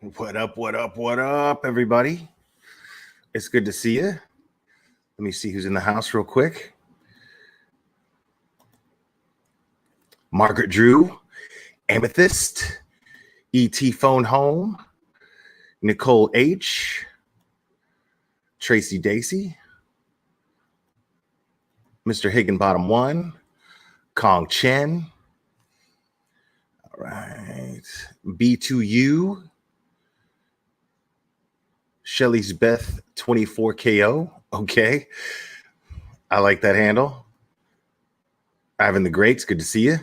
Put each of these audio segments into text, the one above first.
What up, what up, what up, everybody? It's good to see you. Let me see who's in the house real quick. Margaret Drew, Amethyst, E.T. Phone Home, Nicole H., Tracy Dacey, Mr. Higginbottom 1, Kong Chen, all right, B2U, Shelly's Beth 24KO, okay, I like that handle. Ivan the Greats, good to see you.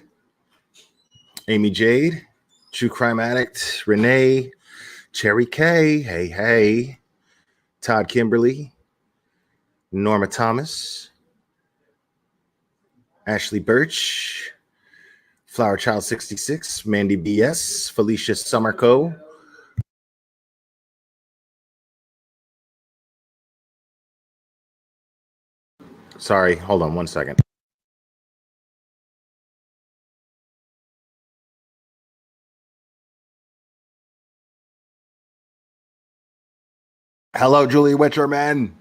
Amy Jade, True Crime Addict, Renee, Cherry K, hey, Todd Kimberly, Norma Thomas, Ashley Birch, Flower Child 66, Mandy BS, Felicia Summerco, sorry, hold on one second. Hello, Julie Witcherman.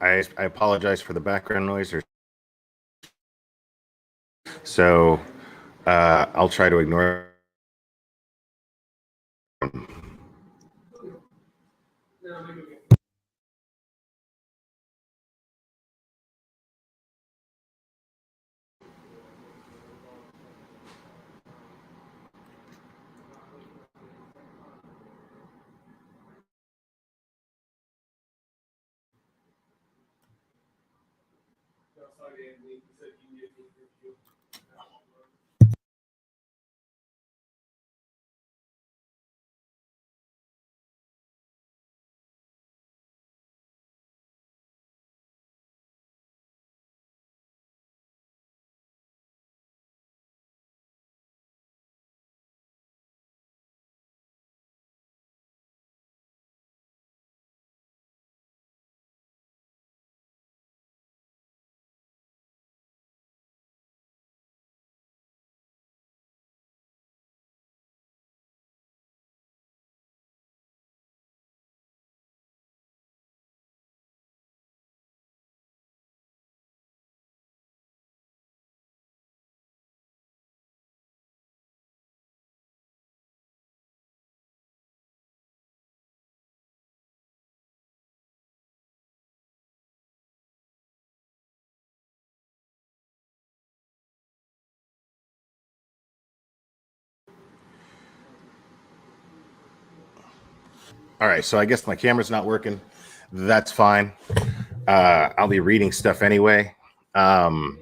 I apologize for the background noise. So I'll try to ignore it. All right, so I guess my camera's not working. That's fine. I'll be reading stuff anyway. Now,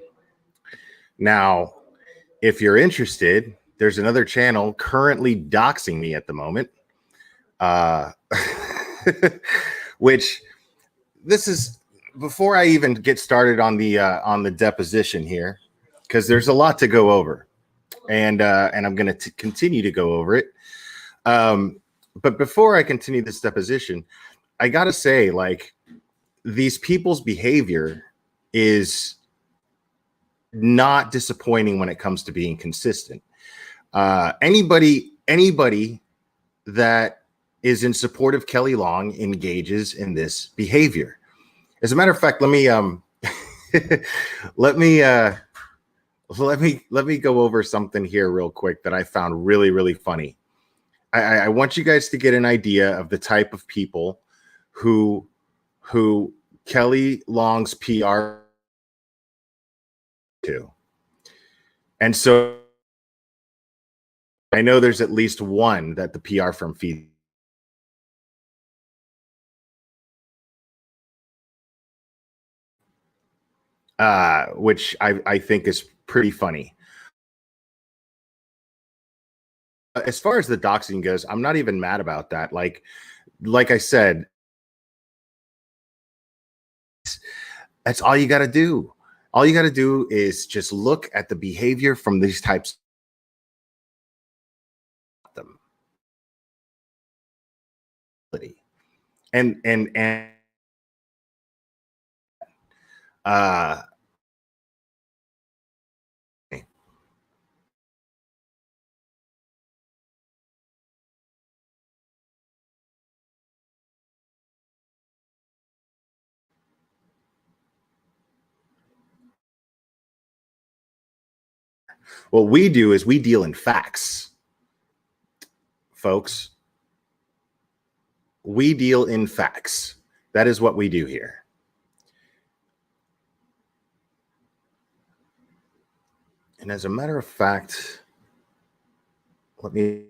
if you're interested, there's another channel currently doxing me at the moment. Which this is before I even get started on the deposition here, because there's a lot to go over, and I'm going to continue to go over it. But before I continue this deposition, I got to say, like, these people's behavior is not disappointing when it comes to being consistent. Anybody that is in support of K.Long engages in this behavior. As a matter of fact, let me let me go over something here real quick that I found really funny. I want you guys to get an idea of the type of people who K.Long's PR to. And so I know there's at least one that the PR firm feeds, which I think is pretty funny. As far as the doxing goes, I'm not even mad about that. Like I said, that's all you got to do. All you got to do is just look at the behavior from these types of them. And Uh, what we do is we deal in facts, folks. We deal in facts. That is what we do here. And as a matter of fact, let me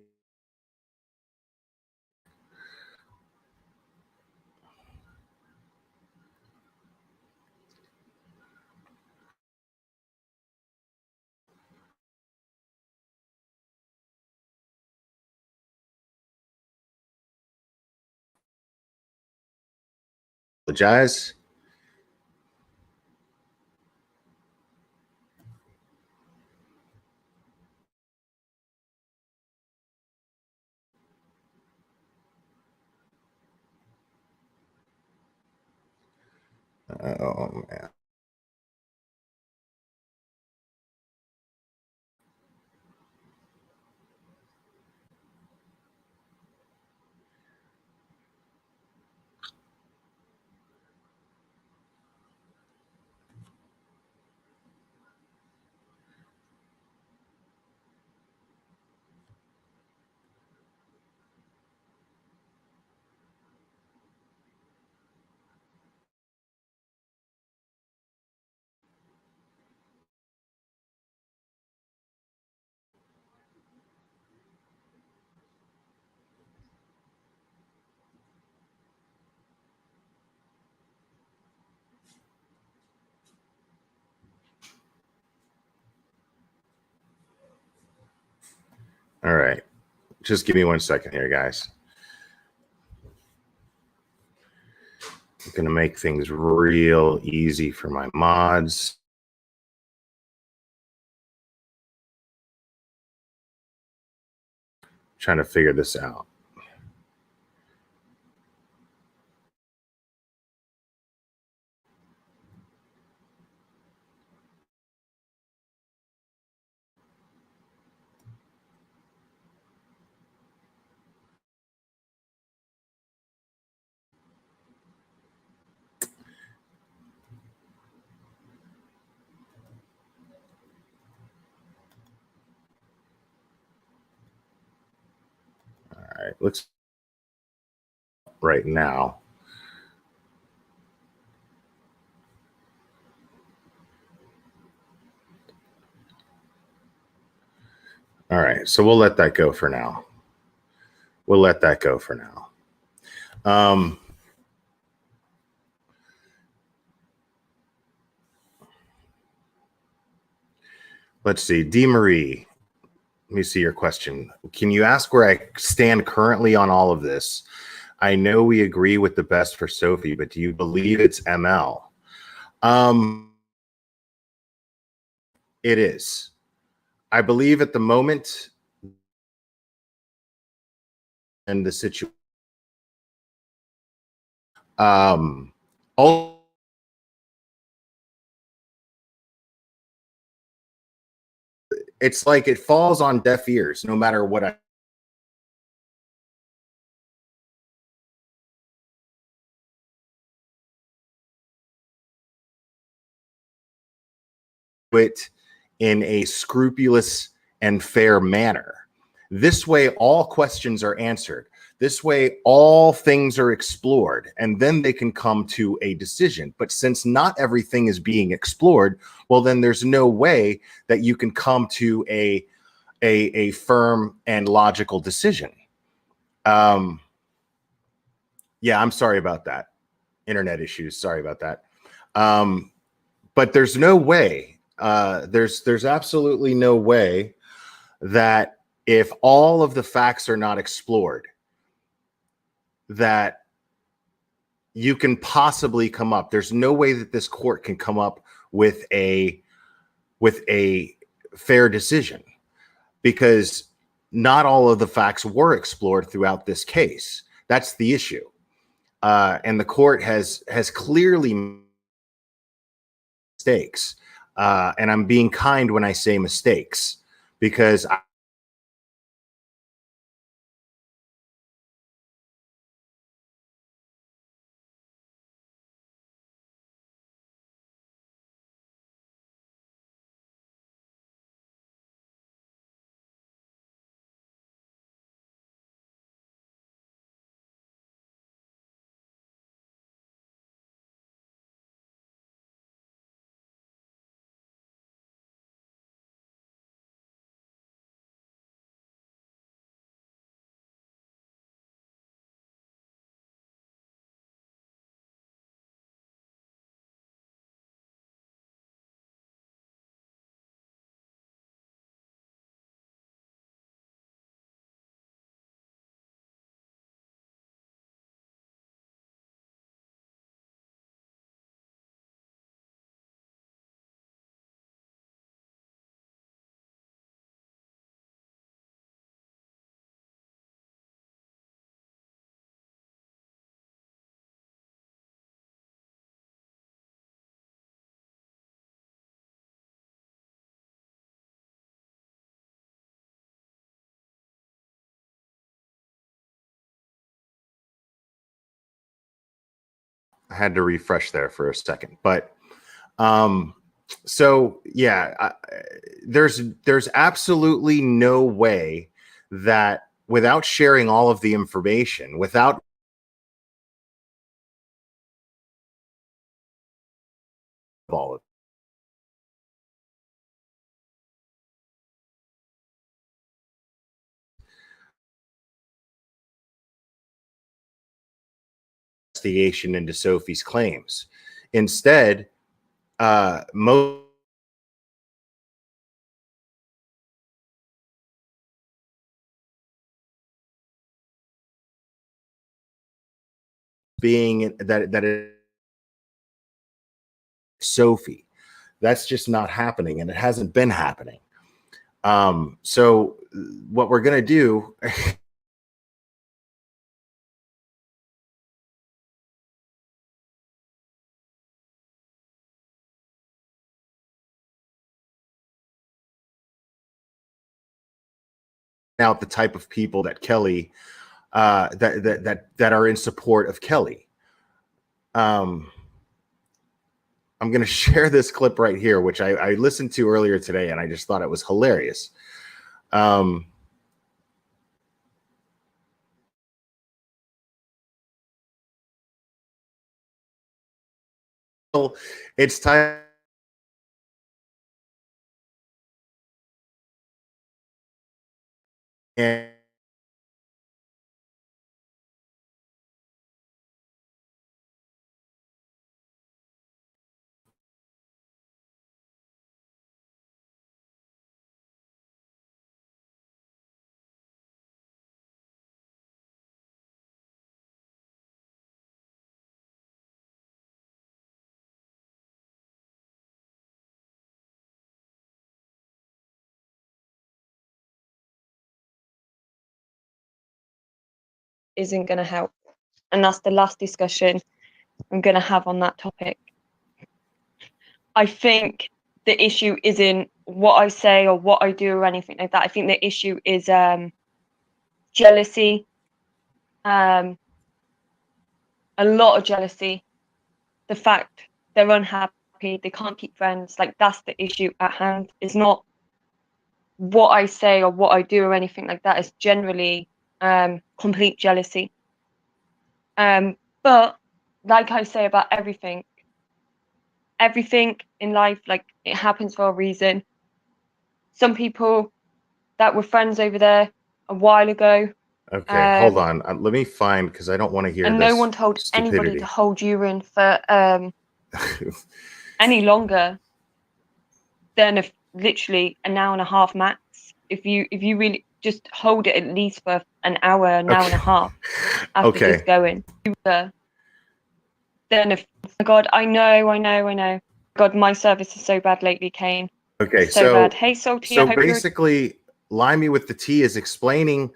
apologize. Oh man. All right. Just give me 1 second here, guys. I'm going to make things real easy for my mods. Trying to figure this out. All right. Looks right now. All right. So we'll let that go for now. We'll let that go for now. Let's see. D. Marie, let me see your question. Can you ask where I stand currently on all of this? I know we agree with the best for Sophie, but do you believe it's ML? It is. I believe at the moment and the situation. It's like it falls on deaf ears no matter what I do it in a scrupulous and fair manner. This way, all questions are answered. This way, all things are explored, and then they can come to a decision. But since not everything is being explored, well, then there's no way that you can come to a firm and logical decision. Yeah, I'm sorry about that. Internet issues. Sorry about that. But there's no way. There's absolutely no way that if all of the facts are not explored, that you can possibly come up. There's no way that this court can come up with a fair decision, because not all of the facts were explored throughout this case. That's the issue. And the court has clearly mistakes. And I'm being kind when I say mistakes, because I had to refresh there for a second. But so yeah, there's absolutely no way that without sharing all of the information, without all of investigation into Sophie's claims. Instead, most being that it, Sophie, that's just not happening, and it hasn't been happening. So what we're gonna do out the type of people that Kelly that are in support of Kelly. I'm going to share this clip right here, which I listened to earlier today, and I just thought it was hilarious. It's time. And isn't going to help. And that's the last discussion I'm going to have on that topic. I think the issue isn't what I say or what I do or anything like that. I think the issue is jealousy, a lot of jealousy, the fact they're unhappy, they can't keep friends. Like, that's the issue at hand. It's not what I say or what I do or anything like that. It's generally complete jealousy. But like I say about everything in life, like, it happens for a reason. Some people that were friends over there a while ago. okay, hold on. Let me find, because I don't want to hear and this. No one told stupidity. Anybody to hold you in for any longer than literally an hour and a half max. If you really just hold it at least for an hour and a half after just going. Then if, oh my God, I know. God, my service is so bad lately, Kane. Okay, so bad. Hey, Salty. So basically, Limey with the T is explaining.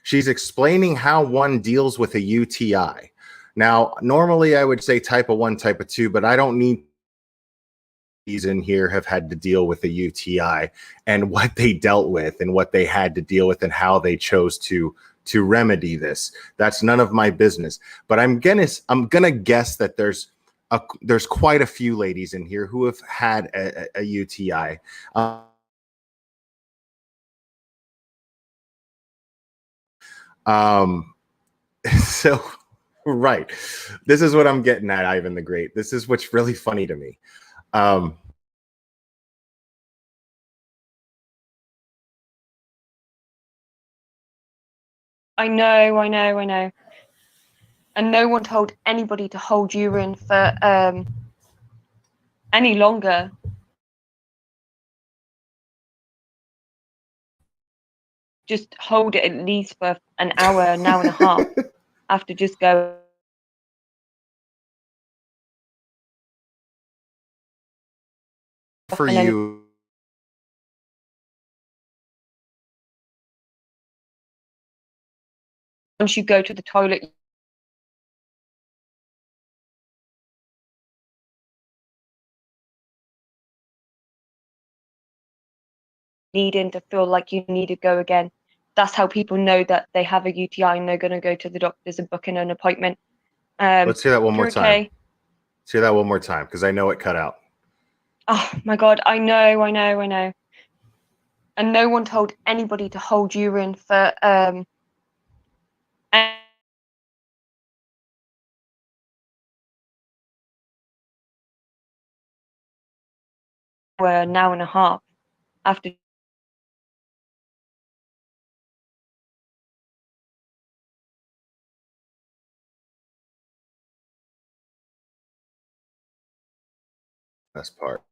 She's explaining how one deals with a UTI. Now, normally I would say type of 1, type of 2, but I don't need in here have had to deal with a UTI and what they dealt with and what they had to deal with and how they chose to remedy this. That's none of my business. But I'm gonna guess that there's quite a few ladies in here who have had a UTI. So right, this is what I'm getting at, Ivan the Great. This is what's really funny to me. I know. And no one told anybody to hold urine for any longer. Just hold it at least for an hour and a half after just go. For you, Once you go to the toilet, needing to feel like you need to go again. That's how people know that they have a UTI and they're going to go to the doctors and book in an appointment. let's hear that one more okay. time. Let's hear that one more time because I know it cut out. Oh my God, I know. And no one told anybody to hold urine for an hour and a half after. Best part.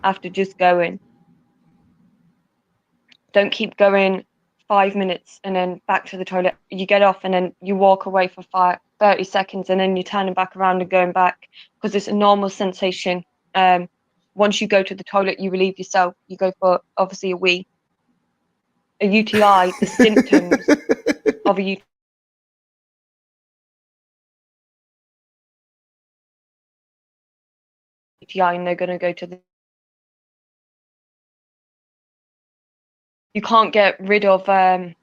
After just going. Don't keep going 5 minutes and then back to the toilet. You get off and then you walk away for 30 seconds and then you're turning back around and going back because it's a normal sensation. Once you go to the toilet, you relieve yourself. You go for obviously a wee. A UTI, the symptoms of a UTI, and they're going to go to the. You can't get rid of a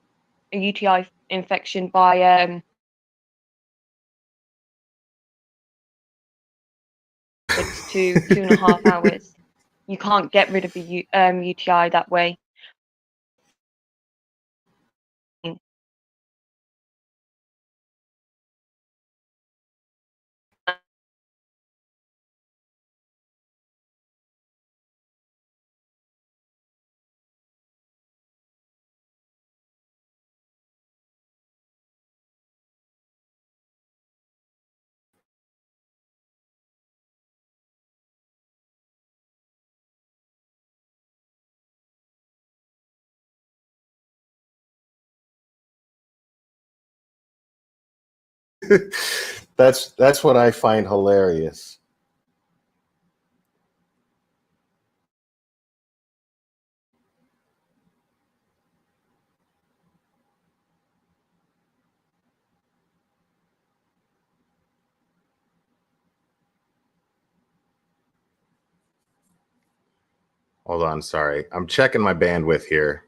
UTI infection by 2.5 hours. You can't get rid of a UTI that way. That's what I find hilarious. Hold on, sorry. I'm checking my bandwidth here.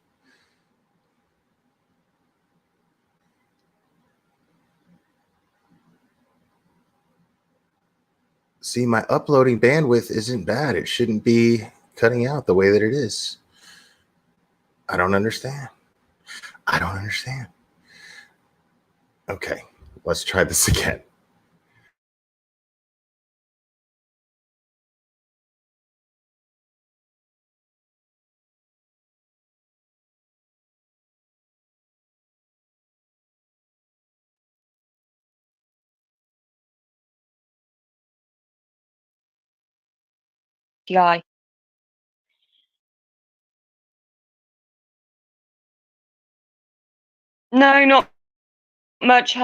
See, my uploading bandwidth isn't bad. It shouldn't be cutting out the way that it is. I don't understand. I don't understand. Okay, let's try this again. guy. No, not much.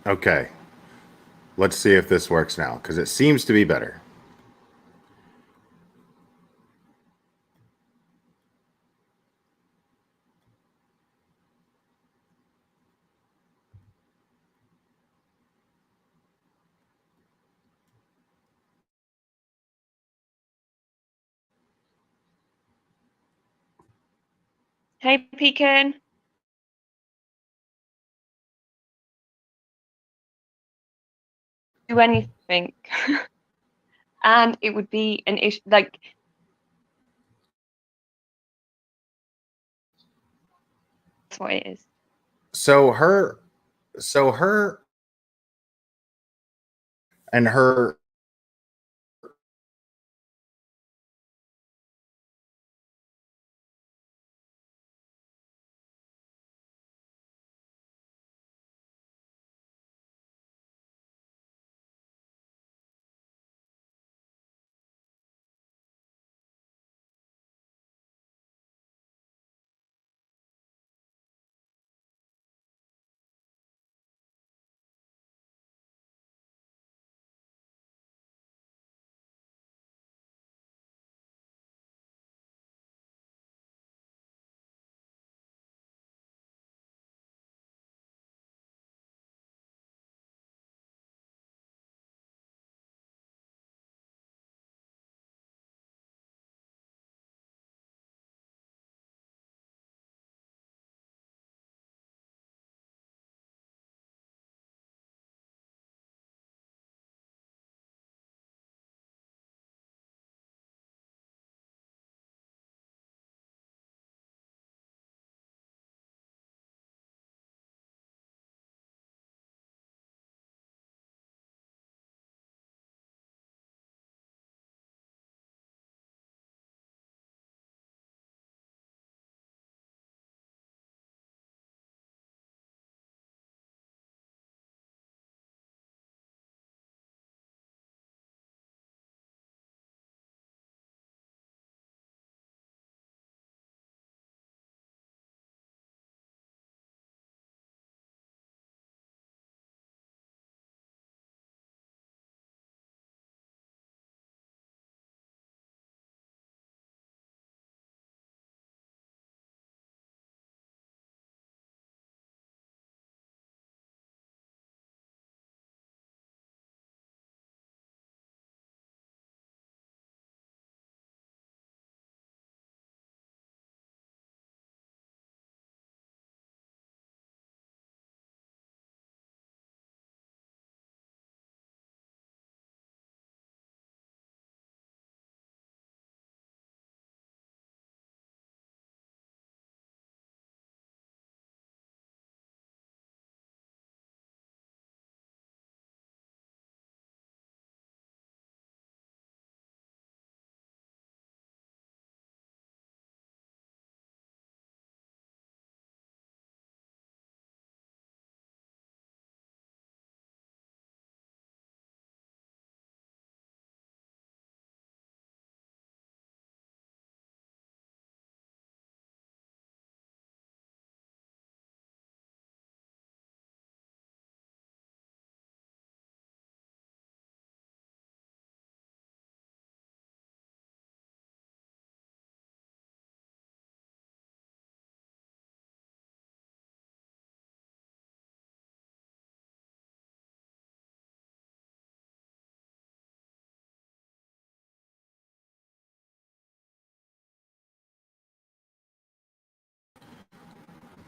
Okay, let's see if this works now, because it seems to be better. Hey, Pekin. Do anything. And it would be an issue, like, that's what it is. So her and her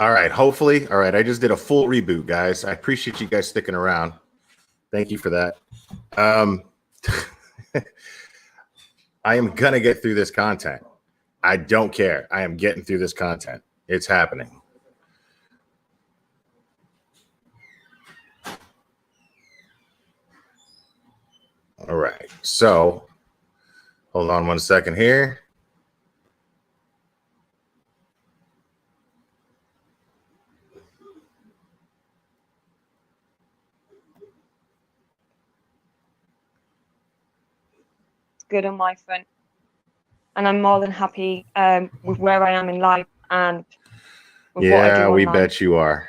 All right, hopefully. All right, I just did a full reboot, guys. I appreciate you guys sticking around. Thank you for that. I am gonna get through this content. I don't care. I am getting through this content. It's happening. All right. So hold on one second here. It's good on my front. And I'm more than happy with where I am in life and with what I do Yeah, we online. bet you are.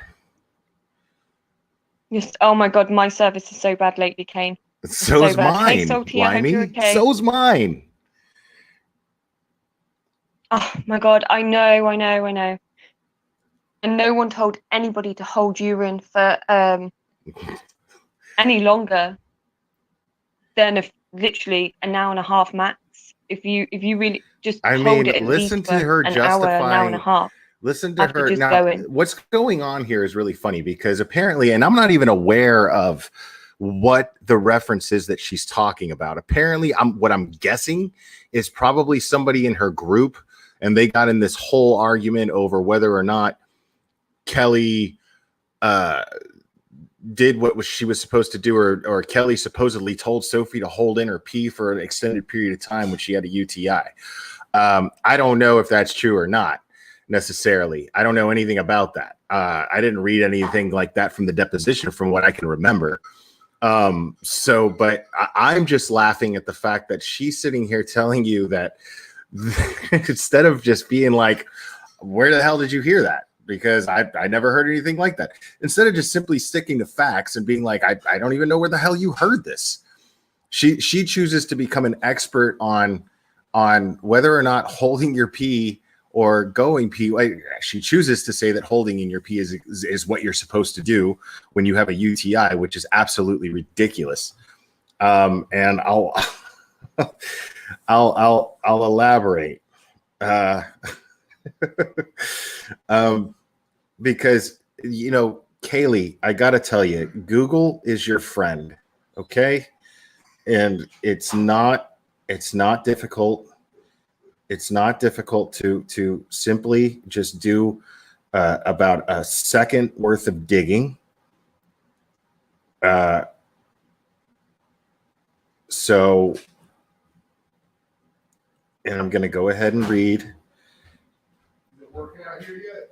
Just, oh my God, my service is so bad lately, Kane. So's bad. Hey, mine, Salty, I hope you're Limey. okay. So's mine. Oh my God, I know. And no one told anybody to hold urine for any longer than literally an hour and a half max. If you really just hold it at listen least to for her an hour and a justifying. half. Listen to After her. just Now, going. what's going on here is really funny because apparently, and I'm not even aware of what the reference is that she's talking about. Apparently, what I'm guessing is probably somebody in her group, and they got in this whole argument over whether or not Kelly did what she was supposed to do, or Kelly supposedly told Sophie to hold in her pee for an extended period of time when she had a UTI. I don't know if that's true or not necessarily. I don't know anything about that. I didn't read anything like that from the deposition from what I can remember. But I'm just laughing at the fact that she's sitting here telling you that instead of just being like, where the hell did you hear that? Because I never heard anything like that. Instead of just simply sticking to facts and being like, I don't even know where the hell you heard this. She chooses to become an expert on whether or not holding your pee or going pee. She chooses to say that holding in your pee is what you're supposed to do when you have a UTI, which is absolutely ridiculous. And I'll elaborate. Because Kaylee, I gotta tell you, Google is your friend, okay? And it's not difficult. It's not difficult to simply just do about a second worth of digging. So, and I'm going to go ahead and read. Is it working out here yet?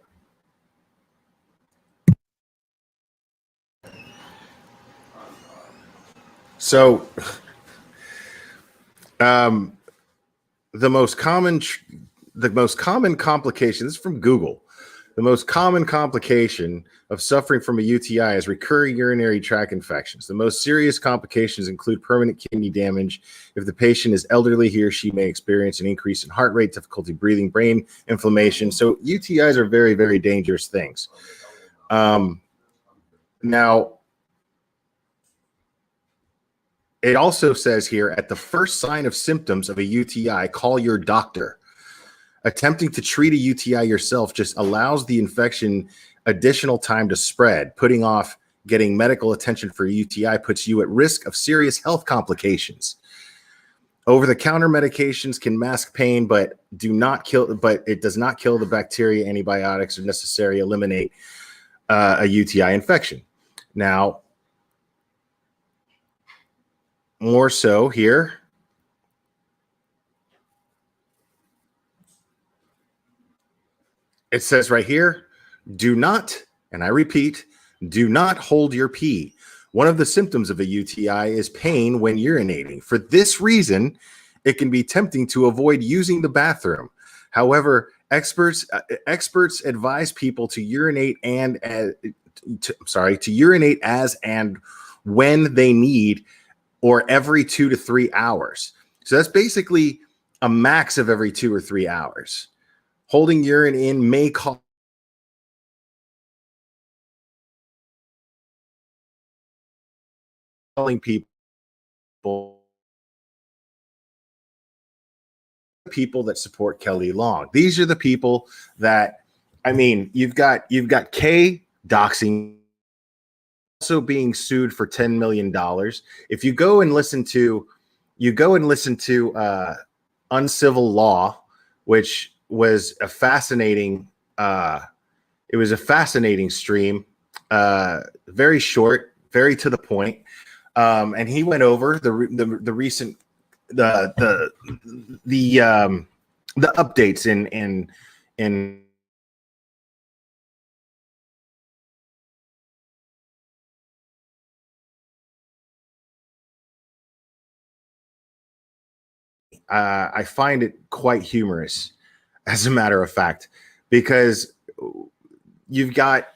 So, the most common complication, this is from Google. The most common complication of suffering from a UTI is recurring urinary tract infections. The most serious complications include permanent kidney damage. If the patient is elderly, he or she may experience an increase in heart rate, difficulty breathing, brain inflammation. So UTIs are very, very dangerous things. Now, it also says here, at the first sign of symptoms of a UTI, call your doctor. Attempting to treat a UTI yourself just allows the infection additional time to spread. Putting off getting medical attention for a UTI puts you at risk of serious health complications. Over-the-counter medications can mask pain, but it does not kill the bacteria. Antibiotics are necessary to eliminate a UTI infection. Now, more so here, it says right here, do not, and I repeat, do not hold your pee. One of the symptoms of a UTI is pain when urinating. For this reason, it can be tempting to avoid using the bathroom. However, experts advise people to urinate to urinate as and when they need, or every 2 to 3 hours. So that's basically a max of every 2 or 3 hours. Holding urine in may cause people that support K.Long. These are the people that I mean, you've got K doxing, also being sued for $10 million. If you go and listen to Uncivil Law, which was a fascinating it was a fascinating stream, very short, very to the point. And he went over the recent the updates in I find it quite humorous, as a matter of fact, because you've got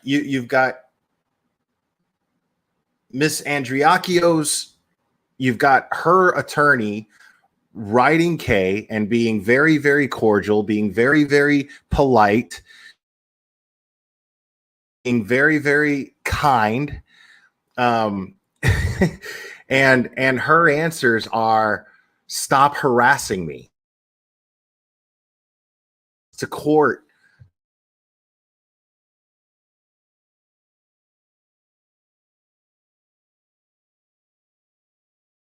Miss Andriakios, you've got her attorney writing K and being very, very cordial, being very, very polite, being very, very kind. Um, and her answers are, stop harassing me. To court.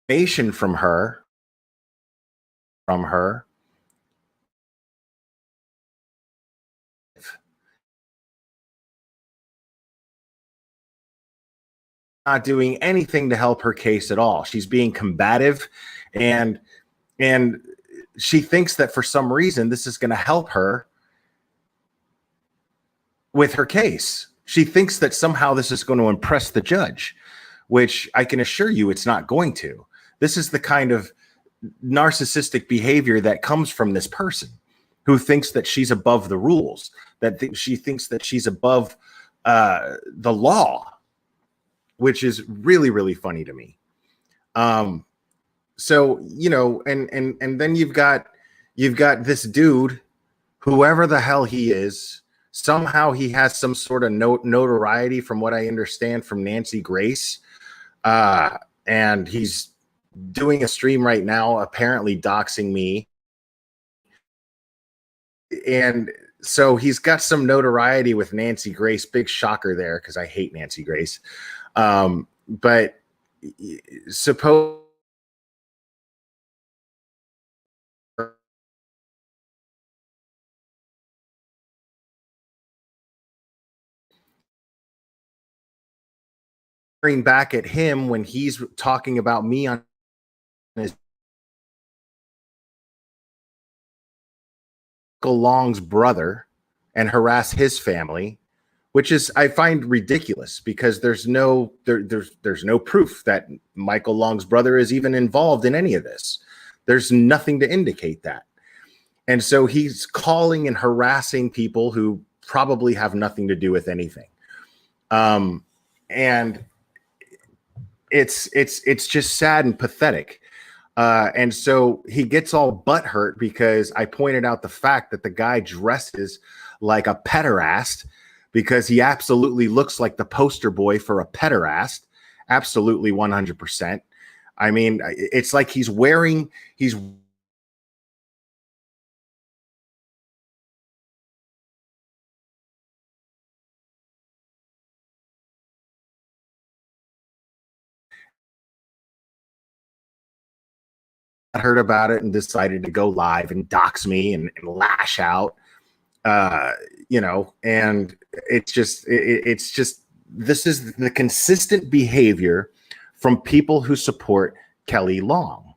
Information from her. Not doing anything to help her case at all. She's being combative, and she thinks that for some reason this is going to help her with her case. She thinks that somehow this is going to impress the judge, which I can assure you it's not going to. This is the kind of narcissistic behavior that comes from this person who thinks that she's above the rules, that she thinks that she's above the law, which is really, really funny to me. So, you know, and then you've got this dude, whoever the hell he is. Somehow he has some sort of notoriety, from what I understand, from Nancy Grace. And he's doing a stream right now, apparently doxing me. And so he's got some notoriety with Nancy Grace. Big shocker there, because I hate Nancy Grace. But suppose back at him when he's talking about me on his K.Long's brother and harass his family, which is, I find ridiculous, because there's no proof that Michael Long's brother is even involved in any of this. There's nothing to indicate that. And so he's calling and harassing people who probably have nothing to do with anything. And it's just sad and pathetic. And so he gets all butthurt because I pointed out the fact that the guy dresses like a pederast, because he absolutely looks like the poster boy for a pederast. Absolutely 100%. I mean, it's like he's heard about it and decided to go live and dox me and lash out. You know, and it's just this is the consistent behavior from people who support K.Long.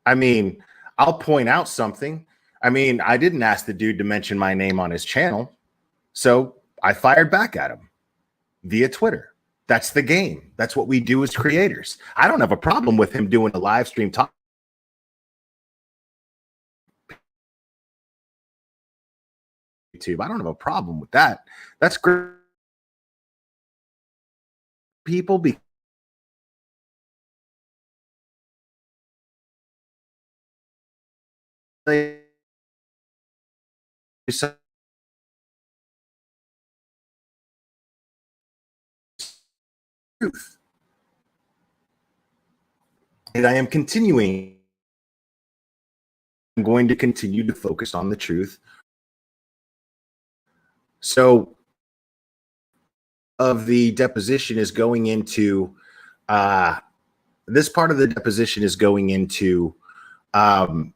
I mean, I'll point out something. I mean, I didn't ask the dude to mention my name on his channel, so I fired back at him via Twitter. That's the game. That's what we do as creators. I don't have a problem with him doing a live stream talk. YouTube. I don't have a problem with that. That's great. People be truth. And I am continuing I'm going to continue to focus on the truth. So of the deposition is going into this part of the deposition is going into now,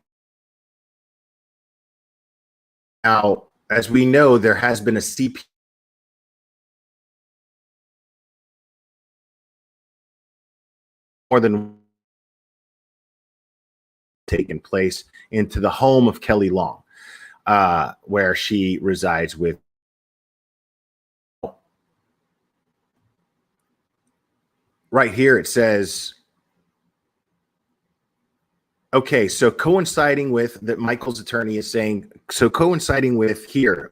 as we know, there has been a CP more than taken place into the home of K.Long, where she resides with. Right here, it says, okay, so coinciding with that, Michael's attorney is saying, so coinciding with here,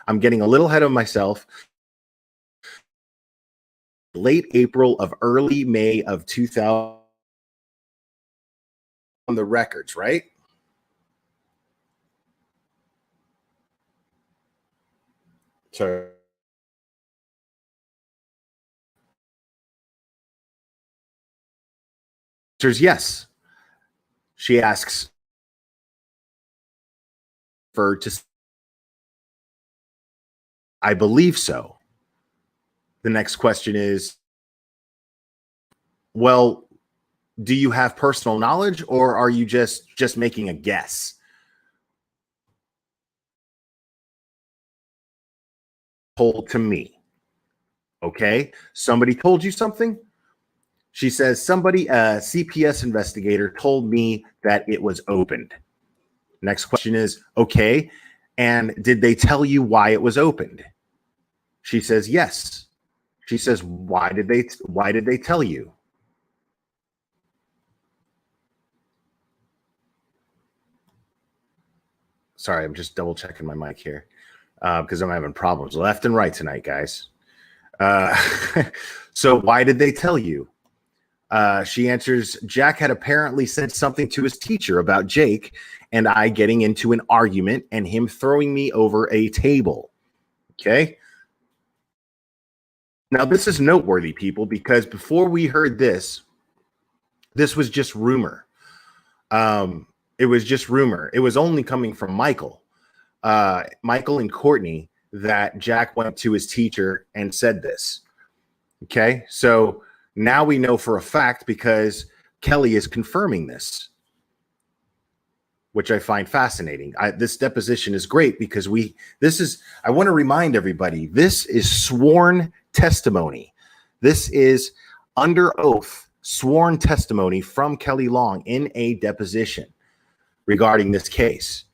I'm getting a little ahead of myself. Late April of early May of 2000 on the records, right? So yes. She asks for to. I believe so. The next question is, well, do you have personal knowledge, or are you just making a guess? Told to me. Okay, somebody told you something? She says, somebody, a CPS investigator, told me that it was opened. Next question is, okay, and did they tell you why it was opened? She says, yes. She says, why did they tell you? Sorry, I'm just double checking my mic here because I'm having problems left and right tonight, guys. So why did they tell you? She answers, Jack had apparently said something to his teacher about Jake and I getting into an argument and him throwing me over a table. Okay. Now, this is noteworthy, people, because before we heard this was just rumor. It was just rumor. It was only coming from Michael and Courtney that Jack went to his teacher and said this. Okay. So now we know for a fact because Kelly is confirming this, which I find fascinating. This deposition is great because I want to remind everybody, this is sworn testimony. This is under oath, sworn testimony from K.Long in a deposition regarding this case.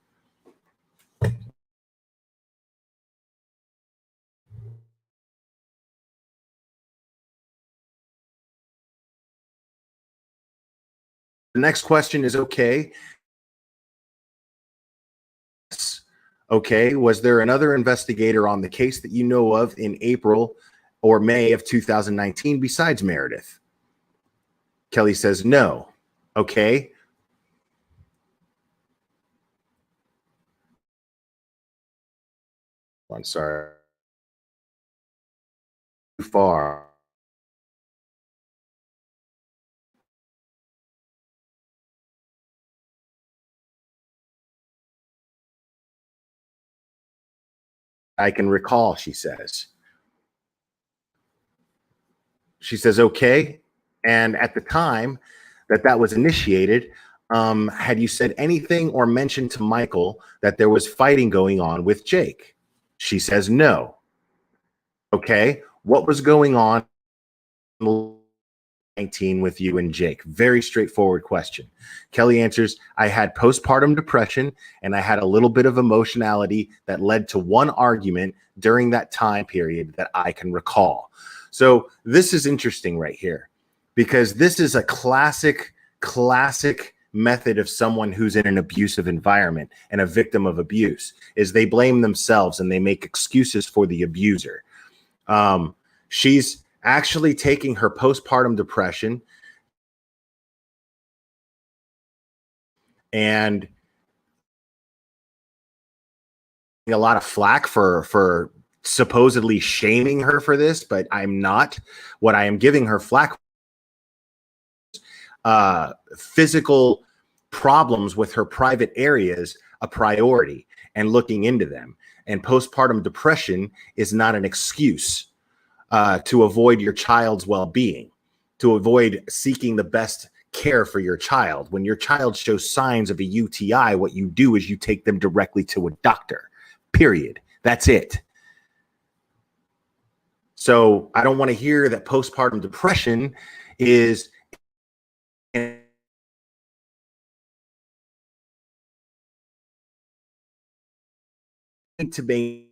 The next question is, okay, was there another investigator on the case that you know of in April or May of 2019 besides Meredith? Kelly says no. Okay. I'm sorry. Too far. I can recall, she says. She says, okay. And at the time that was initiated, had you said anything or mentioned to Michael that there was fighting going on with Jake? She says, no. Okay. What was going on 19 with you and Jake? Very straightforward question. Kelly answers, I had postpartum depression and I had a little bit of emotionality that led to one argument during that time period that I can recall. So this is interesting right here because this is a classic method of someone who's in an abusive environment and a victim of abuse is they blame themselves and they make excuses for the abuser. She's actually taking her postpartum depression and a lot of flack for supposedly shaming her for this, but I'm not. What I am giving her flack, physical problems with her private areas a priority and looking into them. And postpartum depression is not an excuse to avoid your child's well-being, to avoid seeking the best care for your child. When your child shows signs of a UTI, what you do is you take them directly to a doctor, period. That's it. So I don't want to hear that postpartum depression is to be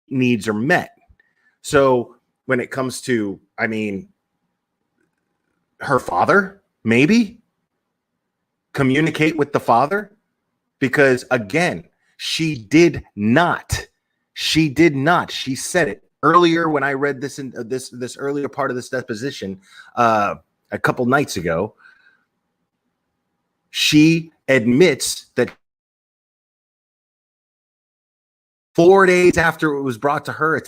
needs are met. So when it comes to, I mean, her father, maybe communicate with the father, because again, she did not. She said it earlier when I read this in this earlier part of this deposition a couple nights ago. She admits that 4 days after it was brought to her,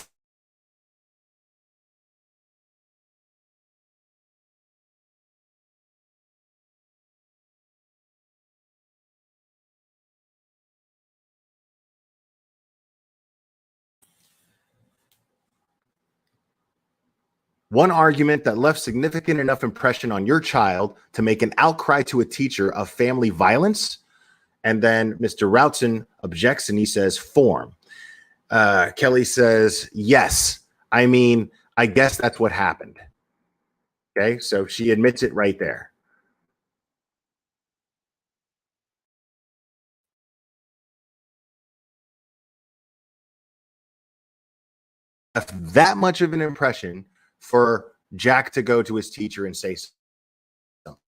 one argument that left significant enough impression on your child to make an outcry to a teacher of family violence. And then Mr. Routson objects and he says, form. Kelly says, yes. I mean, I guess that's what happened. Okay, so she admits it right there. That much of an impression for Jack to go to his teacher and say something.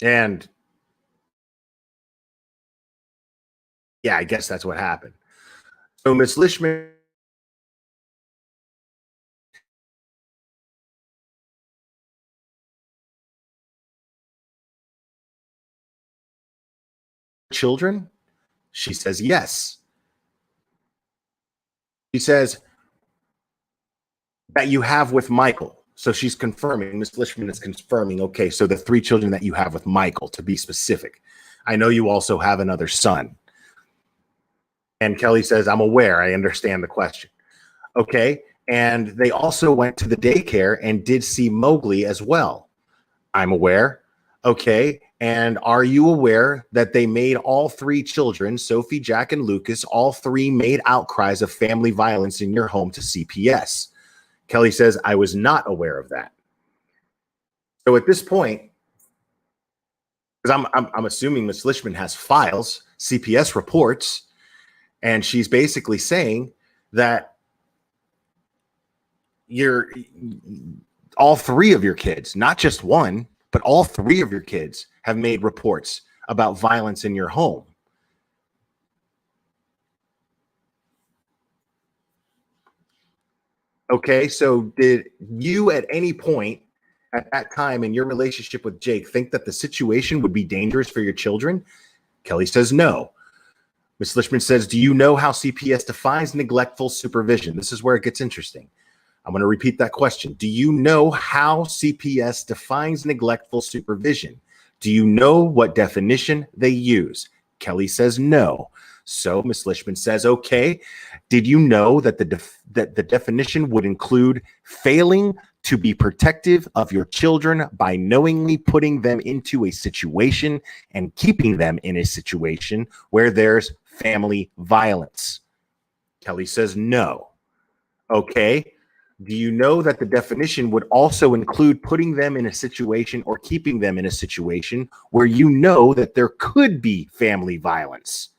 And yeah, I guess that's what happened. So Miss Lishman children? She says yes. She says that you have with Michael. So she's confirming, Miss Lishman is confirming, okay, so the 3 children that you have with Michael, to be specific. I know you also have another son. And Kelly says, I'm aware. I understand the question. Okay. And they also went to the daycare and did see Mowgli as well. I'm aware. Okay. And are you aware that they made all 3 children, Sophie, Jack, and Lucas, all 3 made outcries of family violence in your home to CPS? Kelly says, I was not aware of that. So at this point, because I'm assuming Miss Lishman has files, CPS reports, and she's basically saying that you're all 3 of your kids, not just one, but all 3 of your kids have made reports about violence in your home. Okay, so did you at any point at that time in your relationship with Jake think that the situation would be dangerous for your children? Kelly says no. Ms. Lishman says, do you know how CPS defines neglectful supervision? This is where it gets interesting. I'm going to repeat that question. Do you know how CPS defines neglectful supervision? Do you know what definition they use? Kelly says no. So Ms. Lishman says, okay, did you know that the definition would include failing to be protective of your children by knowingly putting them into a situation and keeping them in a situation where there's family violence? Kelly says no. Okay. Do you know that the definition would also include putting them in a situation or keeping them in a situation where you know that there could be family violence?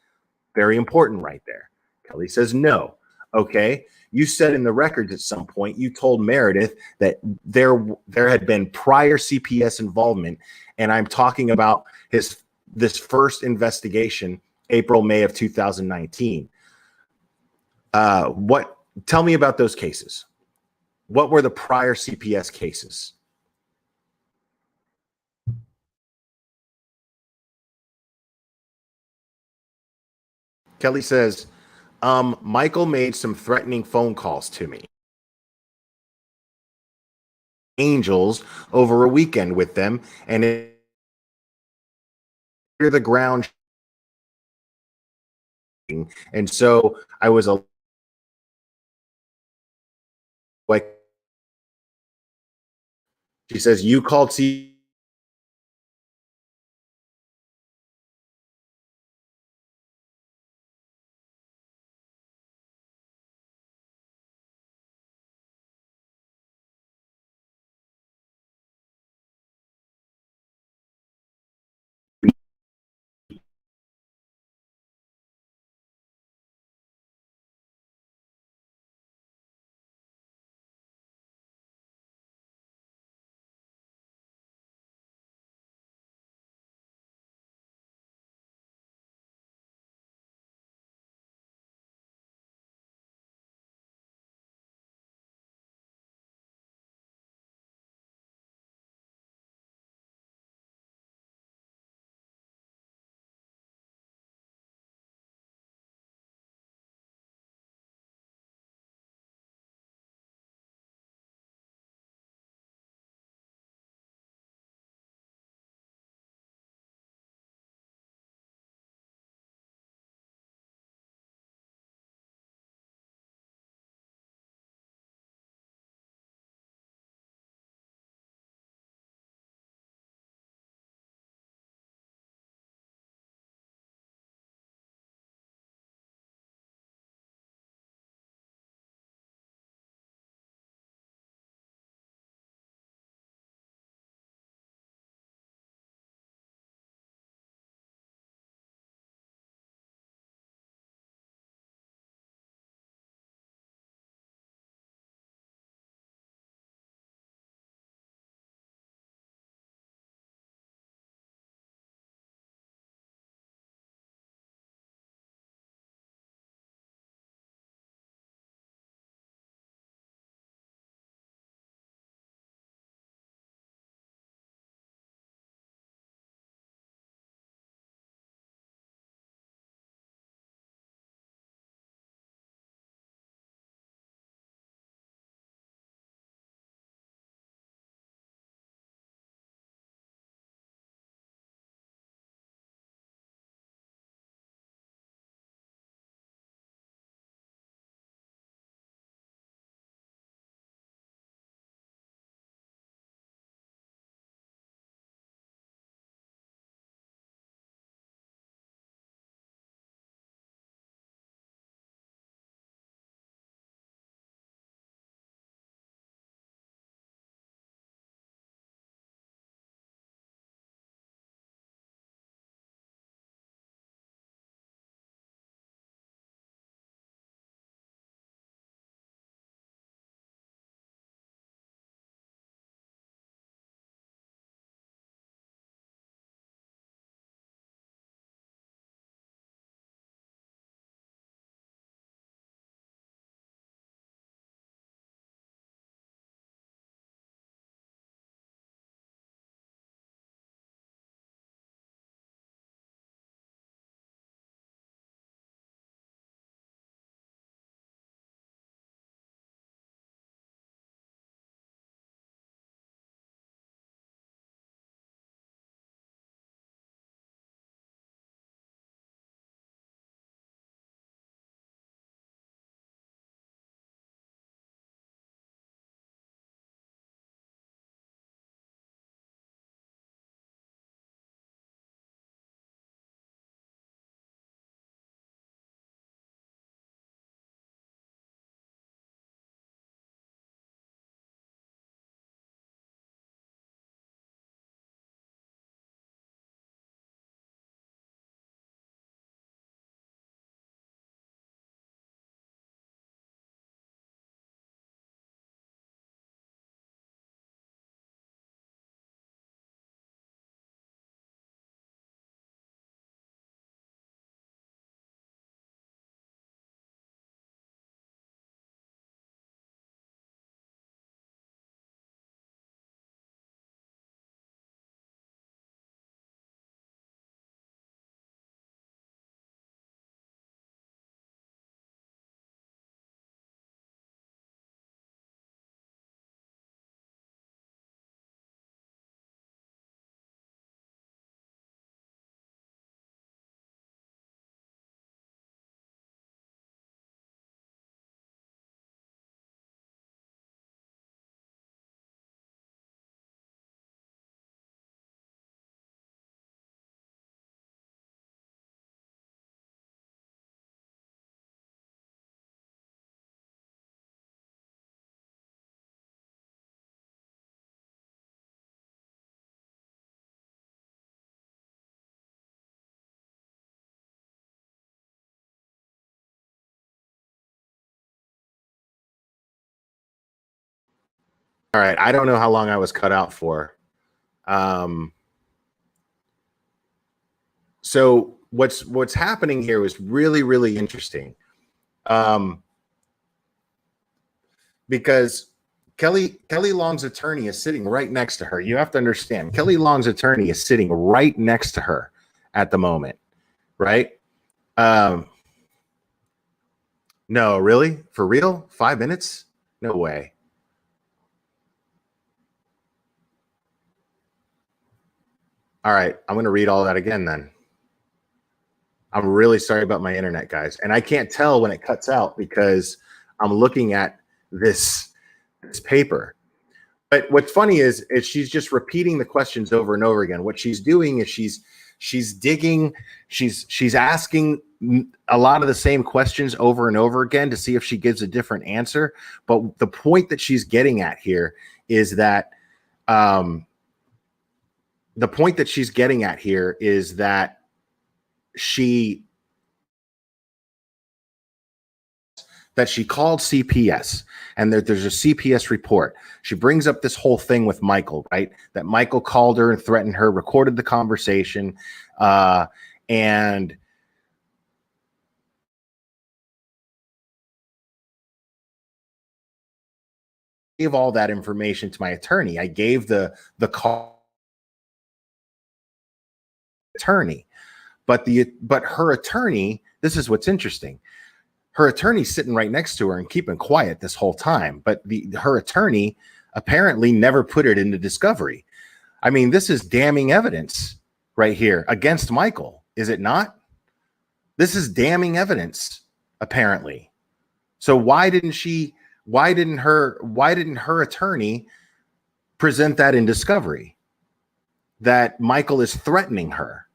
Very important right there. Kelly says no. Okay. You said in the records at some point, you told Meredith that there had been prior CPS involvement, and I'm talking about this first investigation, April, May of 2019. Tell me about those cases. What were the prior CPS cases? Kelly says, Michael made some threatening phone calls to me. Angels over a weekend with them, and the ground. And so I was like, she says, you called C All right. I don't know how long I was cut out for. So what's happening here is really, really interesting. Because K.Long's attorney is sitting right next to her. You have to understand, K.Long's attorney is sitting right next to her at the moment, right? No, really? For real? 5 minutes? No way. All right, I'm going to read all that again then. I'm really sorry about my internet, guys. And I can't tell when it cuts out because I'm looking at this paper. But what's funny is she's just repeating the questions over and over again. What she's doing is she's digging, she's asking a lot of the same questions over and over again to see if she gives a different answer. But the point that she's getting at here is that she called CPS and there's a CPS report. She brings up this whole thing with Michael, right? That Michael called her and threatened her, recorded the conversation, and gave all that information to my attorney. I gave the call attorney, but her attorney, this is what's interesting. Her attorney's sitting right next to her and keeping quiet this whole time. But her attorney apparently never put it into discovery. I mean, this is damning evidence right here against Michael, is it not? This is damning evidence, apparently. So why didn't her attorney present that in discovery? That Michael is threatening her.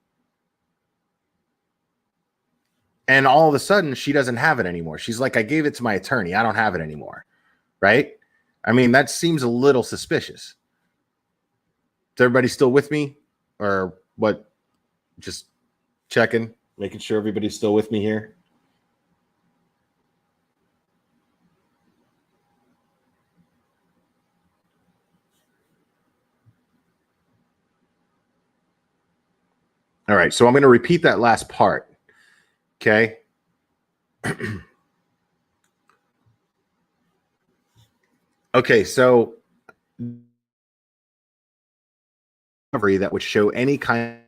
And all of a sudden, she doesn't have it anymore. She's like, I gave it to my attorney. I don't have it anymore. Right? I mean, that seems a little suspicious. Is everybody still with me? Or what? Just checking, making sure everybody's still with me here. All right. So I'm going to repeat that last part. Okay. Okay, so that would show any kind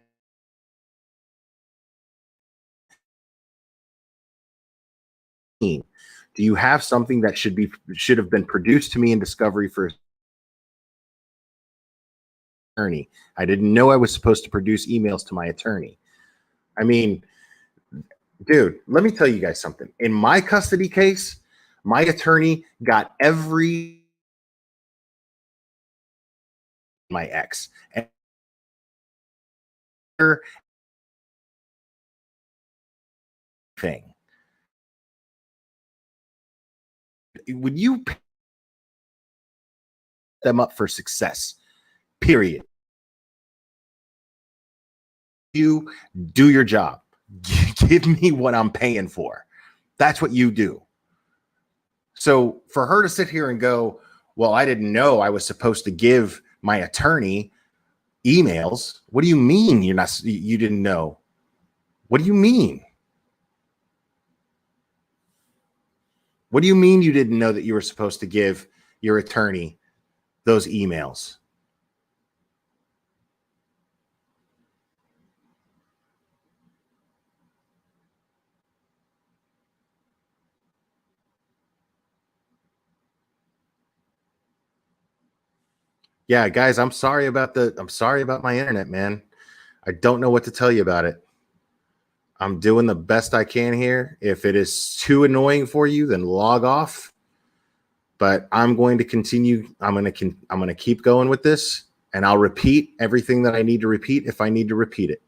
of, do you have something that should have been produced to me in discovery for attorney? I didn't know I was supposed to produce emails to my attorney. I mean, dude, let me tell you guys something. In my custody case, my attorney got my ex and thing. Would you pick them up for success? Period. You do your job. Give me what I'm paying for. That's what you do. So for her to sit here and go, well, I didn't know I was supposed to give my attorney emails. What do you mean you didn't know? What do you mean? What do you mean you didn't know that you were supposed to give your attorney those emails? Yeah, guys, I'm sorry about my internet, man. I don't know what to tell you about it. I'm doing the best I can here. If it is too annoying for you, then log off. But I'm going to continue. I'm going to keep going with this, and I'll repeat everything that I need to repeat if I need to repeat it.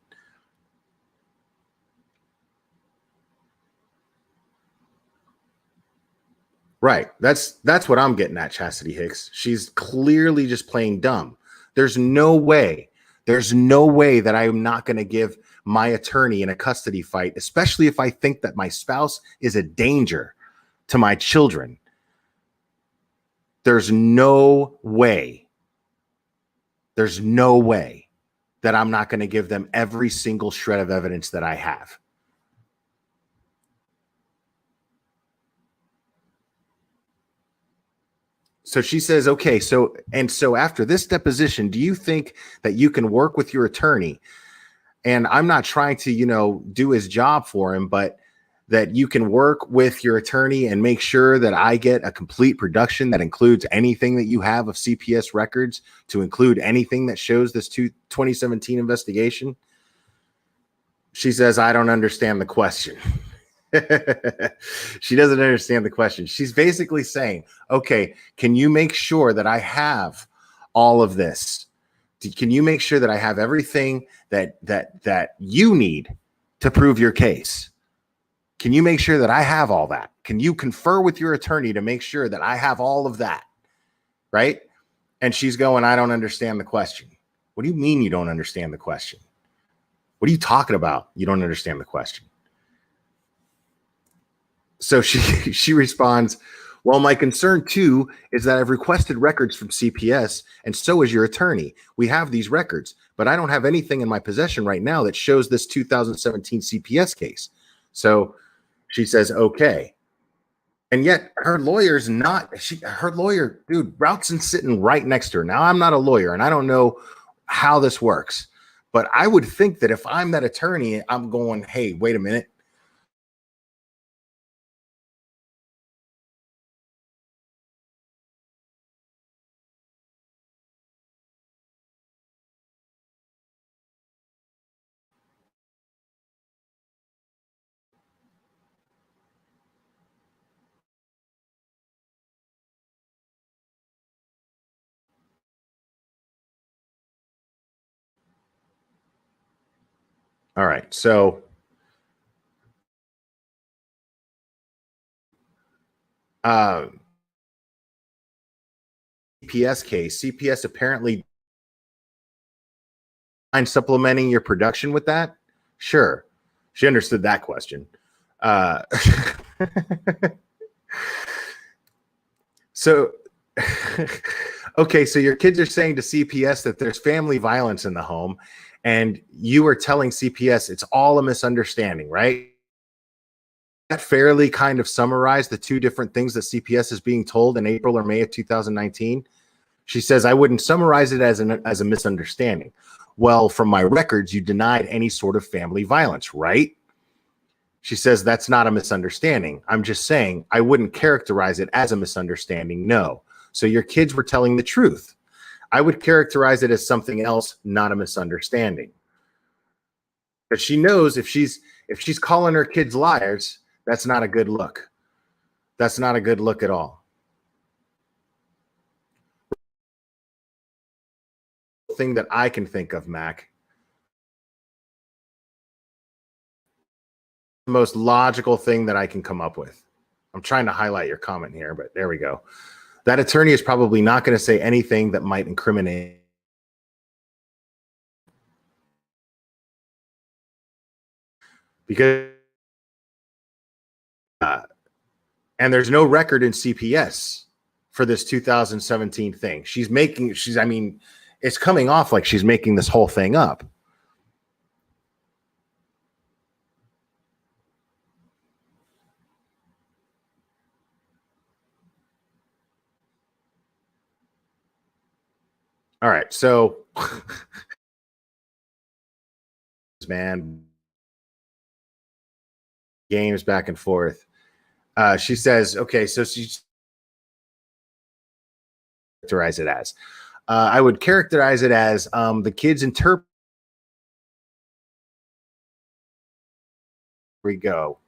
Right. That's what I'm getting at, Chastity Hicks. She's clearly just playing dumb. There's no way that I am not going to give my attorney in a custody fight, especially if I think that my spouse is a danger to my children. there's no way that I'm not going to give them every single shred of evidence that I have. So she says, okay, so after this deposition, do you think that you can work with your attorney? And I'm not trying to, do his job for him, but that you can work with your attorney and make sure that I get a complete production that includes anything that you have of CPS records, to include anything that shows this 2017 investigation. She says, I don't understand the question. She doesn't understand the question. She's basically saying, okay, can you make sure that I have all of this? Can you make sure that I have everything that you need to prove your case? Can you make sure that I have all that? Can you confer with your attorney to make sure that I have all of that? Right? And she's going, I don't understand the question. What do you mean you don't understand the question? What are you talking about? You don't understand the question. So she responds, well, my concern too is that I've requested records from CPS, and so is your attorney. We have these records, but I don't have anything in my possession right now that shows this 2017 CPS case. So she says, okay. And yet her lawyer's not, her lawyer, dude, Routson's sitting right next to her. Now, I'm not a lawyer and I don't know how this works, but I would think that if I'm that attorney, I'm going, hey, wait a minute. All right. So CPS case, CPS apparently supplementing your production with that. Sure. She understood that question. So, okay, so your kids are saying to CPS that there's family violence in the home, and you are telling CPS it's all a misunderstanding, right? That fairly kind of summarize the two different things that CPS is being told in April or May of 2019. She says, I wouldn't summarize it as a misunderstanding. Well, from my records, you denied any sort of family violence, right? She says, that's not a misunderstanding. I'm just saying I wouldn't characterize it as a misunderstanding. No. So your kids were telling the truth. I would characterize it as something else, not a misunderstanding. But she knows if she's calling her kids liars, that's not a good look. That's not a good look at all. Thing that I can think of, Mac, the most logical thing that I can come up with. I'm trying to highlight your comment here, but there we go. That attorney is probably not going to say anything that might incriminate. Because and there's no record in CPS for this 2017 thing. I mean, it's coming off like she's making this whole thing up. All right, so man, games back and forth. She says, okay, so she's characterize it as. I would characterize it as the kids interpret. We go.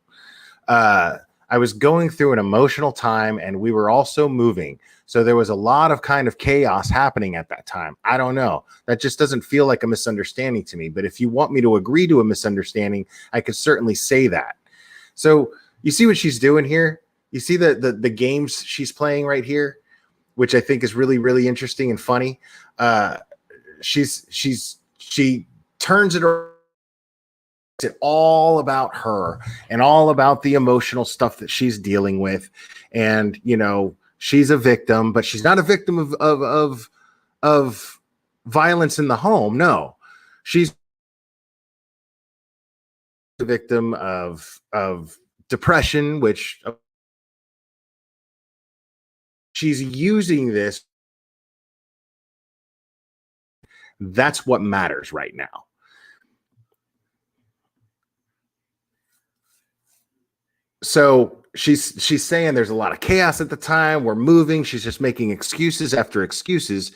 I was going through an emotional time and we were also moving. So there was a lot of kind of chaos happening at that time. I don't know. That just doesn't feel like a misunderstanding to me. But if you want me to agree to a misunderstanding, I could certainly say that. So you see what she's doing here? You see the games she's playing right here, which I think is really, really interesting and funny. She turns it around. It all about her and all about the emotional stuff that she's dealing with. And, she's a victim, but she's not a victim of violence in the home. No, she's a victim of depression, which she's using this. That's what matters right now. So she's saying there's a lot of chaos at the time. We're moving. She's just making excuses after excuses,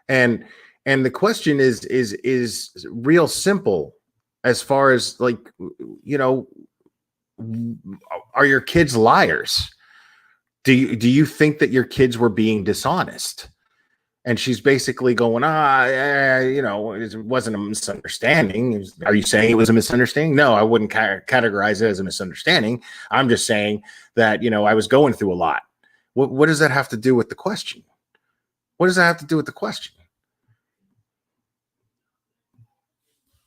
and the question is real simple as far as like, you know, are your kids liars? Do you think that your kids were being dishonest? And she's basically going, you know, it wasn't a misunderstanding. Are you saying it was a misunderstanding? No, I wouldn't categorize it as a misunderstanding. I'm just saying that, you know, I was going through a lot. What does that have to do with the question? What does that have to do with the question?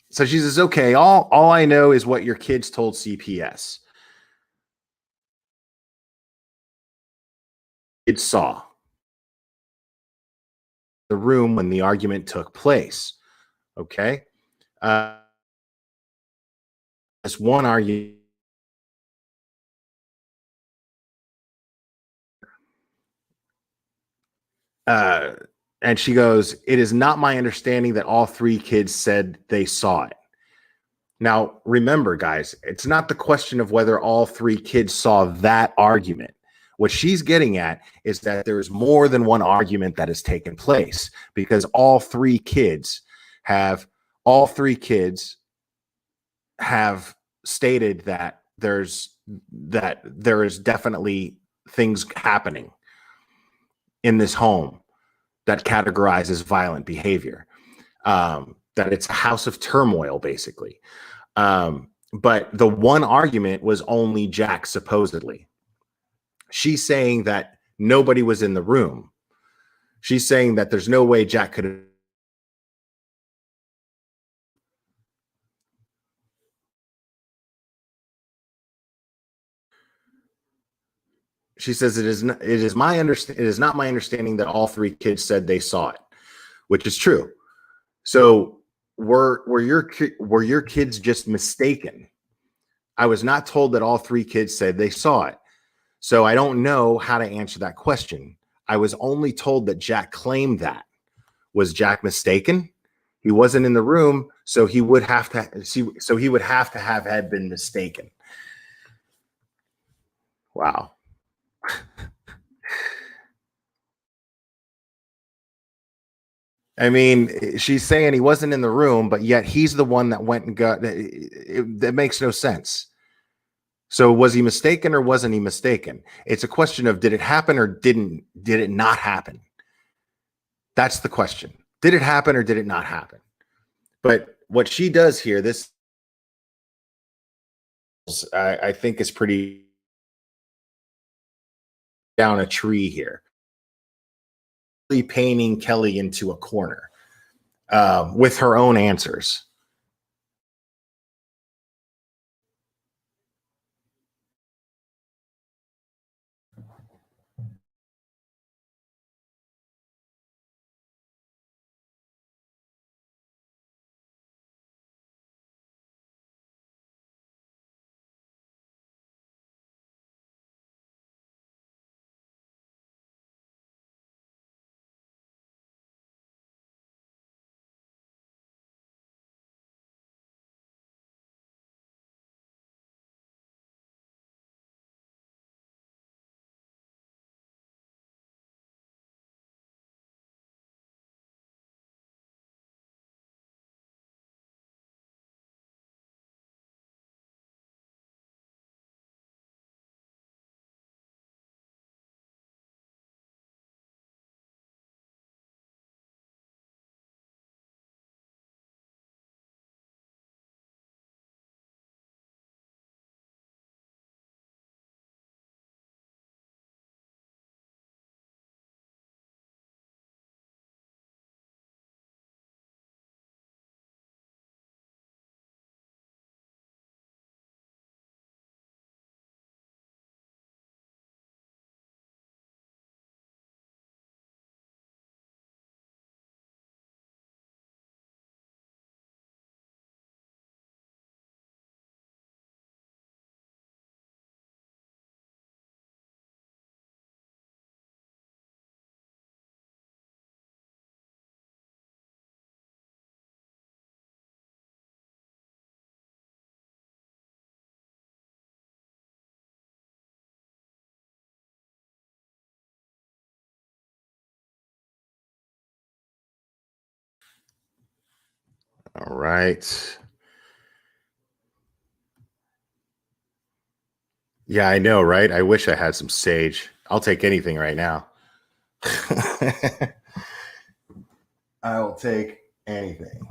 So she says, okay, all I know is what your kids told CPS. It saw the room when the argument took place. Okay. This one argument. And she goes, it is not my understanding that all three kids said they saw it. Now, remember, guys, it's not the question of whether all three kids saw that argument. What she's getting at is that there's more than one argument that has taken place, because all three kids have stated that there is definitely things happening in this home that categorizes violent behavior. That it's a house of turmoil, basically. But the one argument was only Jack, supposedly. She's saying that nobody was in the room. She's saying that there's no way Jack could have. She says it is not, it is not my understanding that all three kids said they saw it, which is true. So were your kids just mistaken? I was not told that all three kids said they saw it. So I don't know how to answer that question. I was only told that Jack claimed that. Was Jack mistaken? He wasn't in the room, so he would have to see. So he would have to have had been mistaken. Wow. I mean, she's saying he wasn't in the room, but yet he's the one that went and got it. That makes no sense. So was he mistaken or wasn't he mistaken? It's a question of did it happen or did it not happen? That's the question. Did it happen or did it not happen? But what she does here, this I think is pretty down a tree here, really painting Kelly into a corner with her own answers. right. Yeah, I know, right? I wish I had some sage. I'll take anything right now. I will take anything.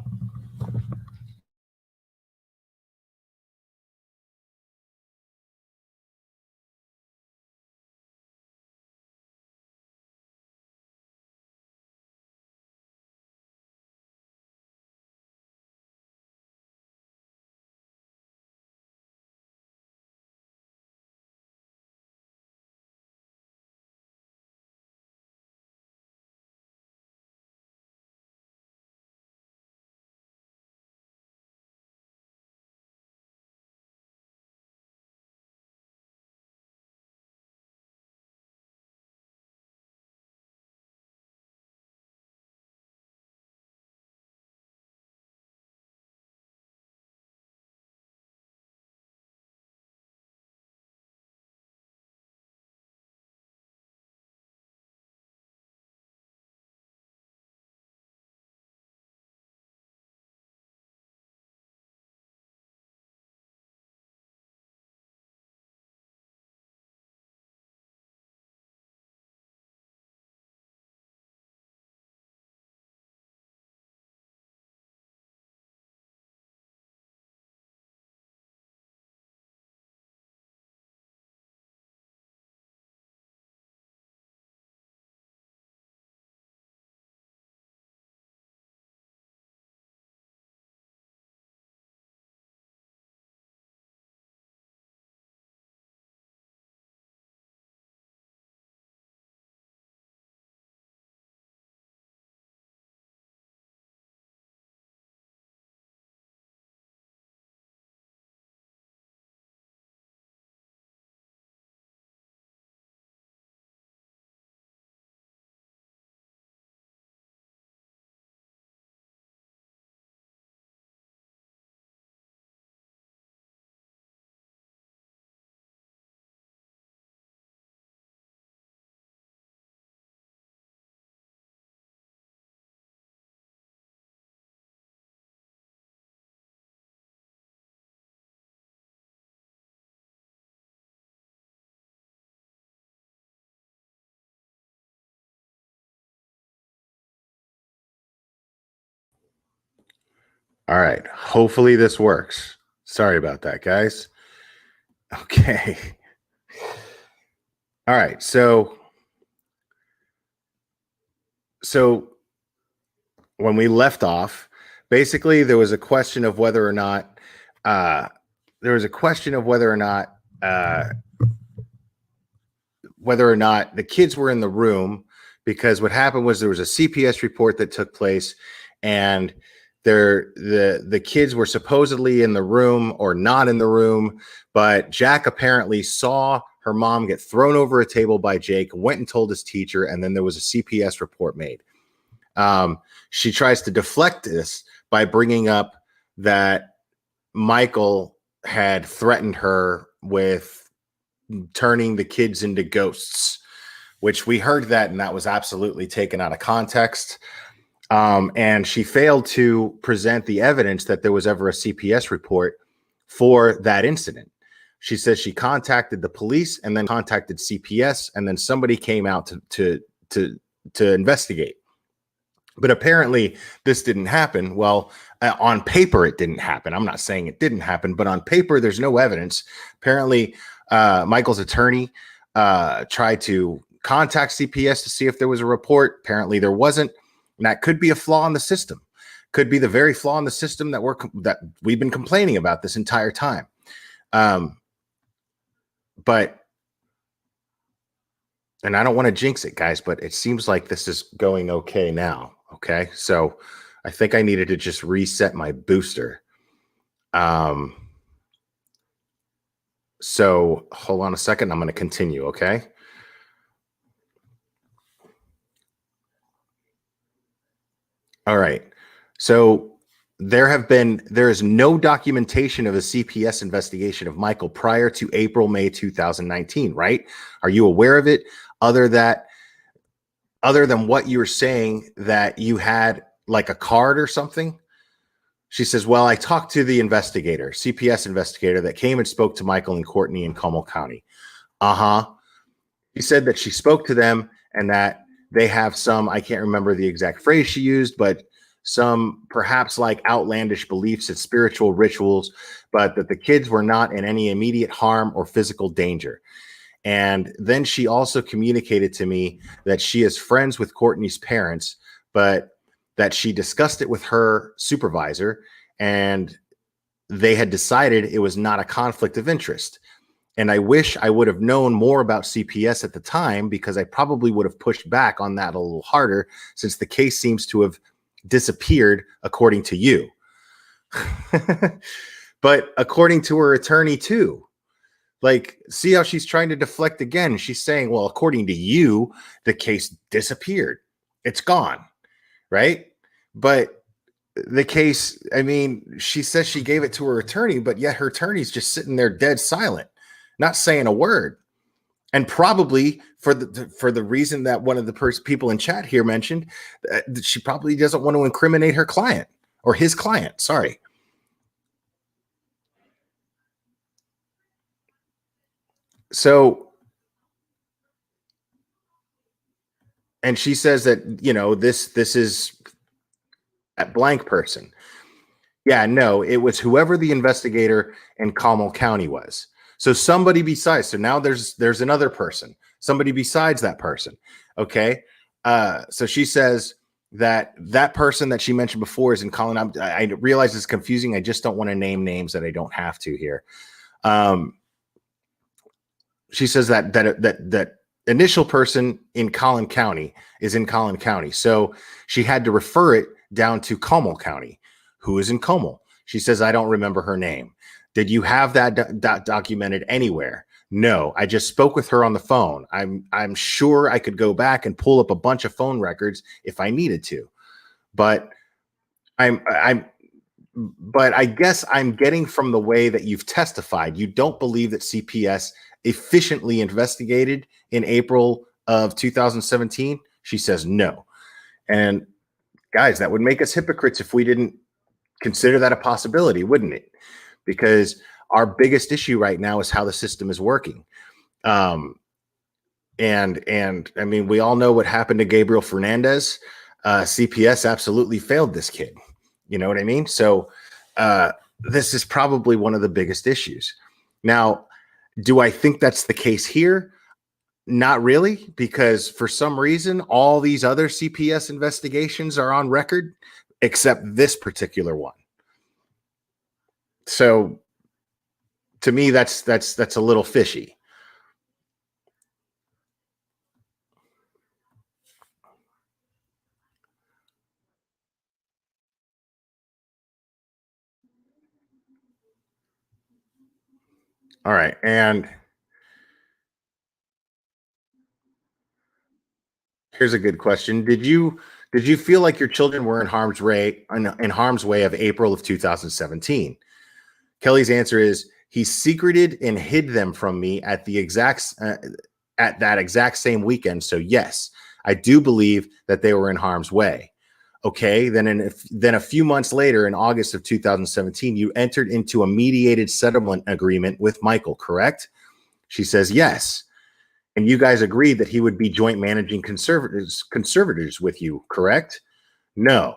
All right. Hopefully this works. Sorry about that, guys. Okay. All right. So when we left off, basically there was a question of whether or not uh, there was a question of whether or not the kids were in the room, because what happened was there was a CPS report that took place, and the kids were supposedly in the room or not in the room, but Jack apparently saw her mom get thrown over a table by Jake, went and told his teacher, and then there was a CPS report made. She tries to deflect this by bringing up that Michael had threatened her with turning the kids into ghosts, which we heard that, and that was absolutely taken out of context. And she failed to present the evidence that there was ever a CPS report for that incident. She says she contacted the police and then contacted CPS, and then somebody came out to investigate. But apparently this didn't happen. Well, on paper, it didn't happen. I'm not saying it didn't happen, but on paper, there's no evidence. Apparently, Michael's attorney tried to contact CPS to see if there was a report. Apparently, there wasn't. And that could be a flaw in the system. Could be the very flaw in the system that we've been complaining about this entire time. But and I don't want to jinx it, guys, but it seems like this is going okay now. Okay, so I think I needed to just reset my booster. So hold on a second. I'm going to continue. Okay. All right. So there is no documentation of a CPS investigation of Michael prior to May 2019, right? Are you aware of it? Other than what you were saying, that you had like a card or something? She says, well, I talked to the investigator, CPS investigator that came and spoke to Michael and Courtney in Como County. She said that she spoke to them and that they have some, I can't remember the exact phrase she used, but some perhaps like outlandish beliefs and spiritual rituals, but that the kids were not in any immediate harm or physical danger. And then she also communicated to me that she is friends with Courtney's parents, but that she discussed it with her supervisor and they had decided it was not a conflict of interest. And I wish I would have known more about CPS at the time, because I probably would have pushed back on that a little harder, since the case seems to have disappeared, according to you. But according to her attorney too. Like, see how she's trying to deflect again. She's saying, well, according to you, the case disappeared. It's gone, right? But the case, I mean, she says she gave it to her attorney, but yet her attorney's just sitting there dead silent, not saying a word. And probably for the reason that one of the people in chat here mentioned, she probably doesn't want to incriminate her client, or his client, sorry. So, and she says that, you know, this is that blank person. Yeah, no, it was whoever the investigator in Como County was. So somebody besides. So now there's another person, somebody besides that person. Okay. So she says that person that she mentioned before is in Colin. I realize it's confusing. I just don't want to name names that I don't have to here. She says that initial person in Collin County is in Collin County. So she had to refer it down to Como County. Who is in Como? She says, I don't remember her name. Did you have that documented anywhere? No, I just spoke with her on the phone. I'm sure I could go back and pull up a bunch of phone records if I needed to. But I guess I'm getting from the way that you've testified, you don't believe that CPS efficiently investigated in April of 2017. She says no. And guys, that would make us hypocrites if we didn't consider that a possibility, wouldn't it? Because our biggest issue right now is how the system is working. And I mean, we all know what happened to Gabriel Fernandez. CPS absolutely failed this kid. You know what I mean? So this is probably one of the biggest issues. Now, do I think that's the case here? Not really, because for some reason, all these other CPS investigations are on record, except this particular one. So to me, that's a little fishy. All right. And here's a good question. Did you feel like your children were in harm's way of April of 2017? Kelly's answer is, he secreted and hid them from me at that exact same weekend. So yes, I do believe that they were in harm's way. Okay, then a few months later, in August of 2017, you entered into a mediated settlement agreement with Michael, correct? She says yes. And you guys agreed that he would be joint managing conservators with you, correct? No.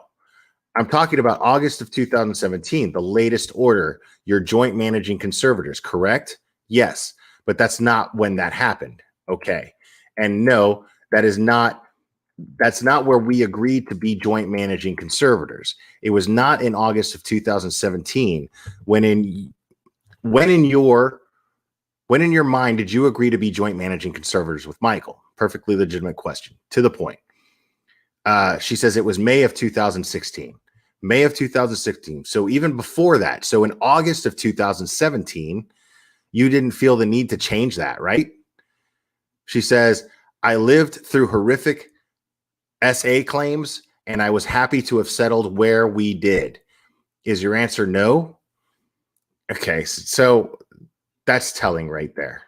I'm talking about August of 2017, the latest order, your joint managing conservators, correct? Yes, but that's not when that happened. Okay. And no, that's not where we agreed to be joint managing conservators. It was not in August of 2017 when in your mind did you agree to be joint managing conservators with Michael? Perfectly legitimate question. To the point. She says it was May of 2016. May of 2016. So even before that, so in August of 2017, you didn't feel the need to change that, right? She says, I lived through horrific SA claims and I was happy to have settled where we did. Is your answer no? Okay, so that's telling right there.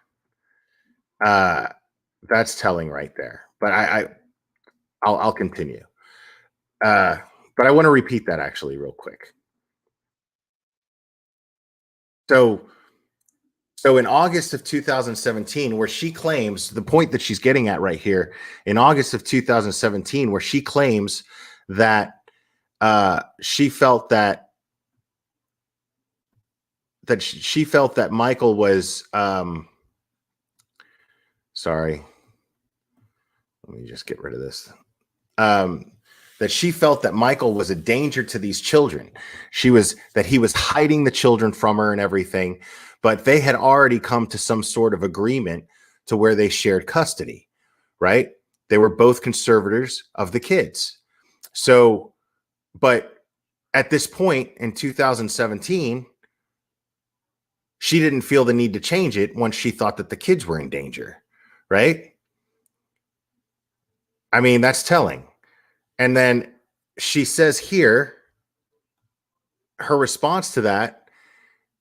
That's telling right there. But I'll continue. But I want to repeat that actually real quick. So, so in August of 2017, where she claims the point that she's getting at right here, in August of 2017, where she claims that she felt that she felt that Michael was sorry, let me just get rid of this. That she felt that Michael was a danger to these children. That he was hiding the children from her and everything, but they had already come to some sort of agreement to where they shared custody, right? They were both conservators of the kids. So, but at this point in 2017, she didn't feel the need to change it once she thought that the kids were in danger, right? I mean, that's telling. And then she says here, her response to that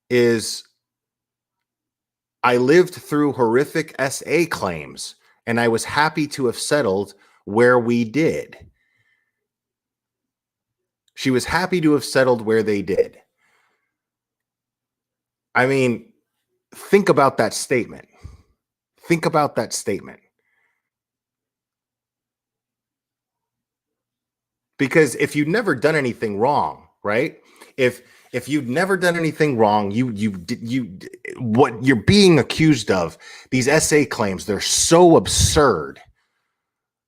is, I lived through horrific SA claims, and I was happy to have settled where we did. She was happy to have settled where they did. I mean, think about that statement. Think about that statement. Because if you've never done anything wrong, right? If you've never done anything wrong, you what you're being accused of, these SA claims, they're so absurd.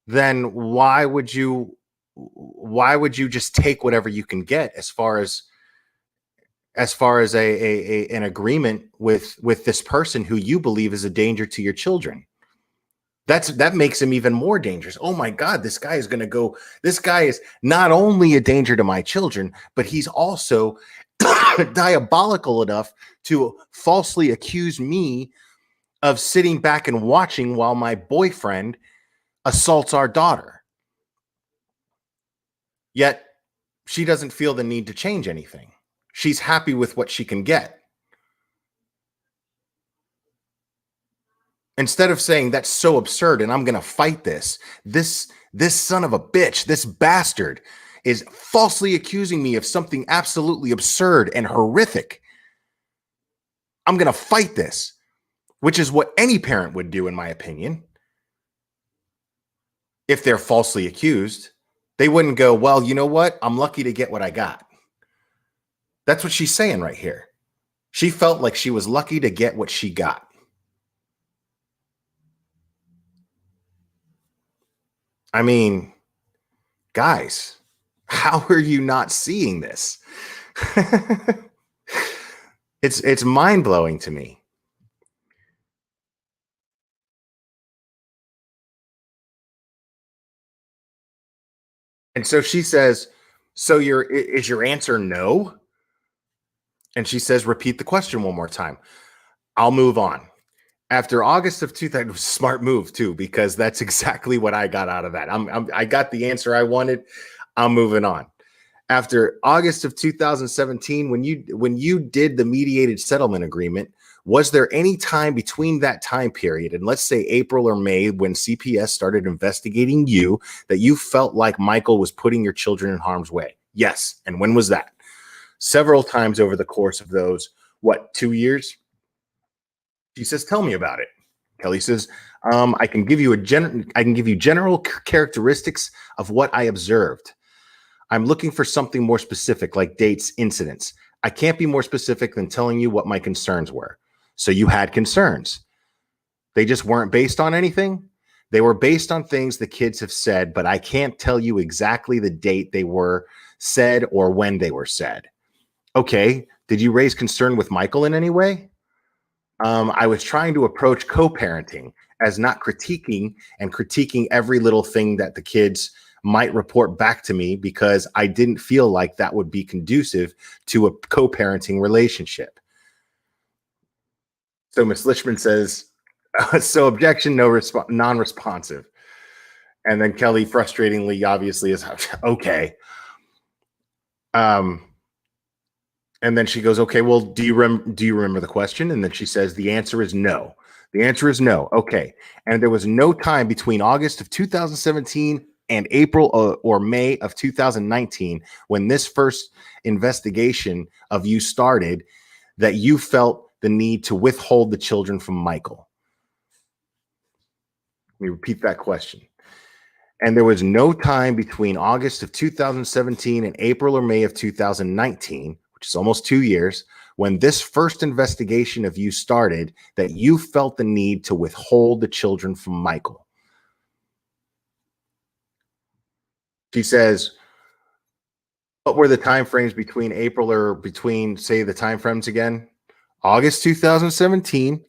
Then why would you just take whatever you can get as far as an agreement with this person who you believe is a danger to your children? That makes him even more dangerous. Oh my God, this guy is not only a danger to my children, but he's also diabolical enough to falsely accuse me of sitting back and watching while my boyfriend assaults our daughter. Yet she doesn't feel the need to change anything. She's happy with what she can get. Instead of saying that's so absurd and I'm going to fight this son of a bitch, this bastard is falsely accusing me of something absolutely absurd and horrific. I'm going to fight this, which is what any parent would do, in my opinion. If they're falsely accused, they wouldn't go, well, you know what? I'm lucky to get what I got. That's what she's saying right here. She felt like she was lucky to get what she got. I mean, guys, how are you not seeing this? It's mind-blowing to me. And so she says, so is your answer no? And she says, repeat the question one more time. I'll move on. After August of 2000, smart move too, because that's exactly what I got out of that. I got the answer I wanted. I'm moving on. After August of 2017, when you did the mediated settlement agreement, was there any time between that time period and let's say April or May, when CPS started investigating you, that you felt like Michael was putting your children in harm's way? Yes. And when was that? Several times over the course of those, 2 years? She says, tell me about it. Kelly says, I can give you general characteristics of what I observed. I'm looking for something more specific, like dates, incidents. I can't be more specific than telling you what my concerns were. So you had concerns. They just weren't based on anything. They were based on things the kids have said, but I can't tell you exactly the date they were said or when they were said. Okay. Did you raise concern with Michael in any way? I was trying to approach co-parenting as not critiquing every little thing that the kids might report back to me, because I didn't feel like that would be conducive to a co-parenting relationship. So Ms. Lichman says, so objection, non-responsive. And then Kelly frustratingly, obviously, is okay. And then she goes, okay, well, do you remember the question? And then she says, the answer is no. The answer is no. Okay. And there was no time between August of 2017 and April or May of 2019 when this first investigation of you started that you felt the need to withhold the children from Michael? Let me repeat that question. And there was no time between August of 2017 and April or May of 2019, which is almost 2 years, when this first investigation of you started, that you felt the need to withhold the children from Michael. She says, what were the time frames between April or between, say, the time frames again? August 2017.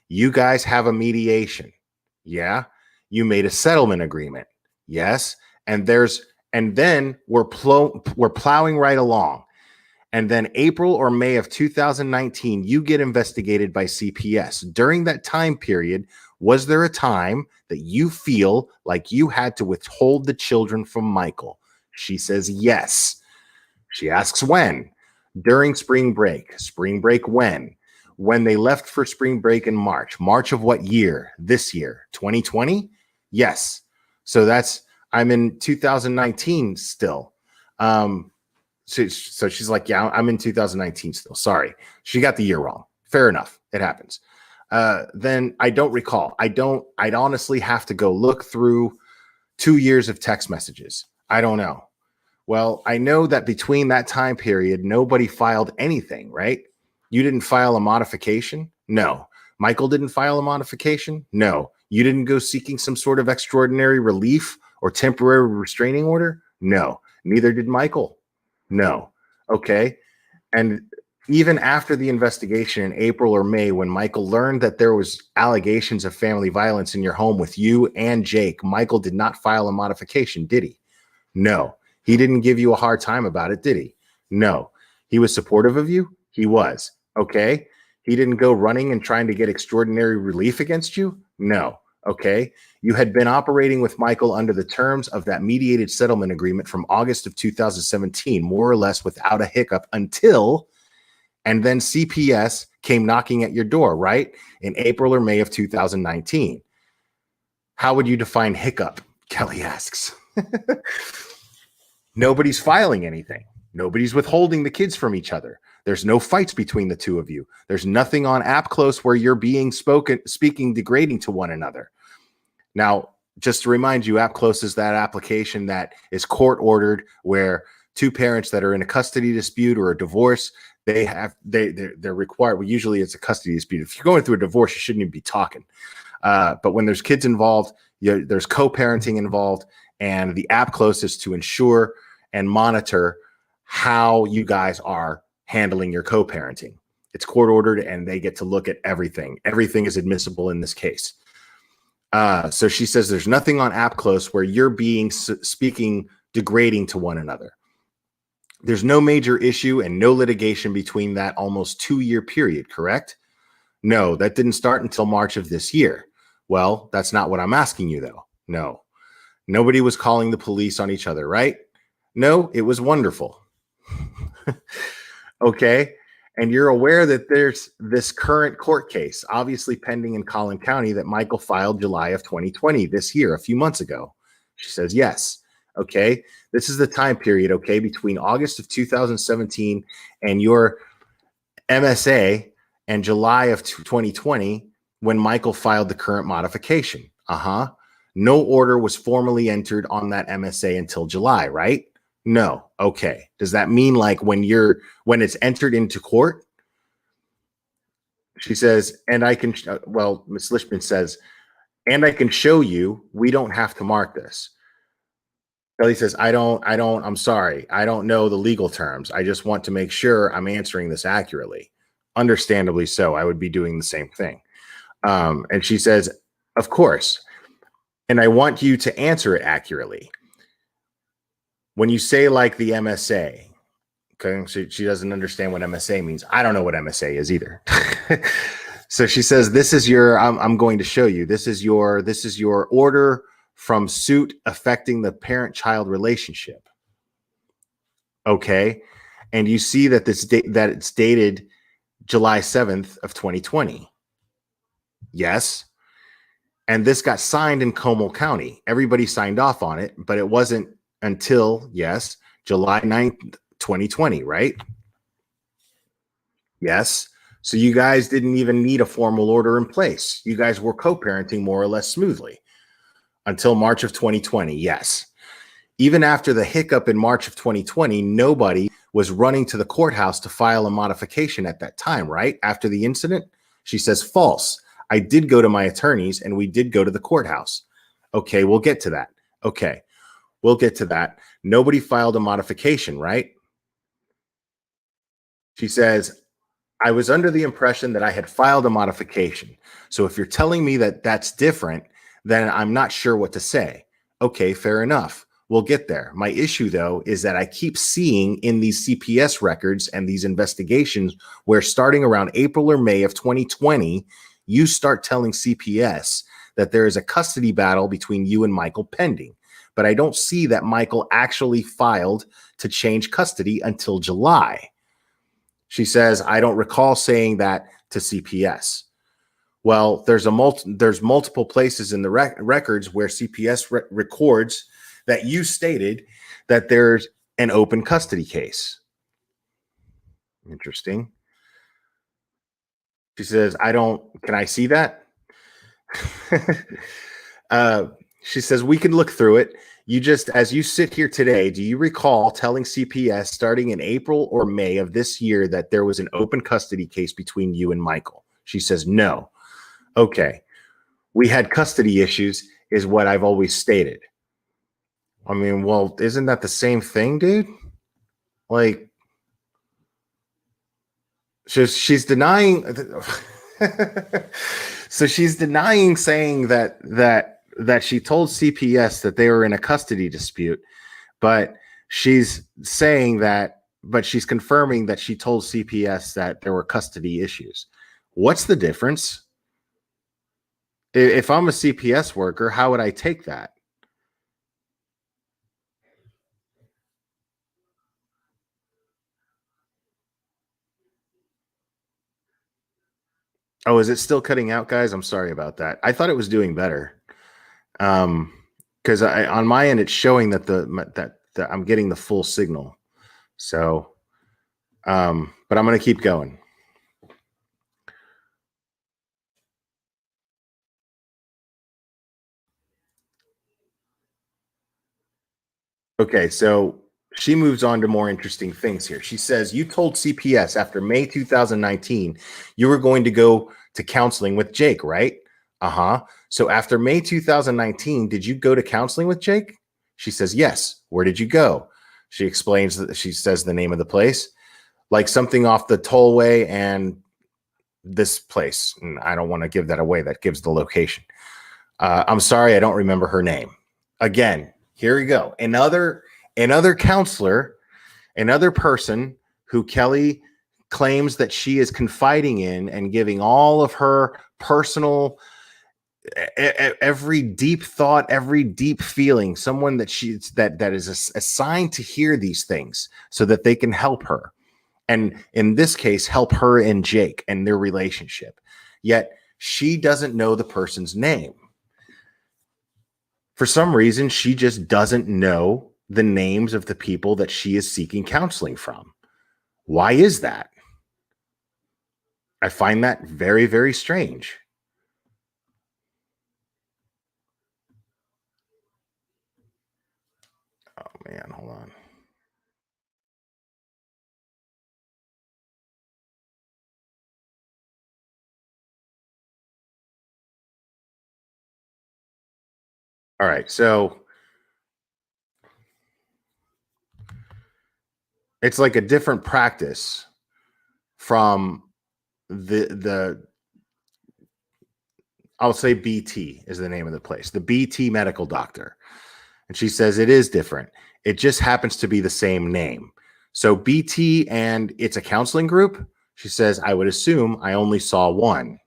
You guys have a mediation. Yeah. You made a settlement agreement. Yes. And then we're plowing right along. And then April or May of 2019, you get investigated by CPS. During that time period, was there a time that you feel like you had to withhold the children from Michael? She says yes. She asks when. During spring break. Spring break when? When they left for spring break in March. March of what year? This year. 2020? Yes. So I'm in 2019 still. So she's like, yeah, I'm in 2019 still. Sorry. She got the year wrong. Fair enough. It happens. Then I don't recall. I'd honestly have to go look through 2 years of text messages. I don't know. Well, I know that between that time period, nobody filed anything, right? You didn't file a modification? No. Michael didn't file a modification? No. You didn't go seeking some sort of extraordinary relief or temporary restraining order? No. Neither did Michael. No. Okay. And even after the investigation in April or May, when Michael learned that there was allegations of family violence in your home with you and Jake, Michael did not file a modification, did he? No. He didn't give you a hard time about it, did he? No. He was supportive of you? He was. Okay. He didn't go running and trying to get extraordinary relief against you? No. Okay. You had been operating with Michael under the terms of that mediated settlement agreement from August of 2017, more or less without a hiccup until, and then CPS came knocking at your door, right? In April or May of 2019. How would you define hiccup? Kelly asks. Nobody's filing anything. Nobody's withholding the kids from each other. There's no fights between the two of you. There's nothing on AppClose where you're speaking degrading to one another. Now, just to remind you, AppClose is that application that is court ordered where two parents that are in a custody dispute or a divorce, they're required. Well, usually it's a custody dispute. If you're going through a divorce, you shouldn't even be talking. But when there's kids involved, there's co-parenting involved, and the AppClose is to ensure and monitor how you guys are handling your co-parenting. It's court ordered, and they get to look at everything. Everything is admissible in this case. So she says there's nothing on AppClose where you're speaking degrading to one another. There's no major issue and no litigation between that almost 2-year period, correct? No, that didn't start until March of this year. Well, that's not what I'm asking you, though. No. Nobody was calling the police on each other, right? No, it was wonderful. Okay. And you're aware that there's this current court case, obviously pending in Collin County, that Michael filed July of 2020, this year, a few months ago. She says, yes. Okay. This is the time period, okay, between August of 2017 and your MSA and July of 2020 when Michael filed the current modification. No order was formally entered on that MSA until July, right? No. Okay. Does that mean like when it's entered into court? She says, and I can, Ms. Lishman says, and I can show you, we don't have to mark this. Kelly says, I'm sorry. I don't know the legal terms. I just want to make sure I'm answering this accurately. Understandably so. I would be doing the same thing. And she says, of course. And I want you to answer it accurately. When you say like the MSA, okay, she doesn't understand what MSA means. I don't know what MSA is either. So she says, this is your, I'm going to show you, this is your order from suit affecting the parent-child relationship. Okay. And you see that that it's dated July 7th of 2020. Yes. And this got signed in Como County. Everybody signed off on it, but it wasn't until, yes, July 9th, 2020, right? Yes. So you guys didn't even need a formal order in place. You guys were co-parenting more or less smoothly until March of 2020. Yes. Even after the hiccup in March of 2020, nobody was running to the courthouse to file a modification at that time, right? After the incident? She says, false. I did go to my attorneys and we did go to the courthouse. Okay, we'll get to that. Okay, we'll get to that. Nobody filed a modification, right? She says, I was under the impression that I had filed a modification. So if you're telling me that that's different, then I'm not sure what to say. Okay, fair enough. We'll get there. My issue, though, is that I keep seeing in these CPS records and these investigations where starting around April or May of 2020, you start telling CPS that there is a custody battle between you and Michael pending. But I don't see that Michael actually filed to change custody until July. She says, I don't recall saying that to CPS. Well, there's multiple places in the records where CPS records that you stated that there's an open custody case. Interesting. She says, can I see that? She says, we can look through it. As you sit here today, do you recall telling CPS starting in April or May of this year that there was an open custody case between you and Michael? She says, no. Okay. We had custody issues is what I've always stated. I mean, well, isn't that the same thing, dude? Like, she's denying. So she's denying saying that she told CPS that they were in a custody dispute, but she's saying that, but she's confirming that she told CPS that there were custody issues. What's the difference? If I'm a CPS worker, how would I take that? Oh, is it still cutting out, guys? I'm sorry about that. I thought it was doing better. Because on my end, it's showing that that I'm getting the full signal. So, but I'm going to keep going. Okay, so she moves on to more interesting things here. She says, you told CPS after May 2019, you were going to go to counseling with Jake, right? Uh-huh. So after May 2019, did you go to counseling with Jake? She says, yes. Where did you go? She explains that she says the name of the place, like something off the tollway and this place. And I don't want to give that away. That gives the location. I'm sorry, I don't remember her name. Again, here we go. Another counselor, another person who Kelly claims that she is confiding in and giving all of her personal, every deep thought, every deep feeling, someone that that is assigned to hear these things so that they can help her. And in this case, help her and Jake and their relationship. Yet she doesn't know the person's name. For some reason, she just doesn't know the names of the people that she is seeking counseling from. Why is that? I find that very, very strange. Oh, man, hold on. All right, so it's like a different practice from the I'll say BT is the name of the place, the BT medical doctor. And she says it is different. It just happens to be the same name. So BT and it's a counseling group. She says, I would assume I only saw one.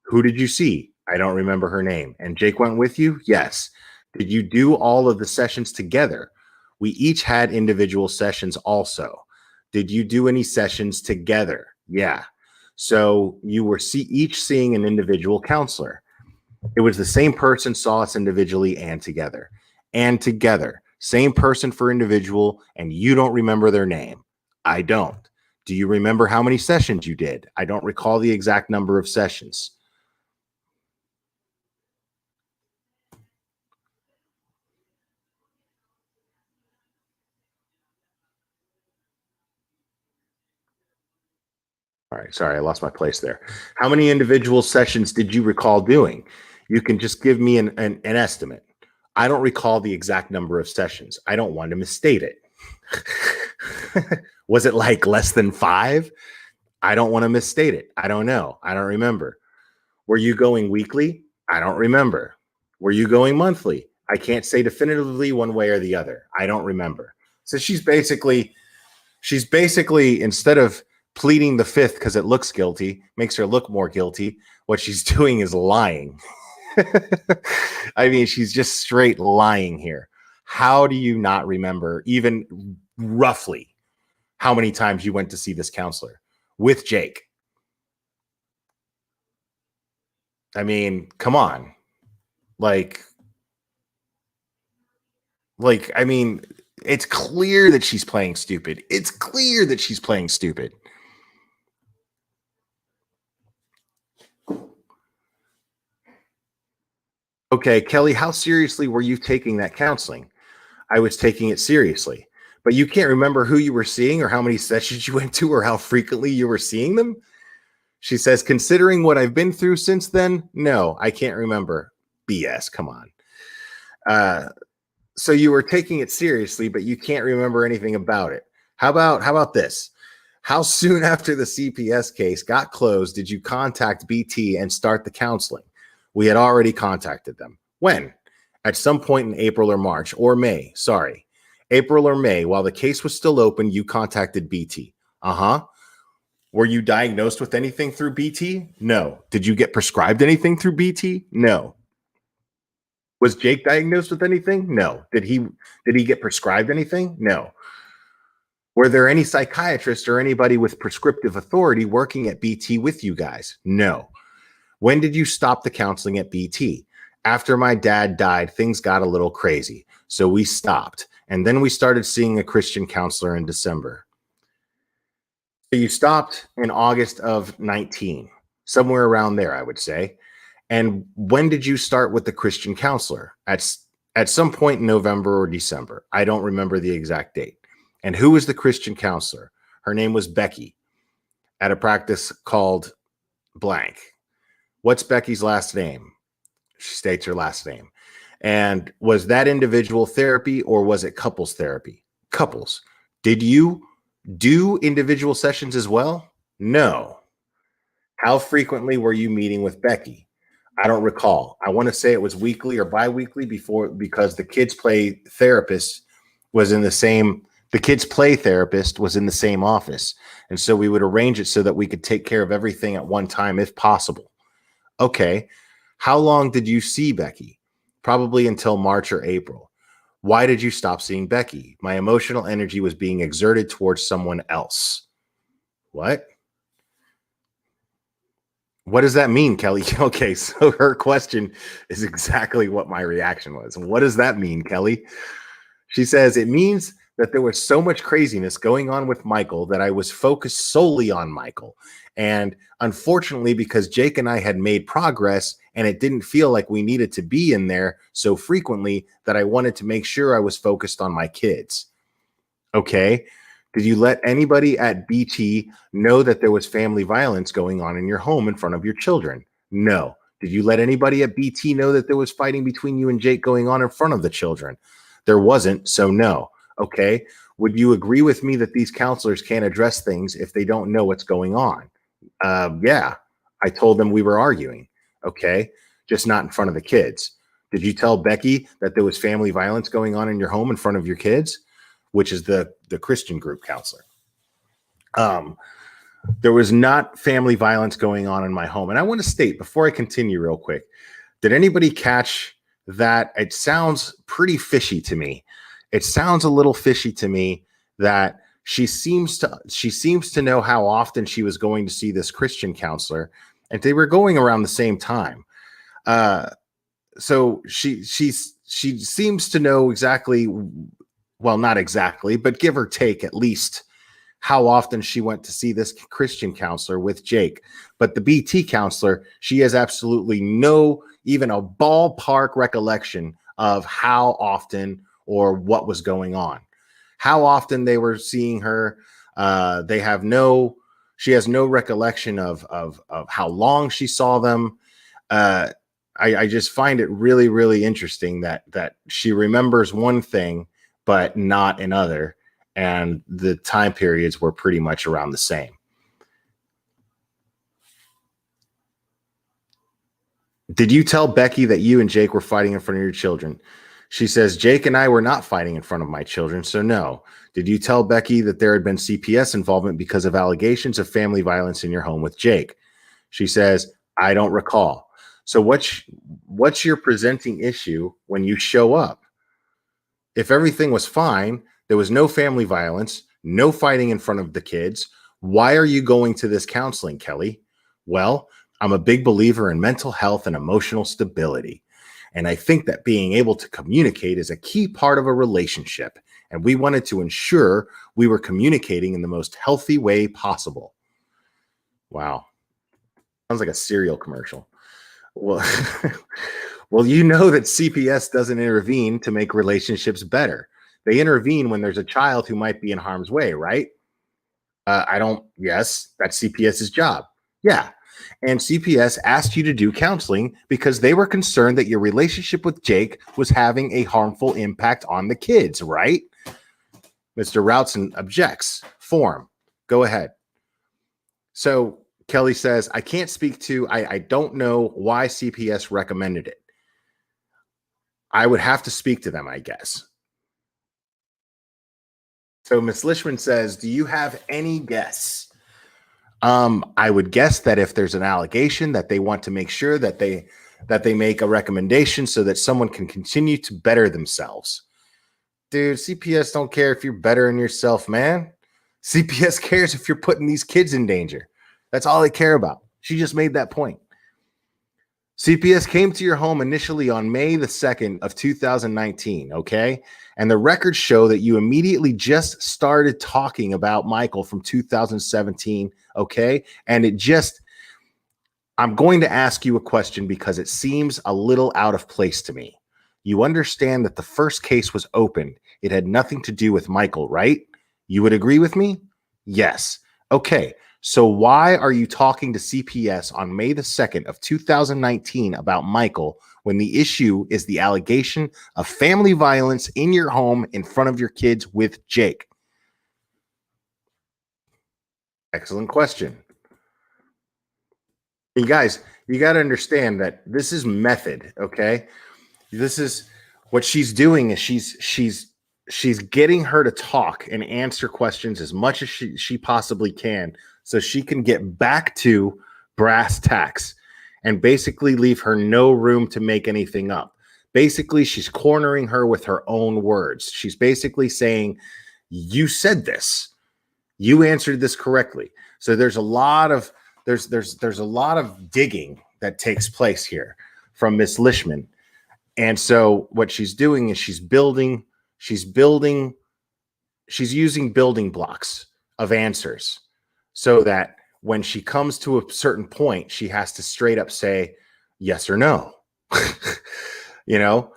Who did you see? I don't remember her name. And Jake went with you? Yes. Did you do all of the sessions together? We each had individual sessions also. Did you do any sessions together? Yeah. So you were each seeing an individual counselor. It was the same person saw us individually and together. And together. Same person for individual, and you don't remember their name. I don't. Do you remember how many sessions you did? I don't recall the exact number of sessions. All right, sorry, I lost my place there. How many individual sessions did you recall doing? You can just give me an estimate. I don't recall the exact number of sessions. I don't want to misstate it. Was it like less than 5? I don't want to misstate it. I don't know. I don't remember. Were you going weekly? I don't remember. Were you going monthly? I can't say definitively one way or the other. I don't remember. So she's basically, instead of pleading the fifth because it looks guilty, makes her look more guilty, what she's doing is lying. I mean, she's just straight lying here. How do you not remember even roughly how many times you went to see this counselor with Jake? I mean, come on. I mean, it's clear that she's playing stupid. It's clear that she's playing stupid. Okay, Kelly, how seriously were you taking that counseling? I was taking it seriously. But you can't remember who you were seeing or how many sessions you went to or how frequently you were seeing them? She says, considering what I've been through since then, no, I can't remember. BS, come on. So you were taking it seriously, but you can't remember anything about it. How about this? How soon after the CPS case got closed did you contact BT and start the counseling? We had already contacted them. When? At some point in April or March or May. Sorry. April or May, while the case was still open, you contacted BT. Uh-huh. Were you diagnosed with anything through BT? No. Did you get prescribed anything through BT? No. Was Jake diagnosed with anything? No. Did he get prescribed anything? No. Were there any psychiatrists or anybody with prescriptive authority working at BT with you guys? No. When did you stop the counseling at BT? After my dad died, things got a little crazy. So we stopped. And then we started seeing a Christian counselor in December. So you stopped in August of 19, somewhere around there, I would say. And when did you start with the Christian counselor? At some point in November or December. I don't remember the exact date. And who was the Christian counselor? Her name was Becky at a practice called blank. What's Becky's last name? She states her last name. And was that individual therapy or was it couples therapy? Couples. Did you do individual sessions as well? No. How frequently were you meeting with Becky? I don't recall. I want to say it was weekly or bi-weekly because the kids play therapist was in the same office. And so we would arrange it so that we could take care of everything at one time if possible. Okay. How long did you see Becky? Probably until March or April. Why did you stop seeing Becky? My emotional energy was being exerted towards someone else. What? What does that mean, Kelly? Okay, so her question is exactly what my reaction was. What does that mean, Kelly? She says, it means that there was so much craziness going on with Michael that I was focused solely on Michael. And unfortunately, because Jake and I had made progress and it didn't feel like we needed to be in there so frequently, that I wanted to make sure I was focused on my kids. Okay. Did you let anybody at BT know that there was family violence going on in your home in front of your children? No. Did you let anybody at BT know that there was fighting between you and Jake going on in front of the children? There wasn't, so no. Okay. Would you agree with me that these counselors can't address things if they don't know what's going on? Yeah. I told them we were arguing. Okay. Just not in front of the kids. Did you tell Becky that there was family violence going on in your home in front of your kids? Which is the Christian group counselor. There was not family violence going on in my home. And I want to state before I continue real quick, did anybody catch that? It sounds pretty fishy to me. It sounds a little fishy to me that she seems to know how often she was going to see this Christian counselor, and they were going around the same time. So she seems to know exactly, well, not exactly, but give or take at least how often she went to see this Christian counselor with Jake. But the BT counselor, she has absolutely no, even a ballpark recollection of how often or what was going on, how often they were seeing her. She has no recollection of how long she saw them. I just find it really, really interesting that she remembers one thing, but not another. And the time periods were pretty much around the same. Did you tell Becky that you and Jake were fighting in front of your children? She says, Jake and I were not fighting in front of my children, so no. Did you tell Becky that there had been CPS involvement because of allegations of family violence in your home with Jake? She says, I don't recall. So what's your presenting issue when you show up? If everything was fine, there was no family violence, no fighting in front of the kids, why are you going to this counseling, Kelly? Well, I'm a big believer in mental health and emotional stability. And I think that being able to communicate is a key part of a relationship. And we wanted to ensure we were communicating in the most healthy way possible. Wow. Sounds like a cereal commercial. Well, well, you know that CPS doesn't intervene to make relationships better. They intervene when there's a child who might be in harm's way, right? Yes, that's CPS's job. Yeah. And CPS asked you to do counseling because they were concerned that your relationship with Jake was having a harmful impact on the kids, right? Mr. Routson objects. Form. Go ahead. So Kelly says, I can't speak to, I don't know why CPS recommended it. I would have to speak to them, I guess. So Ms. Lishman says, do you have any guess? I would guess that if there's an allegation that they want to make sure that they make a recommendation so that someone can continue to better themselves. Dude, CPS don't care if you're bettering yourself, man. CPS cares if you're putting these kids in danger. That's all they care about. She just made that point. CPS came to your home initially on May the 2nd of 2019, okay? And the records show that you immediately just started talking about Michael from 2017, okay? And I'm going to ask you a question because it seems a little out of place to me. You understand that the first case was opened. It had nothing to do with Michael, right? You would agree with me? Yes. Okay. So why are you talking to CPS on May the 2nd of 2019 about Michael when the issue is the allegation of family violence in your home in front of your kids with Jake? Excellent question. You guys, you got to understand that this is method, okay? This is what she's doing is she's getting her to talk and answer questions as much as she possibly can so she can get back to brass tacks and basically leave her no room to make anything up. Basically, she's cornering her with her own words. She's basically saying, you said this. You answered this correctly. So there's a lot of digging that takes place here from Miss Lishman. And so what she's doing is she's using building blocks of answers so that when she comes to a certain point, she has to straight up say yes or no. You know,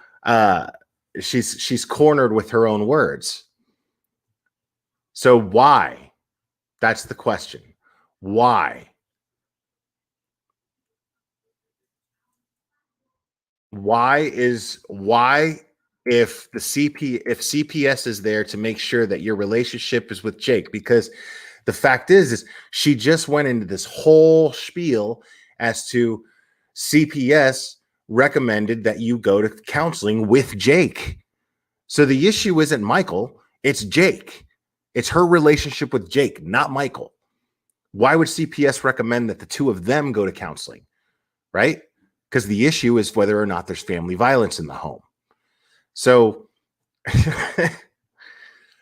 she's cornered with her own words. So why? That's the question. Why? Why if CPS is there to make sure that your relationship is with Jake? Because the fact is she just went into this whole spiel as to CPS recommended that you go to counseling with Jake. So the issue isn't Michael, it's Jake. It's her relationship with Jake, not Michael. Why would CPS recommend that the two of them go to counseling? Right? Because the issue is whether or not there's family violence in the home. So,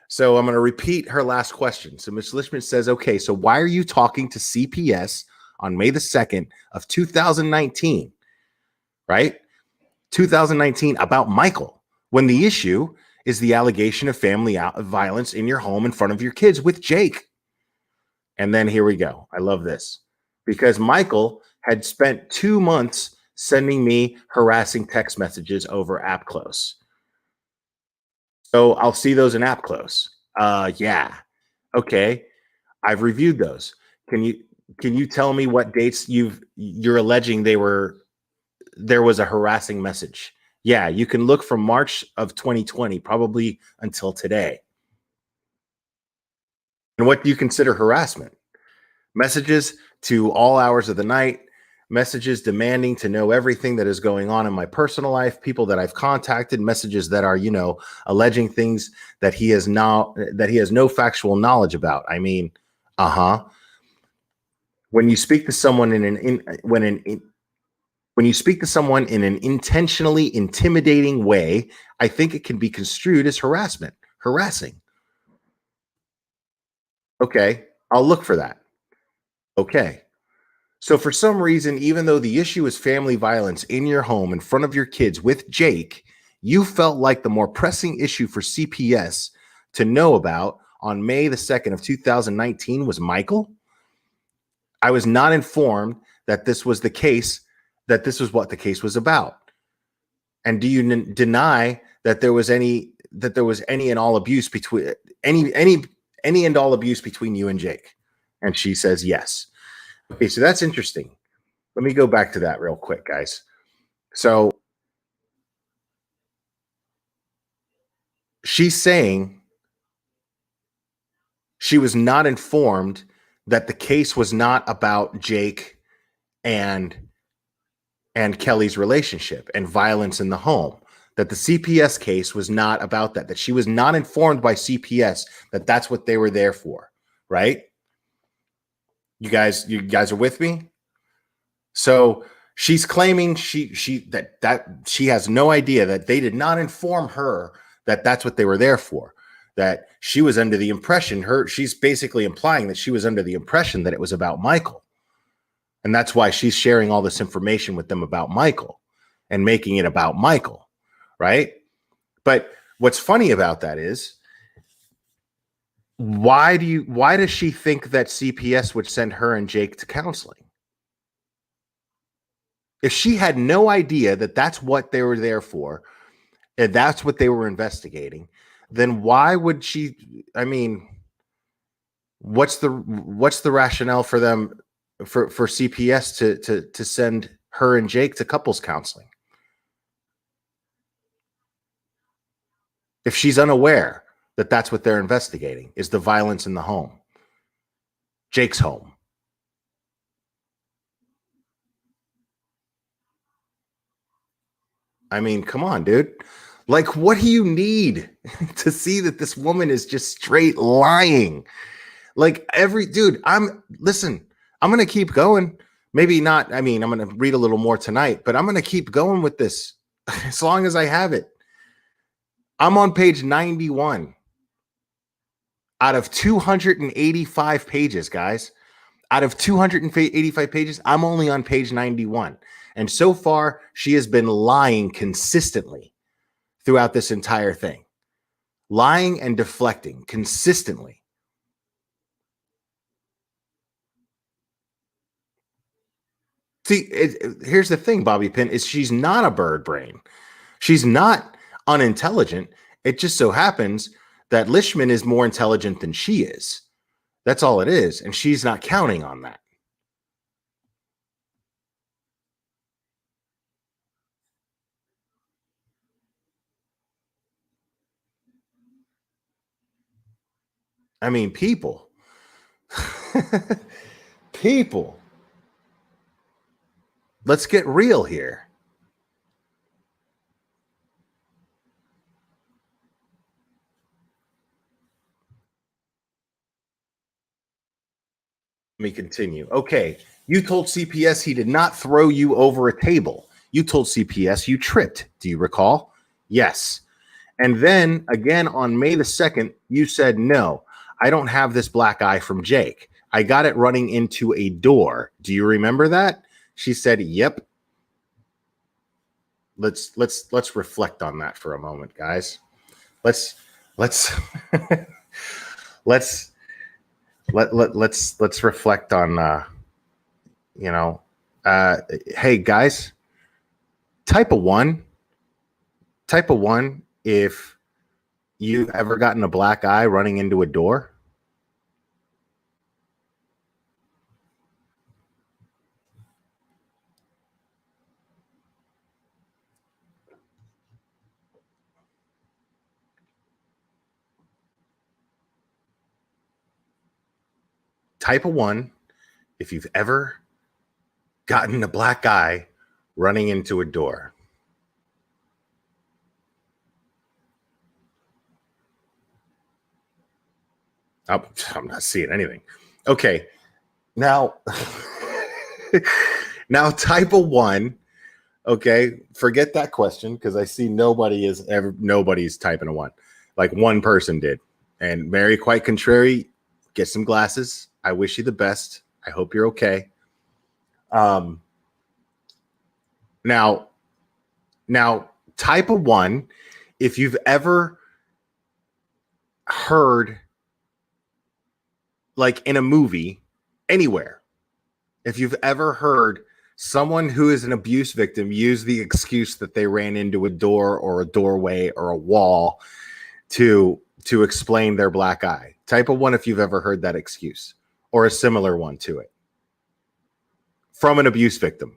so I'm going to repeat her last question. So Ms. Lishman says, okay, so why are you talking to CPS on May the 2nd of 2019, right? 2019 about Michael, when the issue is the allegation of family violence in your home in front of your kids with Jake? And then here we go. I love this. Because Michael had spent 2 months sending me harassing text messages over app close. So I'll see those in app close. Yeah. Okay. I've reviewed those. Can you tell me what dates you're alleging there was a harassing message? Yeah, you can look from March of 2020 probably until today. And what do you consider harassment? Messages to all hours of the night, messages demanding to know everything that is going on in my personal life, people that I've contacted, messages that are, alleging things that he has no factual knowledge about. I mean, when you speak to someone when you speak to someone in an intentionally intimidating way, I think it can be construed as harassing. Okay, I'll look for that. Okay. So for some reason, even though the issue is family violence in your home in front of your kids with Jake, you felt like the more pressing issue for CPS to know about on May the 2nd of 2019 was Michael. I was not informed that this was the case, that this was what the case was about. And do you deny that there was any and all abuse between any and all abuse between you and Jake? And she says yes. Okay, so that's interesting. Let me go back to that real quick, guys. So she's saying she was not informed that the case was not about Jake and Kelly's relationship and violence in the home. That the CPS case was not about that. That she was not informed by CPS that that's what they were there for, right? You guys are with me? So she's claiming she she has no idea that they did not inform her that that's what they were there for. That she was under the impression, she's basically implying that she was under the impression that it was about Michael. And that's why she's sharing all this information with them about Michael and making it about Michael, right? But what's funny about that is, why does she think that CPS would send her and Jake to counseling? If she had no idea that that's what they were there for, and that's what they were investigating, then why would she? I mean, what's the rationale for them for CPS to send her and Jake to couples counseling if she's unaware that that's what they're investigating is the violence in the home, Jake's home? I mean, come on, dude. Like, what do you need to see that this woman is just straight lying? Like, I'm going to keep going. Maybe not. I mean, I'm going to read a little more tonight, but I'm going to keep going with this as long as I have it. I'm on page 91 out of 285 pages, guys. Out of 285 pages, I'm only on page 91. And so far, she has been lying consistently throughout this entire thing. Lying and deflecting consistently. See, here's the thing, Bobby Pin, is she's not a bird brain. She's not unintelligent. It just so happens that Lishman is more intelligent than she is. That's all it is. And she's not counting on that. I mean, people. People. Let's get real here. Let me continue. Okay. You told CPS he did not throw you over a table. You told CPS you tripped. Do you recall? Yes. And then again on May the 2nd, you said, no, I don't have this black eye from Jake. I got it running into a door. Do you remember that? She said, yep. Let's reflect on that for a moment, guys. Let's let's let's reflect on hey guys, type of one if you've ever gotten a black eye running into a door. Type of one if you've ever gotten a black eye running into a door. Oh, I'm not seeing anything. Okay, now, now type of one. Okay, forget that question because I see nobody's typing a one. Like one person did, and Mary, quite contrary, get some glasses. I wish you the best. I hope you're okay. Now, type of one if you've ever heard, like in a movie, anywhere, if you've ever heard someone who is an abuse victim use the excuse that they ran into a door or a doorway or a wall to explain their black eye. Type of one if you've ever heard that excuse or a similar one to it from an abuse victim.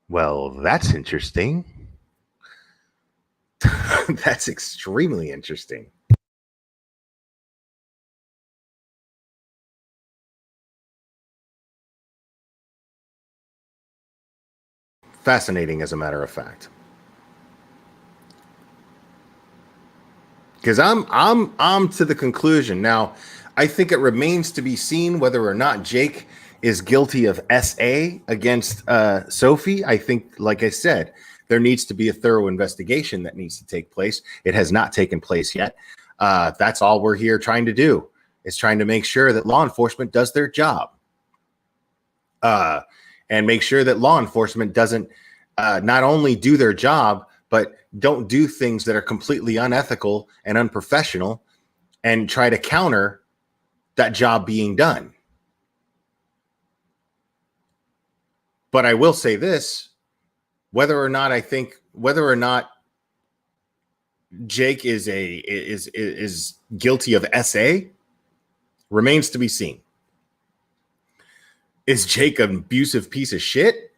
Well, that's interesting. That's extremely interesting. Fascinating, as a matter of fact. Because I'm to the conclusion now. I think it remains to be seen whether or not Jake is guilty of SA against Sophie. I think, like I said, there needs to be a thorough investigation that needs to take place. It has not taken place yet. That's all we're here trying to do, is trying to make sure that law enforcement does their job, and make sure that law enforcement doesn't not only do their job, but don't do things that are completely unethical and unprofessional and try to counter that job being done. But I will say this, whether or not Jake is guilty of SA remains to be seen. Is Jake an abusive piece of shit?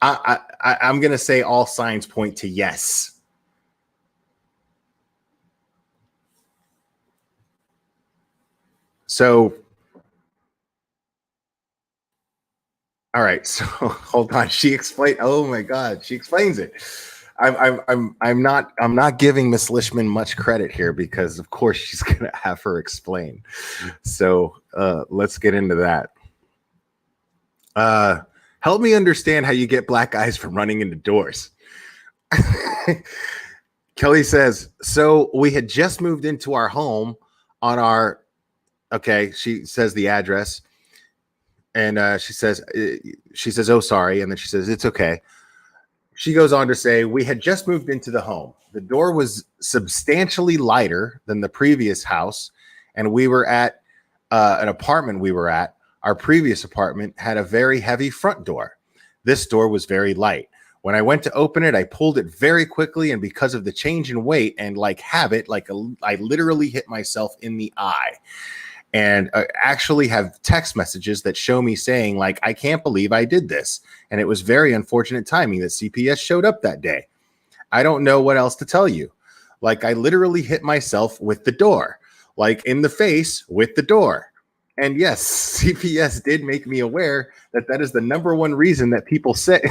I'm going to say all signs point to yes. So, all right. So hold on. She explained. Oh my God, she explains it. I'm not giving Miss Lishman much credit here because of course she's going to have her explain. So let's get into that. Help me understand how you get black eyes from running into doors. Kelly says, so we had just moved into our home on our, okay, she says the address. And she says, oh, sorry. And then she says, it's okay. She goes on to say, we had just moved into the home. The door was substantially lighter than the previous house. And we were at an apartment we were at. Our previous apartment had a very heavy front door. This door was very light. When I went to open it, I pulled it very quickly. And because of the change in weight and like habit, I literally hit myself in the eye. And actually have text messages that show me saying, like, I can't believe I did this. And it was very unfortunate timing that CPS showed up that day. I don't know what else to tell you. Like, I literally hit myself with the door, like in the face with the door. And yes, CPS did make me aware that that is the number one reason that people say.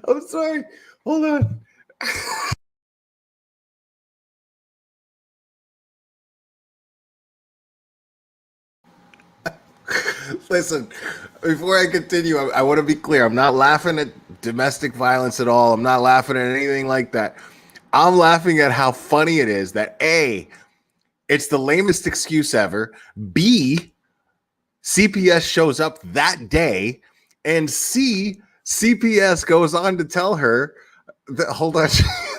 I'm sorry. Hold on. Listen, before I continue, I want to be clear. I'm not laughing at domestic violence at all. I'm not laughing at anything like that. I'm laughing at how funny it is that A, it's the lamest excuse ever. B, CPS shows up that day. And C, CPS goes on to tell her that, hold on,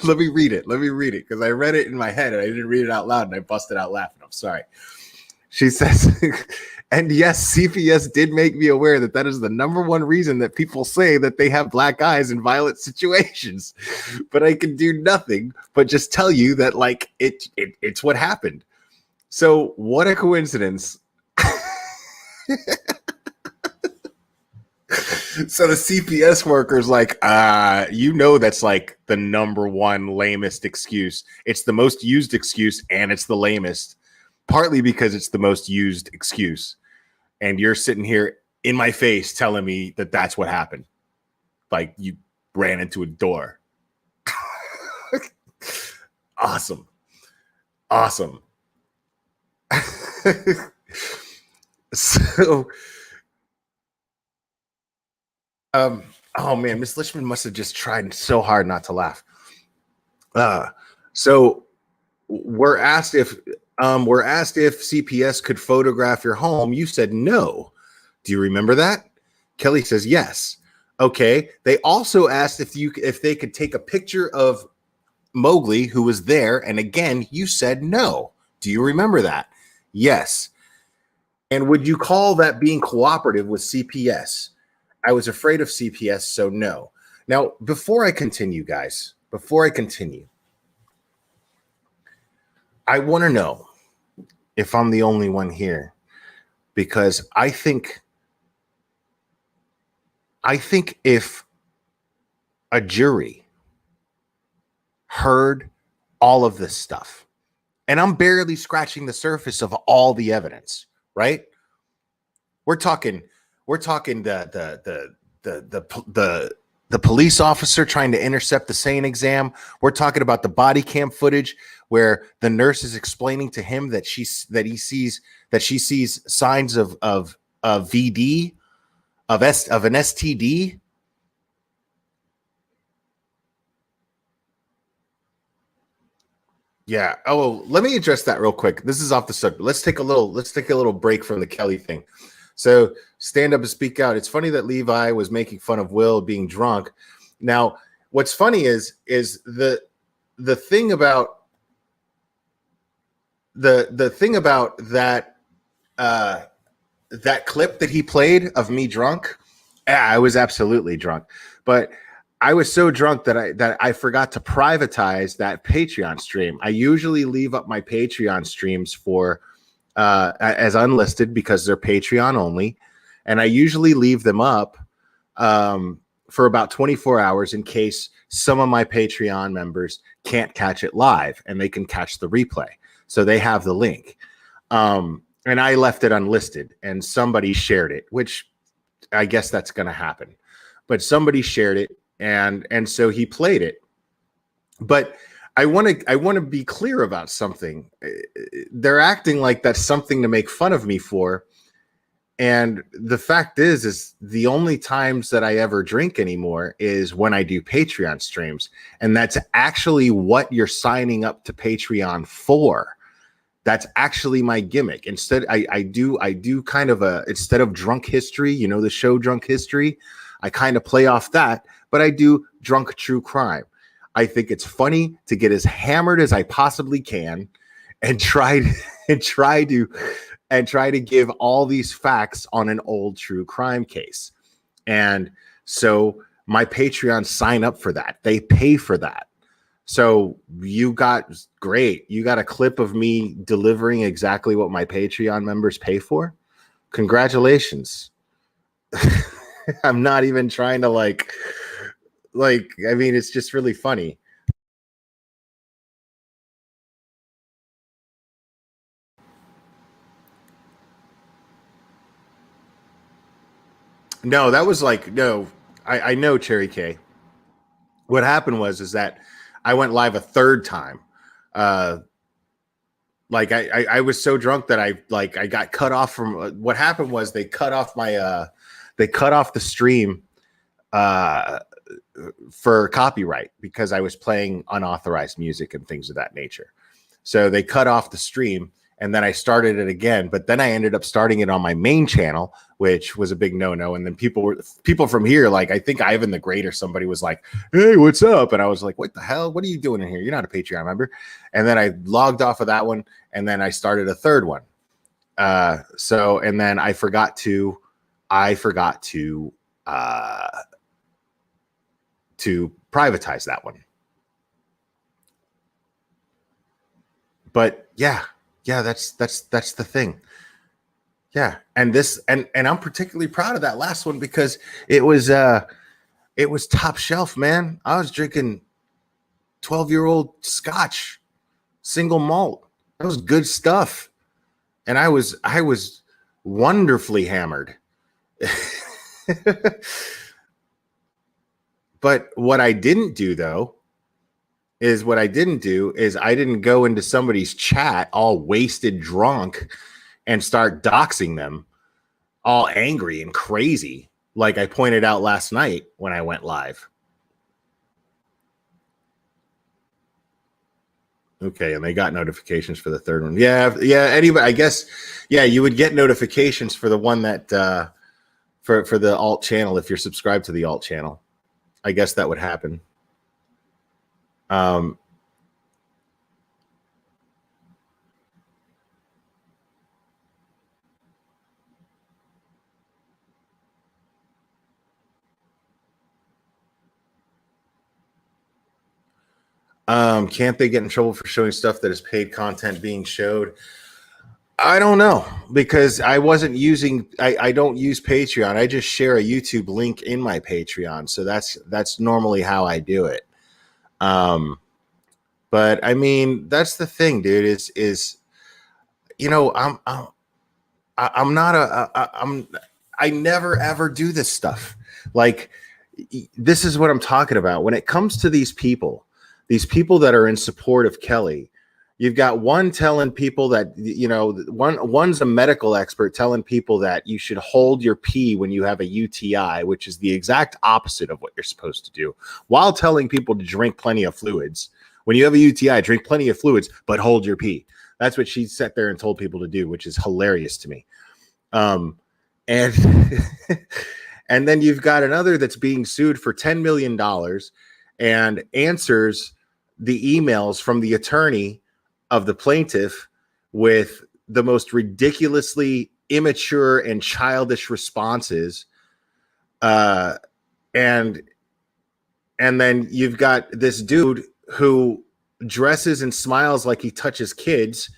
let me read it. Because I read it in my head and I didn't read it out loud and I busted out laughing. I'm sorry. She says, and yes, CPS did make me aware that is the number one reason that people say that they have black eyes in violent situations. But I can do nothing but just tell you that, like, it's what happened. So what a coincidence. So the CPS worker's like, that's like the number one lamest excuse. It's the most used excuse and it's the lamest. Partly because it's the most used excuse. And you're sitting here in my face telling me that that's what happened. Like you ran into a door. Awesome. So, oh man, Miss Lishman must have just tried so hard not to laugh. So we're asked if CPS could photograph your home. You said no. Do you remember that? Kelly says yes. Okay. They also asked if they could take a picture of Mowgli, who was there, and again, you said no. Do you remember that? Yes. And would you call that being cooperative with CPS? I was afraid of CPS, so no. Now, before I continue, guys, I want to know if I'm the only one here, because I think if a jury heard all of this stuff, and I'm barely scratching the surface of all the evidence, right? We're talking the police officer trying to intercept the SANE exam. We're talking about the body cam footage where the nurse is explaining to him that she sees signs of VD, of an STD. Yeah. Oh, let me address that real quick. This is off the subject. Let's take a little break from the Kelly thing. So stand up and speak out. It's funny that Levi was making fun of Will being drunk. Now, what's funny is the thing about the thing about that that clip that he played of me drunk. Yeah, I was absolutely drunk, but I was so drunk that I forgot to privatize that Patreon stream. I usually leave up my Patreon streams for as unlisted because they're Patreon only, and I usually leave them up for about 24 hours in case some of my Patreon members can't catch it live and they can catch the replay. So they have the link. And I left it unlisted and somebody shared it, which I guess that's going to happen. But somebody shared it and so he played it. But I want to be clear about something. They're acting like that's something to make fun of me for. And the fact is the only times that I ever drink anymore is when I do Patreon streams. And that's actually what you're signing up to Patreon for. That's actually my gimmick. Instead, I do kind of instead of drunk history, you know, the show Drunk History, I kind of play off that, but I do drunk true crime. I think it's funny to get as hammered as I possibly can and try to give all these facts on an old true crime case. And so my Patreon sign up for that. They pay for that. So you got a clip of me delivering exactly what my Patreon members pay for. Congratulations. I'm not even trying to like, I mean, it's just really funny. No, that was like, no, I know Cherry K. What happened was that I went live a third time. Like I was so drunk that I got cut off from what happened was they cut off the stream uh, for copyright because I was playing unauthorized music and things of that nature. So they cut off the stream, and then I started it again. But then I ended up starting it on my main channel, which was a big no-no. And then people from here, like I think Ivan the Great or somebody was like, "Hey, what's up?" And I was like, "What the hell? What are you doing in here? You're not a Patreon member." And then I logged off of that one, and then I started a third one. And then I forgot to privatize that one. But yeah, that's the thing. Yeah, and I'm particularly proud of that last one because it was top shelf, man. I was drinking 12-year-old Scotch, single malt. That was good stuff, and I was wonderfully hammered. But what I didn't do is I didn't go into somebody's chat all wasted drunk and start doxing them all angry and crazy like I pointed out last night when I went live. Okay, and they got notifications for the third one. Yeah, anybody, I guess, yeah, you would get notifications for the one that for the alt channel if you're subscribed to the alt channel. I guess that would happen. Can't they get in trouble for showing stuff that is paid content being showed? I don't know, because I wasn't using, I don't use Patreon. I just share a YouTube link in my Patreon. So that's normally how I do it. But I mean, that's the thing, dude, is, you know, I never ever do this stuff. Like, this is what I'm talking about. When it comes to these people that are in support of Kelly, you've got one telling people that, you know, one's a medical expert telling people that you should hold your pee when you have a UTI, which is the exact opposite of what you're supposed to do, while telling people to drink plenty of fluids. When you have a UTI, drink plenty of fluids, but hold your pee. That's what she sat there and told people to do, which is hilarious to me. And and then you've got another that's being sued for $10 million and answers the emails from the attorney of the plaintiff with the most ridiculously immature and childish responses. And then you've got this dude who dresses and smiles like he touches kids,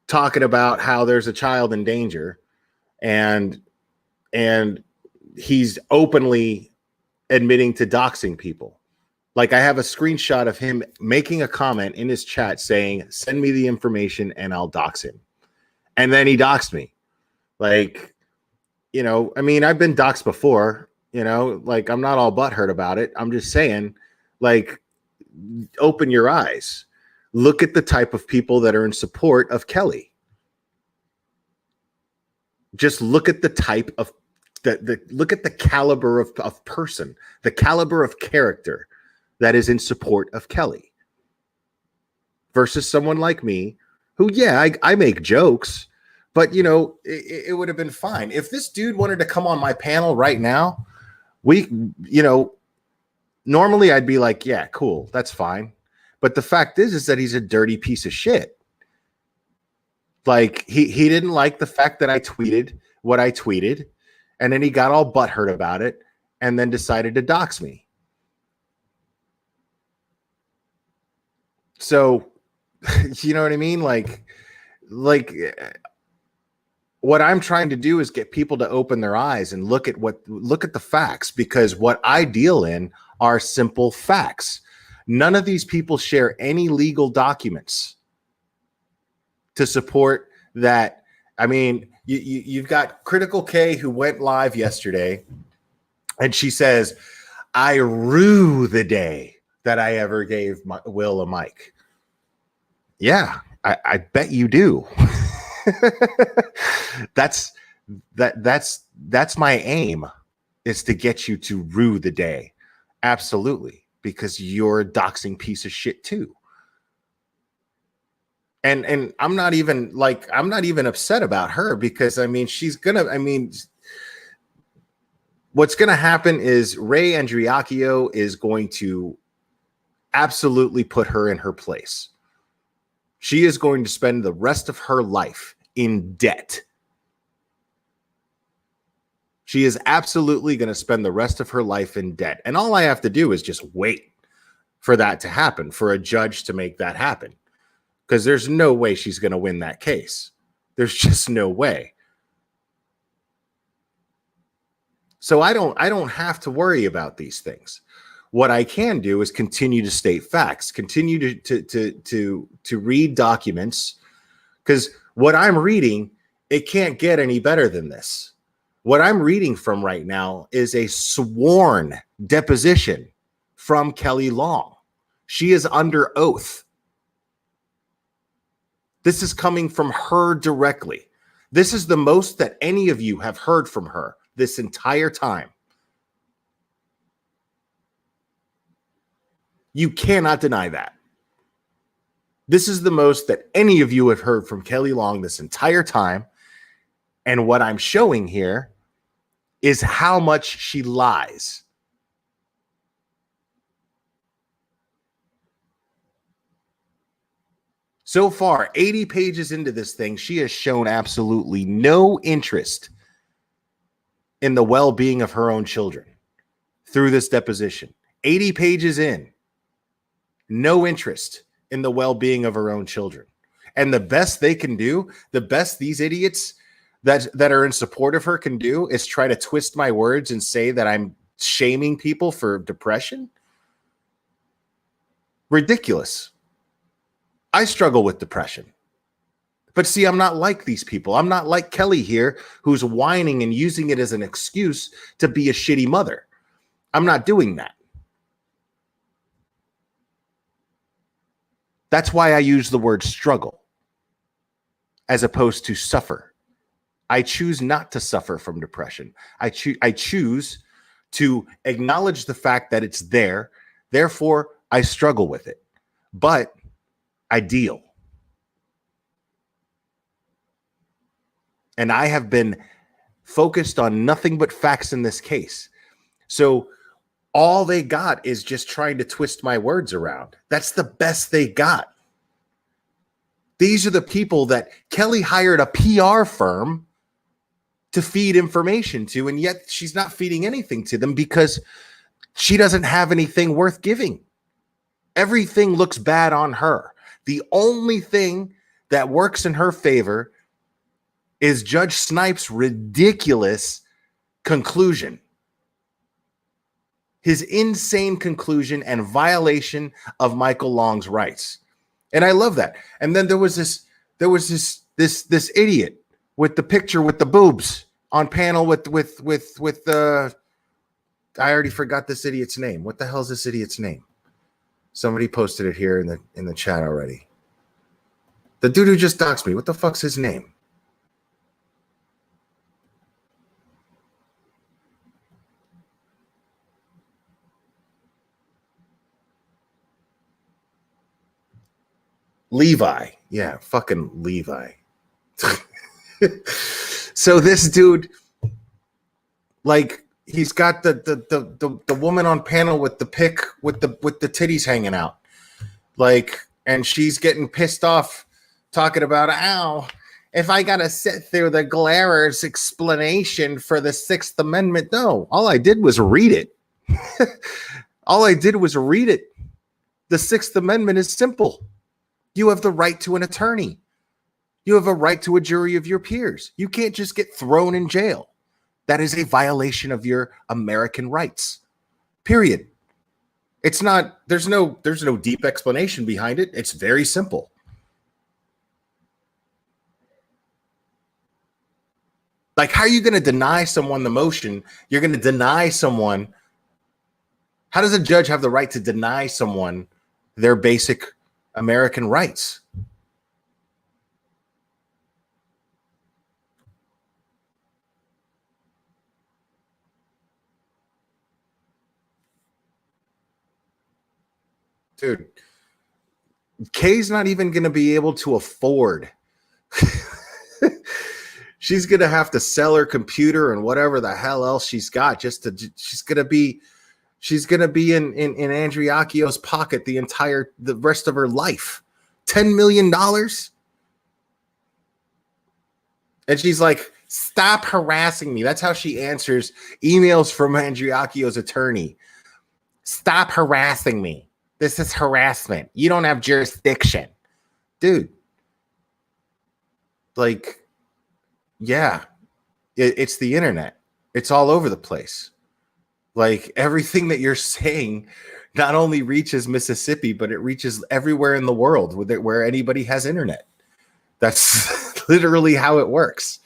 talking about how there's a child in danger, and he's openly admitting to doxing people. Like, I have a screenshot of him making a comment in his chat saying, "Send me the information and I'll dox him." And then he doxed me. Like, you know, I mean, I've been doxed before, you know, like, I'm not all butthurt about it. I'm just saying, like, open your eyes. Look at the type of people that are in support of Kelly. Just look at the type of look at the caliber of person, the caliber of character that is in support of Kelly versus someone like me who, yeah, I make jokes, but, you know, it would have been fine. If this dude wanted to come on my panel right now, you know, normally I'd be like, yeah, cool, that's fine. But the fact is that he's a dirty piece of shit. Like, he didn't like the fact that I tweeted what I tweeted, and then he got all butthurt about it and then decided to dox me. So, you know what I mean? Like what I'm trying to do is get people to open their eyes and look at the facts, because what I deal in are simple facts. None of these people share any legal documents to support that. I mean, you've got Critical K, who went live yesterday, and she says, "I rue the day that I ever gave Will a mic." Yeah, I bet you do. That's my aim, is to get you to rue the day. Absolutely. Because you're a doxing piece of shit too. And I'm not even upset about her, because I mean, what's gonna happen is Ray Andriacchio is going to absolutely put her in her place. She is going to spend the rest of her life in debt. She is absolutely going to spend the rest of her life in debt. And all I have to do is just wait for that to happen, for a judge to make that happen. Because there's no way she's going to win that case. There's just no way. So I don't have to worry about these things. What I can do is continue to state facts, continue to read documents, because what I'm reading, it can't get any better than this. What I'm reading from right now is a sworn deposition from K.Long. She is under oath. This is coming from her directly. This is the most that any of you have heard from her this entire time. You cannot deny that. This is the most that any of you have heard from K.Long this entire time. And what I'm showing here is how much she lies. So far, 80 pages into this thing, she has shown absolutely no interest in the well-being of her own children through this deposition. 80 pages in, no interest in the well-being of her own children. And the best they can do, the best these idiots that are in support of her can do, is try to twist my words and say that I'm shaming people for depression. Ridiculous. I struggle with depression. But see, I'm not like these people. I'm not like Kelly here, who's whining and using it as an excuse to be a shitty mother. I'm not doing that. That's why I use the word struggle as opposed to suffer. I choose not to suffer from depression. I choose to acknowledge the fact that it's there. Therefore, I struggle with it. But I deal. And I have been focused on nothing but facts in this case. So all they got is just trying to twist my words around. That's the best they got. These are the people that Kelly hired a PR firm to feed information to, and yet she's not feeding anything to them because she doesn't have anything worth giving. Everything looks bad on her. The only thing that works in her favor is Judge Snipes' ridiculous conclusion. His insane conclusion and violation of Michael Long's rights. And I love that. And then there was this idiot with the picture with the boobs on panel with I already forgot this idiot's name. What the hell is this idiot's name? Somebody posted it here in the chat already. The dude who just doxed me. What the fuck's his name? Levi. Yeah, fucking Levi. So this dude, like, he's got the woman on panel with the pic with the titties hanging out. Like, and she's getting pissed off talking about, ow, if I gotta sit through the Glarer's explanation for the Sixth Amendment. No, all I did was read it. All I did was read it. The Sixth Amendment is simple. You have the right to an attorney. You have a right to a jury of your peers. You can't just get thrown in jail. That is a violation of your American rights. Period. It's not, there's no deep explanation behind it. It's very simple. Like, how are you going to deny someone the motion? You're going to deny someone. How does a judge have the right to deny someone their basic American rights? dude, Kay's not even going to be able to afford. She's going to have to sell her computer and whatever the hell else she's got she's going to be in Andriacchio's pocket the rest of her life. $10 million. And she's like, stop harassing me. That's how she answers emails from Andriacchio's attorney. Stop harassing me. This is harassment. You don't have jurisdiction. Dude. Like, yeah, it's the internet. It's all over the place. Like, everything that you're saying not only reaches Mississippi, but it reaches everywhere in the world where anybody has internet. That's literally how it works.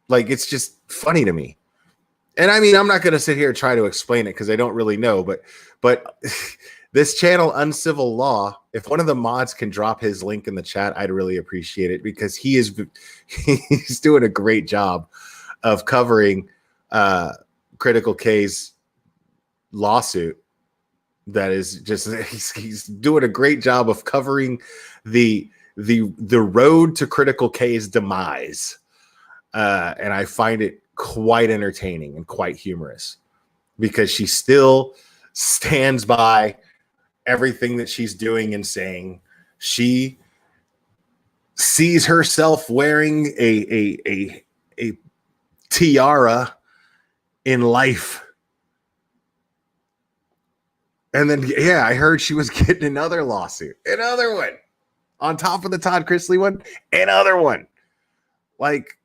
Like, it's just funny to me. And I mean, I'm not going to sit here and try to explain it because I don't really know, but this channel, Uncivil Law, if one of the mods can drop his link in the chat, I'd really appreciate it, because he's doing a great job of covering Critical K's lawsuit. That is just, he's doing a great job of covering the road to Critical K's demise. And I find it quite entertaining and quite humorous, because she still stands by everything that she's doing and saying. She sees herself wearing a tiara in life. And then, yeah, I heard she was getting another lawsuit, another one on top of the Todd Chrisley one, another one. Like,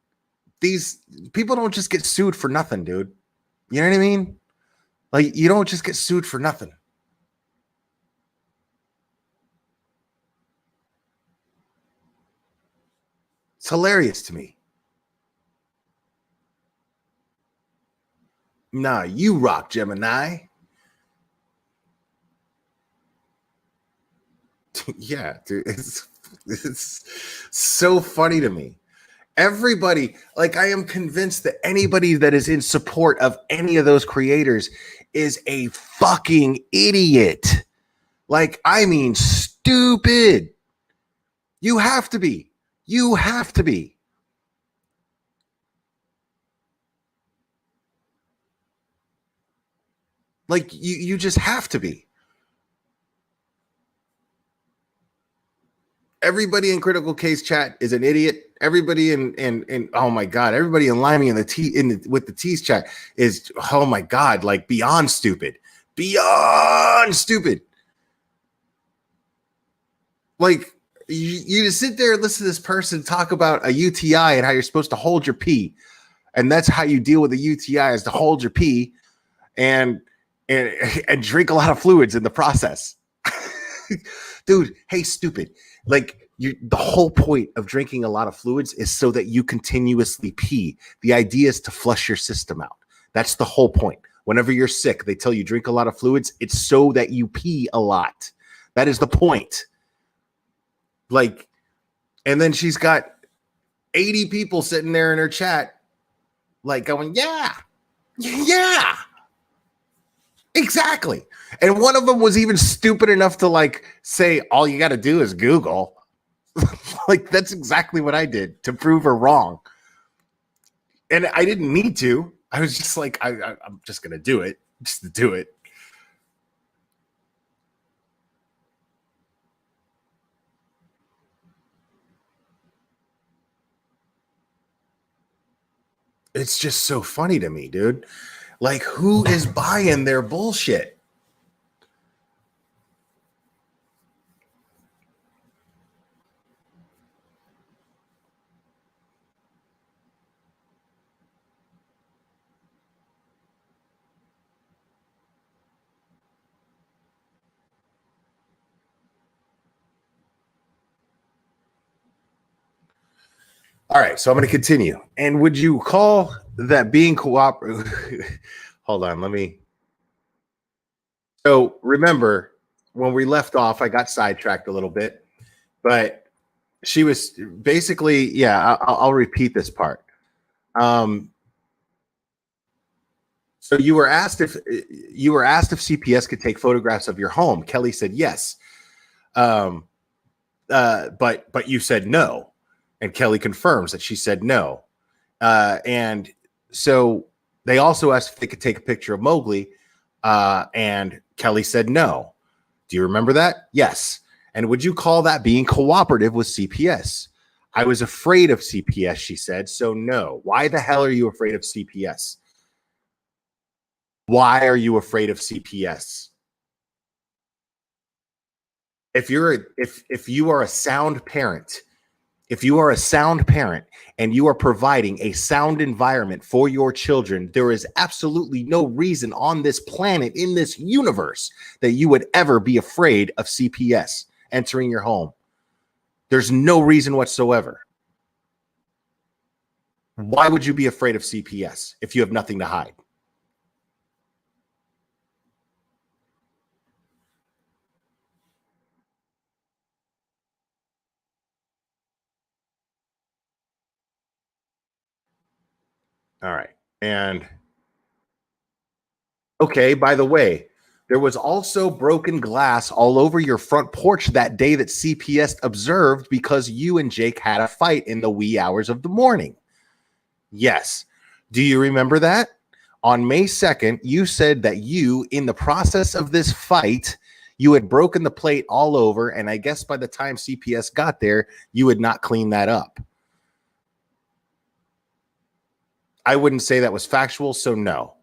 these people don't just get sued for nothing, dude. You know what I mean? Like, you don't just get sued for nothing. It's hilarious to me. Nah, you rock, Gemini. Yeah, dude, it's so funny to me. Everybody, like, I am convinced that anybody that is in support of any of those creators is a fucking idiot. Like, I mean, stupid. You have to be. You have to be. Like, you just have to be. Everybody in Critical Case chat is an idiot. Everybody in oh my god, everybody in Limey with the T's chat is, oh my god, like, beyond stupid. Beyond stupid. Like, you just sit there and listen to this person talk about a UTI and how you're supposed to hold your pee, and that's how you deal with a UTI, is to hold your pee and drink a lot of fluids in the process. Dude, hey, stupid. Like, the whole point of drinking a lot of fluids is so that you continuously pee. The idea is to flush your system out. That's the whole point. Whenever you're sick, they tell you drink a lot of fluids. It's so that you pee a lot. That is the point. Like, and then she's got 80 people sitting there in her chat, like, going, yeah, exactly. And one of them was even stupid enough to, like, say, all you got to do is Google. Like, that's exactly what I did to prove her wrong. And I didn't need to. I was just like, I'm just going to do it, just to do it. It's just so funny to me, dude. Like, who is buying their bullshit? All right, so I'm going to continue. And would you call that being cooperative? Hold on, let me. So remember, when we left off, I got sidetracked a little bit, but she was basically, yeah, I'll repeat this part. So you were asked if CPS could take photographs of your home. Kelly said yes. But you said no. And Kelly confirms that she said no. And so they also asked if they could take a picture of Mowgli. And Kelly said no. Do you remember that? Yes. And would you call that being cooperative with CPS? I was afraid of CPS, she said. So no. Why the hell are you afraid of CPS? Why are you afraid of CPS? If you are a sound parent, if you are a sound parent and you are providing a sound environment for your children, there is absolutely no reason on this planet, in this universe, that you would ever be afraid of CPS entering your home. There's no reason whatsoever. Why would you be afraid of CPS if you have nothing to hide? All right. And okay, by the way, there was also broken glass all over your front porch that day that CPS observed because you and Jake had a fight in the wee hours of the morning. Yes. Do you remember that? On May 2nd, you said that you, in the process of this fight, you had broken the plate all over, and I guess by the time CPS got there, you had not cleaned that up. I wouldn't say that was factual, so no.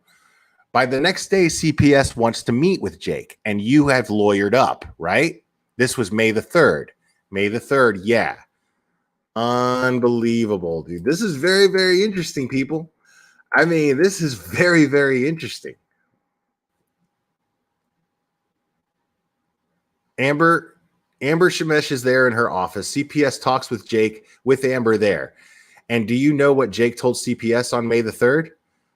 By the next day, CPS wants to meet with Jake, and you have lawyered up, right? This was May the 3rd. May the 3rd, yeah. Unbelievable, dude. This is very, very interesting, people. I mean, this is very, very interesting. Amber Shemesh is there in her office. CPS talks with Jake with Amber there. And do you know what Jake told CPS on May the 3rd?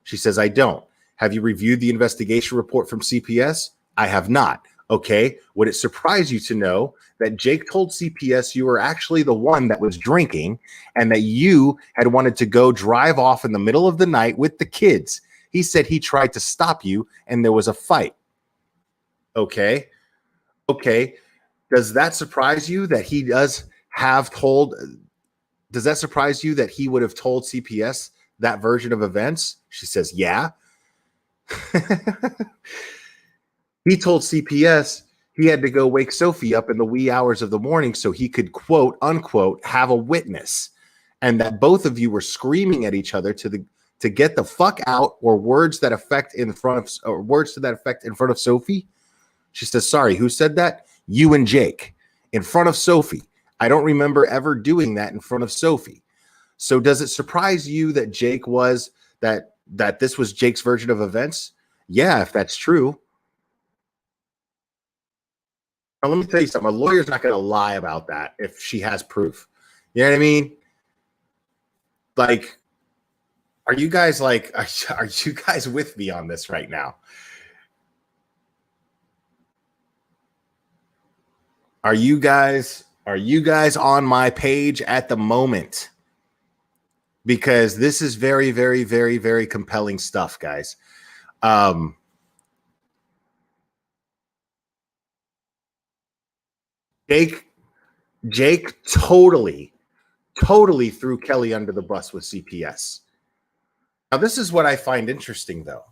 She says, I don't. Have you reviewed the investigation report from CPS? I have not. Okay. Would it surprise you to know that Jake told CPS you were actually the one that was drinking and that you had wanted to go drive off in the middle of the night with the kids? He said he tried to stop you and there was a fight. Okay. Okay. Does that surprise you that he does that surprise you that he would have told CPS that version of events? She says, yeah. He told CPS he had to go wake Sophie up in the wee hours of the morning so he could, quote unquote, have a witness, and that both of you were screaming at each other to get the fuck out, or words to that effect in front of Sophie. She says, sorry, who said that? You and Jake in front of Sophie. I don't remember ever doing that in front of Sophie. So does it surprise you that Jake was that this was Jake's version of events? Yeah, if that's true. Now, let me tell you something. A lawyer's not going to lie about that if she has proof. You know what I mean? Like, are you guys with me on this right now? Are you guys on my page at the moment? Because this is very, very, very, very compelling stuff, guys. Jake totally threw Kelly under the bus with CPS. Now, this is what I find interesting, though.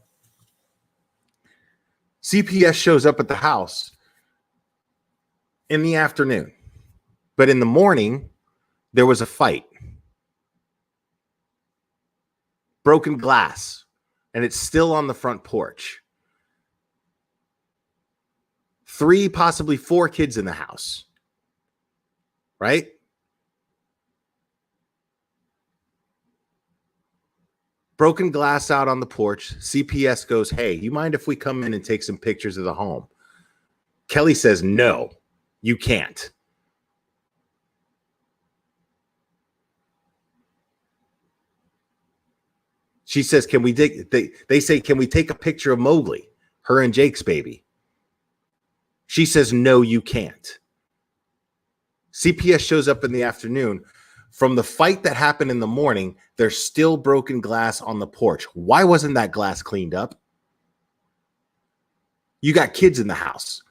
CPS shows up at the house in the afternoon, but in the morning, there was a fight. Broken glass, and it's still on the front porch. 3, possibly 4 kids in the house, right? Broken glass out on the porch. CPS goes, hey, you mind if we come in and take some pictures of the home? Kelly says, no, you can't. She says, can we take, they say, can we take a picture of Mowgli, her and Jake's baby? She says, no, you can't. CPS shows up in the afternoon. From the fight that happened in the morning, there's still broken glass on the porch. Why wasn't that glass cleaned up? You got kids in the house.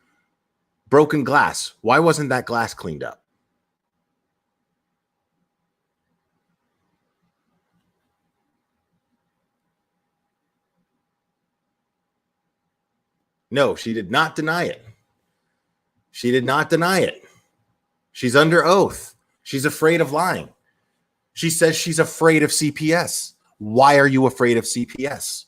Broken glass. Why wasn't that glass cleaned up? No, she did not deny it. She did not deny it. She's under oath. She's afraid of lying. She says she's afraid of CPS. Why are you afraid of CPS?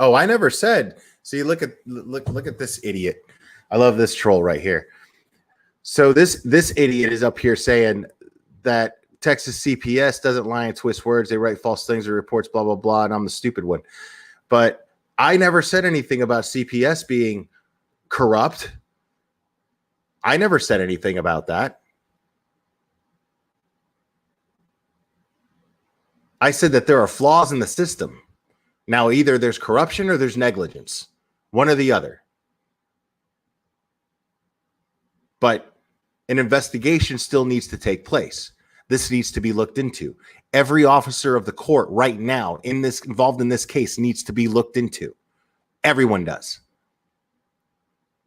Oh, I never said. See, look at this idiot. I love this troll right here. So this idiot is up here saying that Texas CPS doesn't lie and twist words. They write false things or reports, blah, blah, blah. And I'm the stupid one. But I never said anything about CPS being corrupt. I never said anything about that. I said that there are flaws in the system. Now, either there's corruption or there's negligence, one or the other. But an investigation still needs to take place. This needs to be looked into. Every officer of the court right now involved in this case needs to be looked into. Everyone does.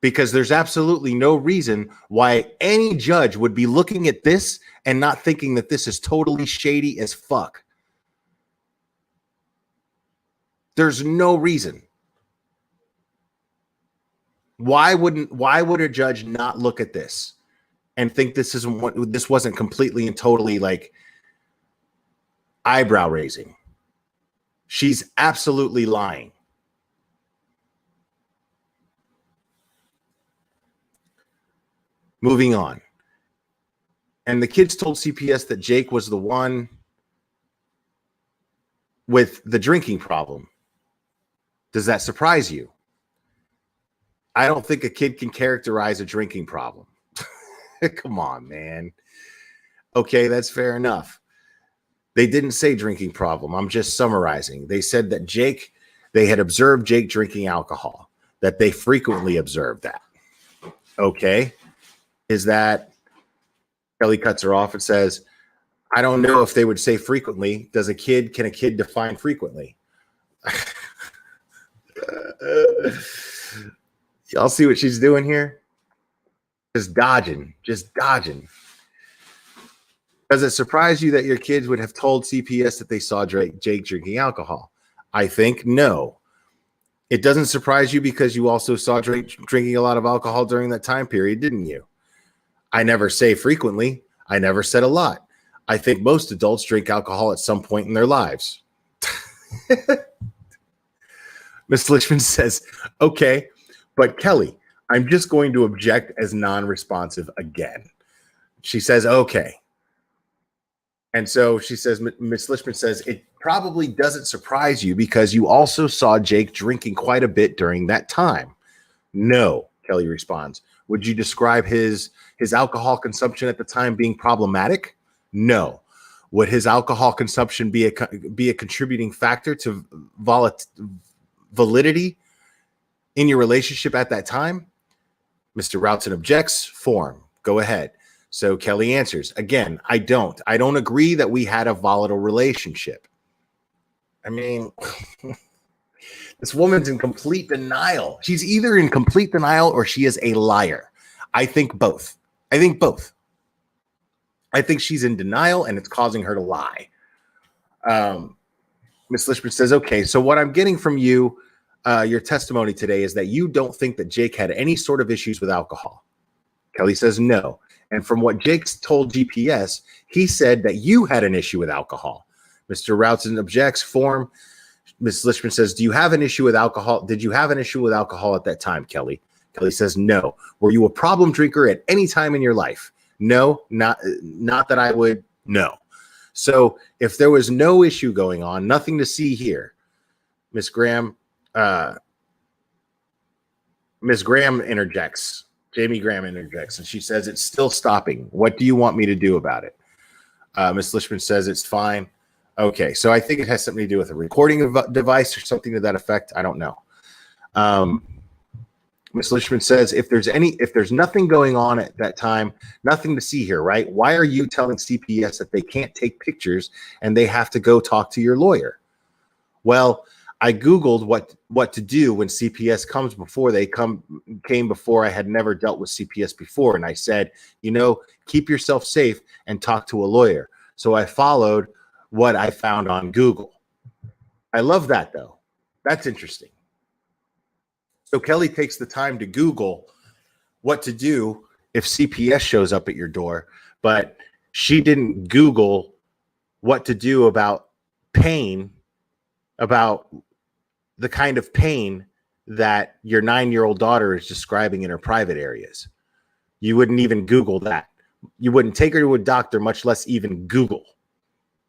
Because there's absolutely no reason why any judge would be looking at this and not thinking that this is totally shady as fuck. There's no reason. Why would a judge not look at this and think this wasn't completely and totally like eyebrow raising? She's absolutely lying. Moving on. And the kids told CPS that Jake was the one with the drinking problem. Does that surprise you? I don't think a kid can characterize a drinking problem. Come on, man. Okay, that's fair enough. They didn't say drinking problem. I'm just summarizing. They said that they had observed Jake drinking alcohol, that they frequently observed that. Okay. Is that, Kelly cuts her off and says, I don't know if they would say frequently. Can a kid define frequently? Y'all see what she's doing here? Just dodging. Does it surprise you that your kids would have told CPS that they saw Jake drinking alcohol? I think no. It doesn't surprise you because you also saw Jake drinking a lot of alcohol during that time period, didn't you? I never say frequently. I never said a lot. I think most adults drink alcohol at some point in their lives. Ms. Lichman says, okay, but Kelly, I'm just going to object as non-responsive again. She says, okay. And so she says, Ms. Lichman says, it probably doesn't surprise you because you also saw Jake drinking quite a bit during that time. No, Kelly responds. Would you describe his alcohol consumption at the time being problematic? No. Would his alcohol consumption be a contributing factor to validity in your relationship at that time? Mr. Routson objects. Form. Go ahead. So Kelly answers, again, I don't agree that we had a volatile relationship. I mean, this woman's in complete denial. She's either in complete denial or she is a liar. I think both. I think she's in denial and it's causing her to lie. Ms. Lichman says, okay, so what I'm getting from you, your testimony today is that you don't think that Jake had any sort of issues with alcohol. Kelly says no. And from what Jake's told GPS, he said that you had an issue with alcohol. Mr. Routson objects. Form. Ms. Lichman says, do you have an issue with alcohol? Did you have an issue with alcohol at that time, Kelly? Kelly says no. Were you a problem drinker at any time in your life? No, not that I would. No. So if there was no issue going on, nothing to see here, Miss Graham interjects. Jamie Graham interjects, and she says, it's still stopping. What do you want me to do about it? Miss Lichman says, it's fine. Okay, so I think it has something to do with a recording device or something to that effect. I don't know. Ms. Lishman says, if there's nothing going on at that time, nothing to see here, right? Why are you telling CPS that they can't take pictures and they have to go talk to your lawyer? Well, I Googled what to do when CPS comes came before I had never dealt with CPS before. And I said, keep yourself safe and talk to a lawyer. So I followed what I found on Google. I love that, though. That's interesting. So Kelly takes the time to Google what to do if CPS shows up at your door, but she didn't Google what to do about pain, about the kind of pain that your 9-year-old daughter is describing in her private areas. You wouldn't even Google that. You wouldn't take her to a doctor, much less even Google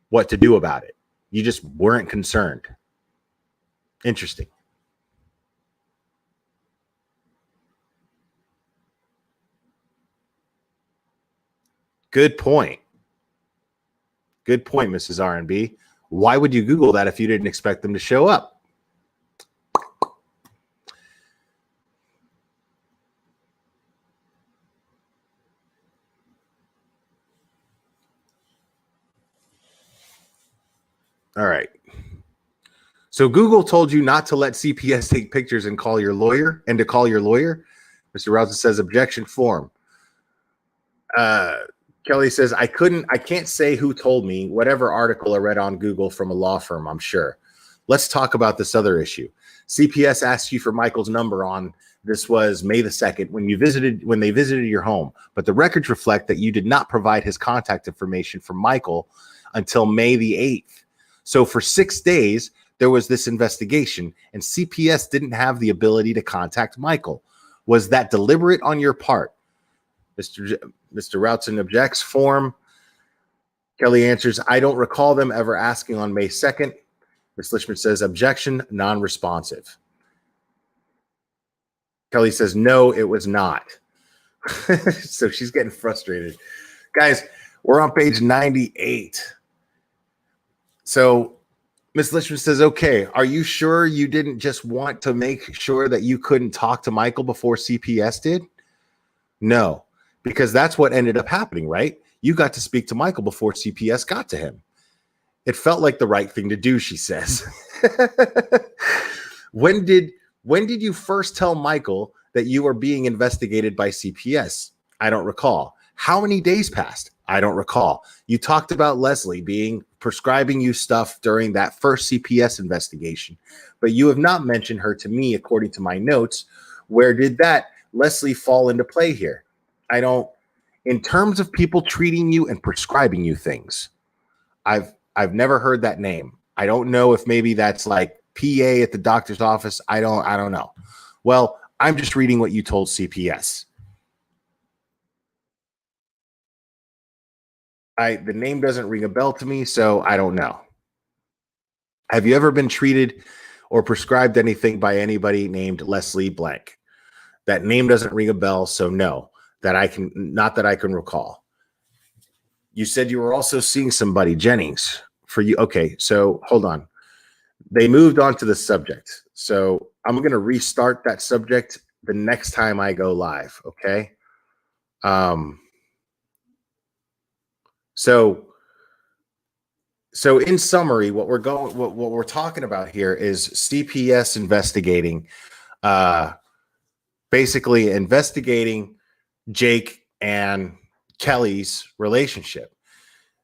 what to do about it. You just weren't concerned. Interesting. Good point. Good point, Mrs. R&B. Why would you Google that if you didn't expect them to show up? All right. So Google told you not to let CPS take pictures and call your lawyer, and to call your lawyer. Mr. Rousey says objection form. Kelly says, I can't say who told me. Whatever article I read on Google from a law firm, I'm sure. Let's talk about this other issue. CPS asked you for Michael's number on, this was May the 2nd, when they visited your home. But the records reflect that you did not provide his contact information for Michael until May the 8th. So for 6 days, there was this investigation, and CPS didn't have the ability to contact Michael. Was that deliberate on your part? Mr. Routson objects. Form. Kelly answers, I don't recall them ever asking on May 2nd. Ms. Lishman says, objection, non-responsive. Kelly says, no, it was not. So she's getting frustrated. Guys, we're on page 98. So Ms. Lishman says, okay, are you sure you didn't just want to make sure that you couldn't talk to Michael before CPS did? No, because that's what ended up happening, right? You got to speak to Michael before CPS got to him. It felt like the right thing to do, she says. When did you first tell Michael that you were being investigated by CPS? I don't recall. How many days passed? I don't recall. You talked about Leslie prescribing you stuff during that first CPS investigation, but you have not mentioned her to me according to my notes. Where did that Leslie fall into play here? In terms of people treating you and prescribing you things, I've never heard that name. I don't know if maybe that's like PA at the doctor's office. I don't know. Well, I'm just reading what you told CPS. The name doesn't ring a bell to me, so I don't know. Have you ever been treated or prescribed anything by anybody named Leslie Blank? That name doesn't ring a bell, so no, not that I can recall. You said you were also seeing somebody, Jennings, for you. Okay, so hold on. They moved on to the subject. So I'm going to restart that subject the next time I go live, okay? So in summary, what we're talking about here is CPS basically investigating Jake and Kelly's relationship.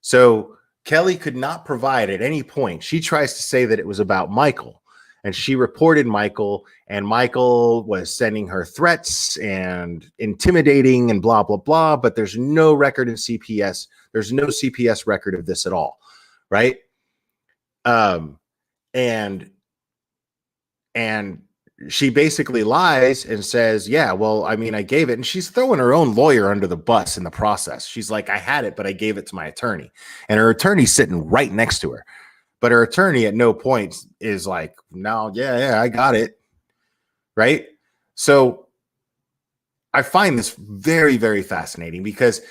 So Kelly could not provide at any point. She tries to say that it was about Michael, and she reported Michael, and Michael was sending her threats and intimidating and blah, blah, blah. But there's no record in CPS. There's no CPS record of this at all. Right. And she basically lies and says, yeah, well, I mean, I gave it. And she's throwing her own lawyer under the bus in the process. She's like, I had it, but I gave it to my attorney. And her attorney's sitting right next to her. But her attorney at no point is like, no, yeah, I got it. Right. So I find this very, very fascinating because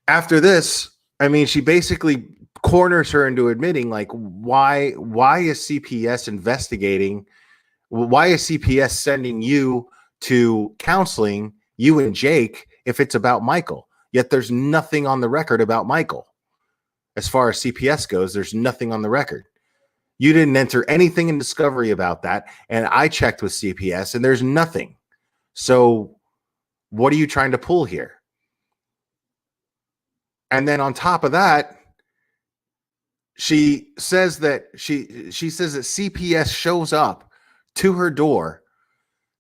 after this, I mean, she basically corners her into admitting, like, why is CPS investigating? Why is CPS sending you to counseling, you and Jake, if it's about Michael? Yet there's nothing on the record about Michael. As far as CPS goes, there's nothing on the record. You didn't enter anything in discovery about that. And I checked with CPS and there's nothing. So what are you trying to pull here? And then on top of that, she says that she says that CPS shows up to her door.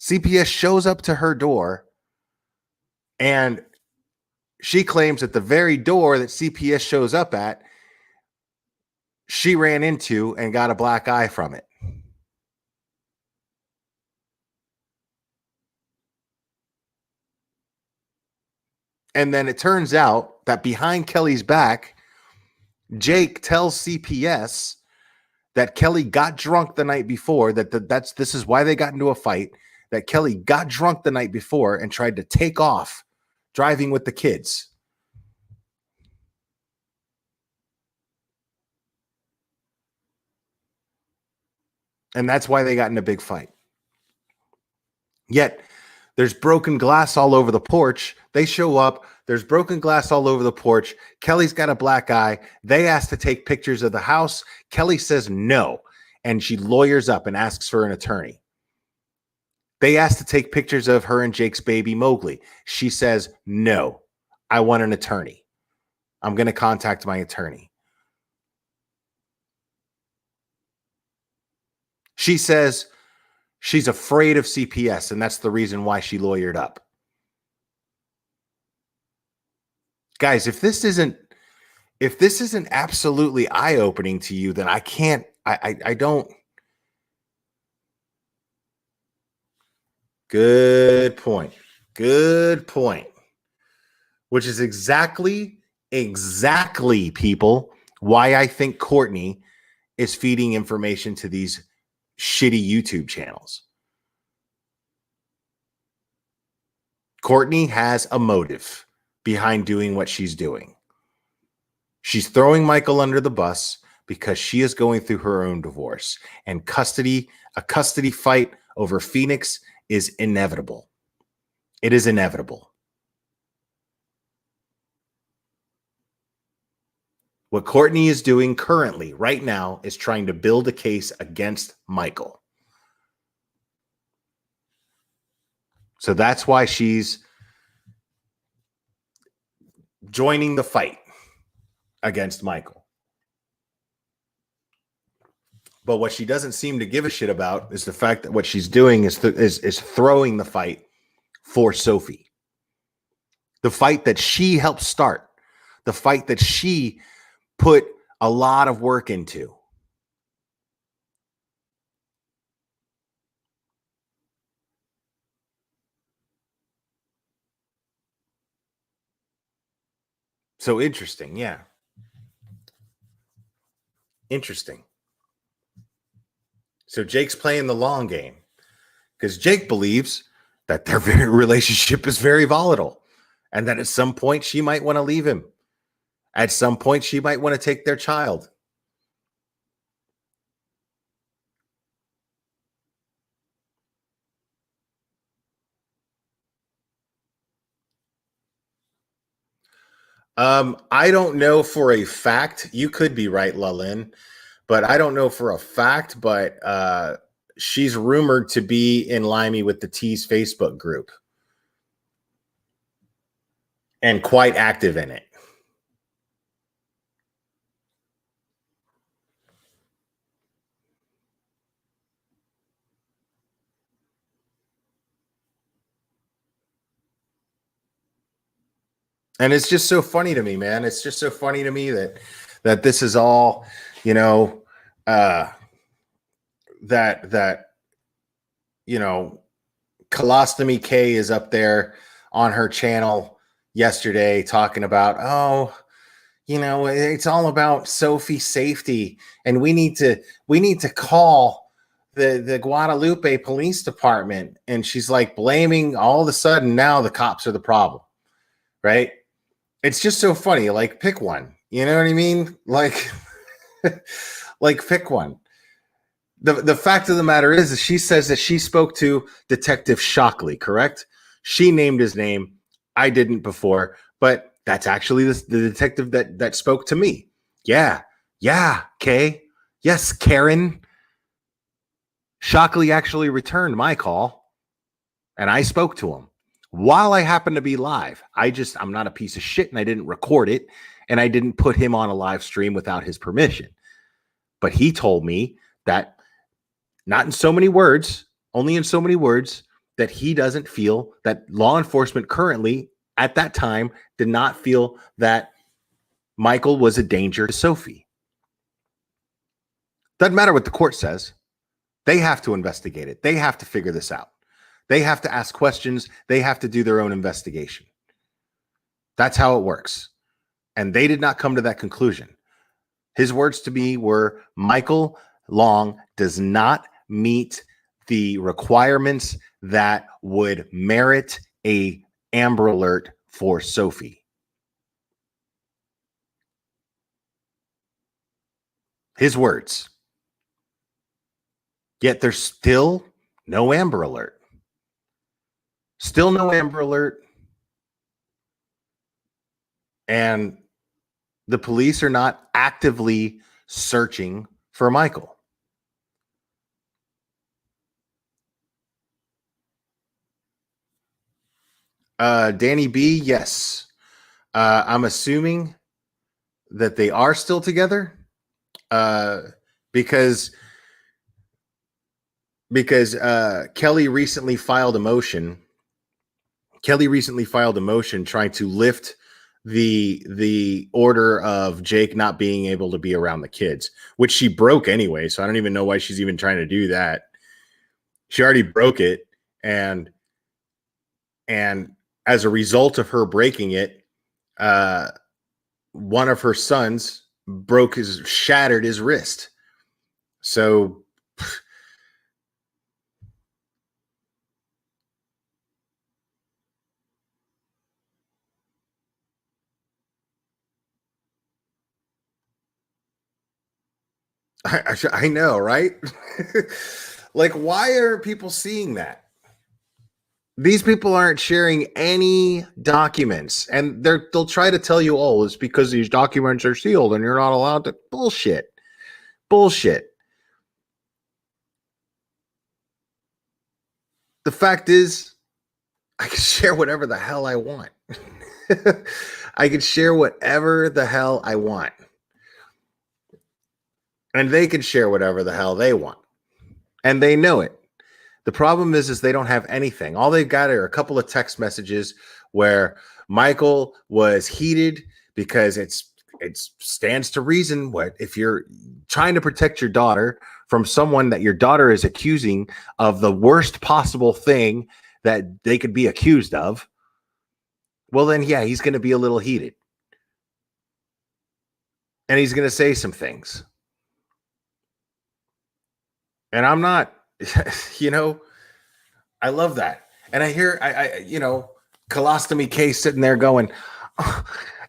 CPS shows up to her door, and she claims that the very door that CPS shows up at, she ran into and got a black eye from it. And then it turns out that behind Kelly's back, Jake tells CPS that Kelly got drunk the night before, this is why they got into a fight, that Kelly got drunk the night before and tried to take off driving with the kids. And that's why they got in a big fight. Yet there's broken glass all over the porch. They show up. There's broken glass all over the porch. Kelly's got a black eye. They ask to take pictures of the house. Kelly says no. And she lawyers up and asks for an attorney. They ask to take pictures of her and Jake's baby, Mowgli. She says, no, I want an attorney. I'm going to contact my attorney. She says she's afraid of CPS, and that's the reason why she lawyered up. Guys, if this isn't absolutely eye-opening to you, then I don't. Good point. Which is exactly, people, why I think Courtney is feeding information to these shitty YouTube channels. Courtney has a motive behind doing what she's doing. She's throwing Michael under the bus because she is going through her own divorce, and a custody fight over Phoenix is inevitable. It is inevitable. What Courtney is doing currently, right now, is trying to build a case against Michael. So that's why she's joining the fight against Michael. But what she doesn't seem to give a shit about is the fact that what she's doing is throwing the fight for Sophie. The fight that she helped start. The fight that she put a lot of work into. So interesting, yeah. Interesting. So Jake's playing the long game because Jake believes that their relationship is very volatile and that at some point she might want to leave him. At some point she might want to take their child. I don't know for a fact. You could be right, Lalin, but I don't know for a fact. But she's rumored to be in Limey with the T's Facebook group and quite active in it. And it's just so funny to me, man. It's just so funny to me that this is all, that Colostomy K is up there on her channel yesterday talking about, it's all about Sophie's safety, and we need to call the Guadalupe Police Department. And she's like blaming, all of a sudden now the cops are the problem, right? It's just so funny. Like, pick one. You know what I mean? Like, like pick one. The fact of the matter is she says that she spoke to Detective Shockley, correct? She named his name. I didn't before, but that's actually the detective that spoke to me. Yeah. Yeah, Kay. Yes, Karen. Shockley actually returned my call and I spoke to him while I happened to be live. I'm not a piece of shit and I didn't record it and I didn't put him on a live stream without his permission. But he told me that, not in so many words, only in so many words, that he doesn't feel that law enforcement currently at that time did not feel that Michael was a danger to Sophie. Doesn't matter what the court says. They have to investigate it. They have to figure this out. They have to ask questions. They have to do their own investigation. That's how it works. And they did not come to that conclusion. His words to me were, Michael Long does not meet the requirements that would merit a Amber Alert for Sophie. His words. Yet there's still no Amber Alert. Still no Amber Alert. And the police are not actively searching for Michael. Danny B, yes. I'm assuming that they are still together because Kelly recently filed a motion. Trying to lift the order of Jake not being able to be around the kids, which she broke anyway. So I don't even know why she's even trying to do that. She already broke it, and as a result of her breaking it, one of her sons shattered his wrist. So I know, right? Like, why are people seeing that? These people aren't sharing any documents, and they'll try to tell you, oh, it's because these documents are sealed and you're not allowed to. Bullshit. The fact is, I can share whatever the hell I want. I can share whatever the hell I want. And they can share whatever the hell they want. And they know it. The problem is they don't have anything. All they've got are a couple of text messages where Michael was heated because it stands to reason. What if you're trying to protect your daughter from someone that your daughter is accusing of the worst possible thing that they could be accused of? Well, then, yeah, he's going to be a little heated. And he's going to say some things. And I'm not, I love that. And I hear, Colostomy K sitting there going, oh,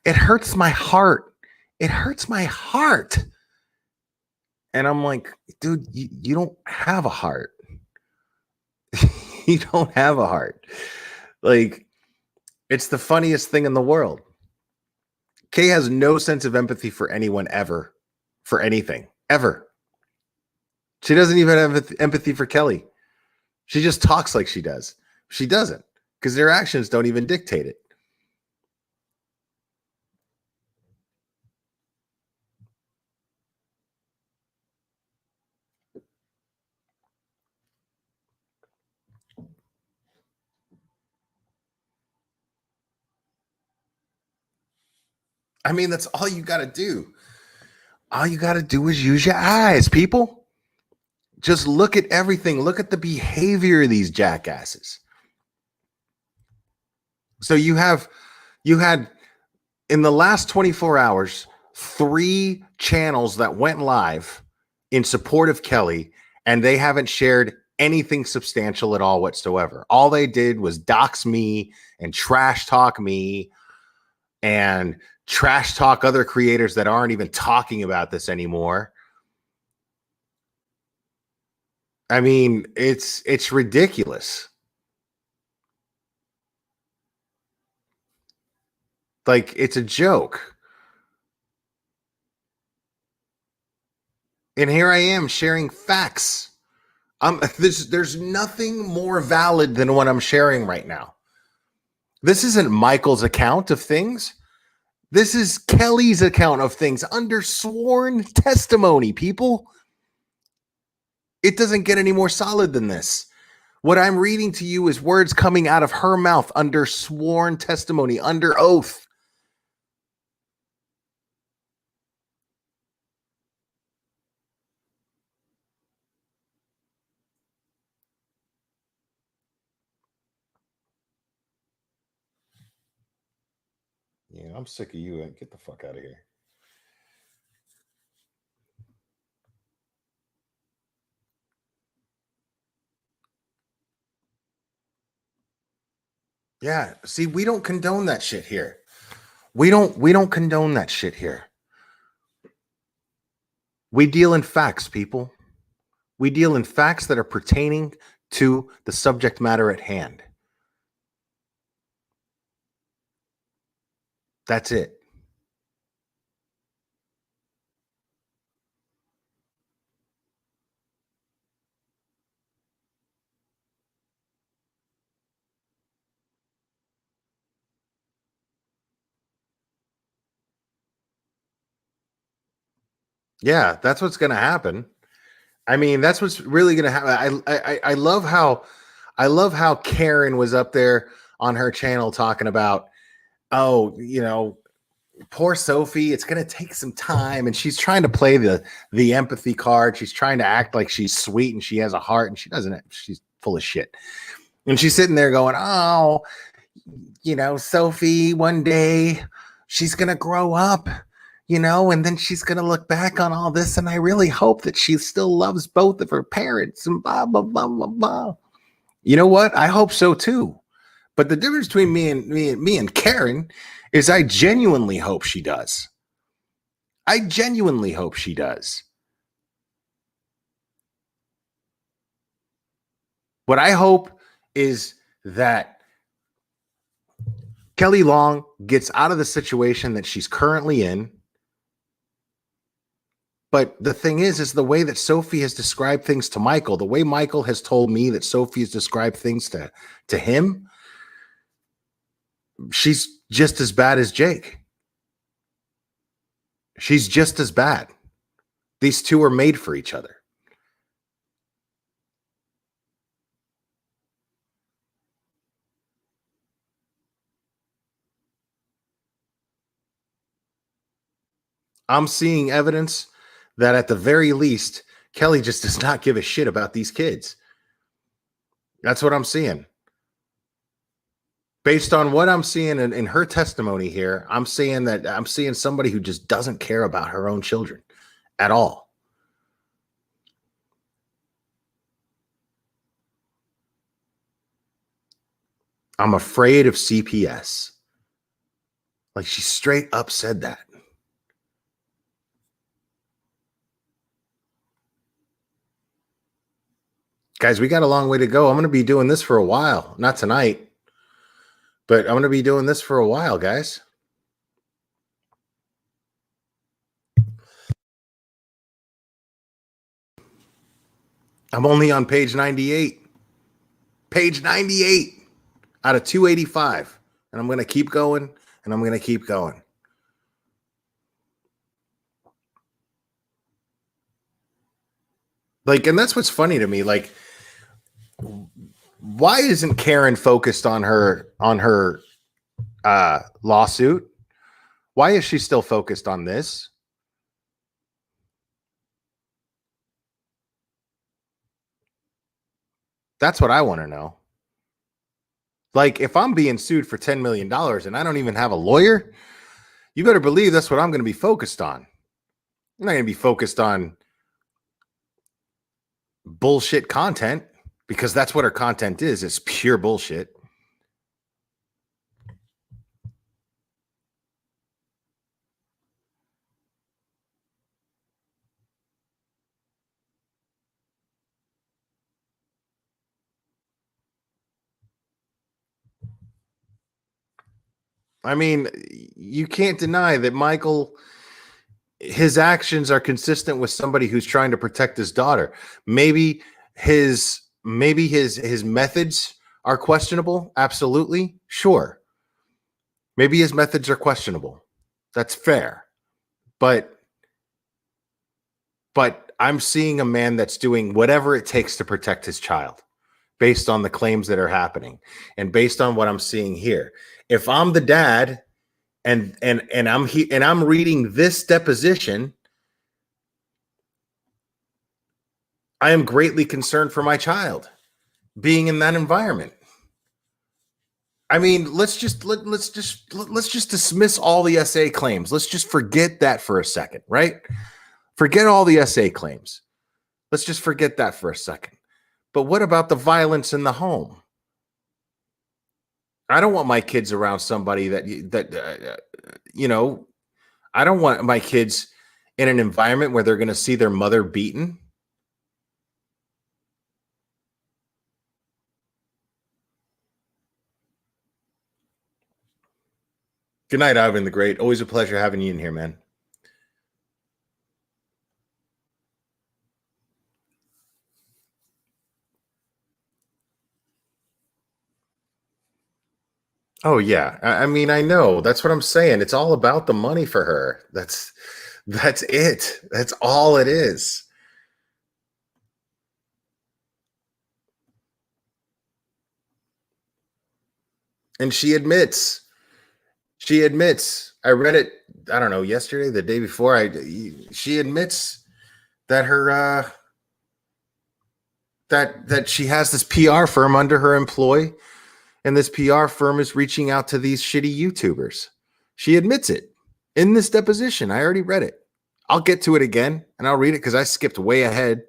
it hurts my heart. It hurts my heart. And I'm like, dude, you don't have a heart. You don't have a heart. Like, it's the funniest thing in the world. Kay has no sense of empathy for anyone ever, for anything, ever. She doesn't even have empathy for Kelly. She just talks like she does. She doesn't, because their actions don't even dictate it. I mean, that's all you got to do. All you got to do is use your eyes, people. Just look at everything. Look at the behavior of these jackasses. So you had in the last 24 hours, 3 channels that went live in support of Kelly, and they haven't shared anything substantial at all whatsoever. All they did was dox me and trash talk me and trash talk other creators that aren't even talking about this anymore. I mean, it's ridiculous. Like, it's a joke. And here I am sharing facts. There's nothing more valid than what I'm sharing right now. This isn't Michael's account of things. This is Kelly's account of things under sworn testimony, people. It doesn't get any more solid than this. What I'm reading to you is words coming out of her mouth under sworn testimony, under oath. Yeah, I'm sick of you. Get the fuck out of here. Yeah, see, we don't condone that shit here. We don't condone that shit here. We deal in facts, people. We deal in facts that are pertaining to the subject matter at hand. That's it. Yeah, that's what's going to happen. I mean, that's what's really going to happen. I love how Karen was up there on her channel talking about, oh, you know, poor Sophie, it's going to take some time, and she's trying to play the empathy card. She's trying to act like she's sweet and she has a heart, and she doesn't. She's full of shit. And she's sitting there going, oh, you know, Sophie, one day she's going to grow up, you know, and then she's going to look back on all this. And I really hope that she still loves both of her parents and blah, blah, blah, blah, blah. You know what? I hope so too. But the difference between me and Karen is I genuinely hope she does. I genuinely hope she does. What I hope is that K.Long gets out of the situation that she's currently in. But the thing is the way that Sophie has described things to Michael, the way Michael has told me that Sophie has described things to him, she's just as bad as Jake. She's just as bad. These two are made for each other. I'm seeing evidence that at the very least, Kelly just does not give a shit about these kids. That's what I'm seeing. Based on what I'm seeing in her testimony here, I'm seeing somebody who just doesn't care about her own children at all. I'm afraid of CPS. Like, she straight up said that. Guys, we got a long way to go. I'm going to be doing this for a while. Not tonight, but I'm going to be doing this for a while, guys. I'm only on page 98. Page 98 out of 285. And I'm going to keep going, and I'm going to keep going. Like, and that's what's funny to me. Like, why isn't Karen focused on her lawsuit? Why is she still focused on this? That's what I want to know. Like, if I'm being sued for $10 million and I don't even have a lawyer, you better believe that's what I'm going to be focused on. I'm not going to be focused on bullshit content, because that's what her content is. It's pure bullshit. I mean, you can't deny that Michael, his actions are consistent with somebody who's trying to protect his daughter. Maybe his methods are questionable. Absolutely. Sure. Maybe his methods are questionable. That's fair. But I'm seeing a man that's doing whatever it takes to protect his child based on the claims that are happening and based on what I'm seeing here. If I'm the dad and I'm reading this deposition, I am greatly concerned for my child being in that environment. I mean, let's just dismiss all the SA claims. Let's just forget that for a second, right? Forget all the SA claims. Let's just forget that for a second. But what about the violence in the home? I don't want my kids around somebody I don't want my kids in an environment where they're going to see their mother beaten. Good night, Ivan the Great. Always a pleasure having you in here, man. Oh yeah. I mean, I know. That's what I'm saying. It's all about the money for her. That's it. That's all it is. And I read it, I don't know, yesterday, the day before, she admits that her that she has this PR firm under her employ, and this PR firm is reaching out to these shitty YouTubers. She admits it in this deposition. I already read it. I'll get to it again and I'll read it because I skipped way ahead.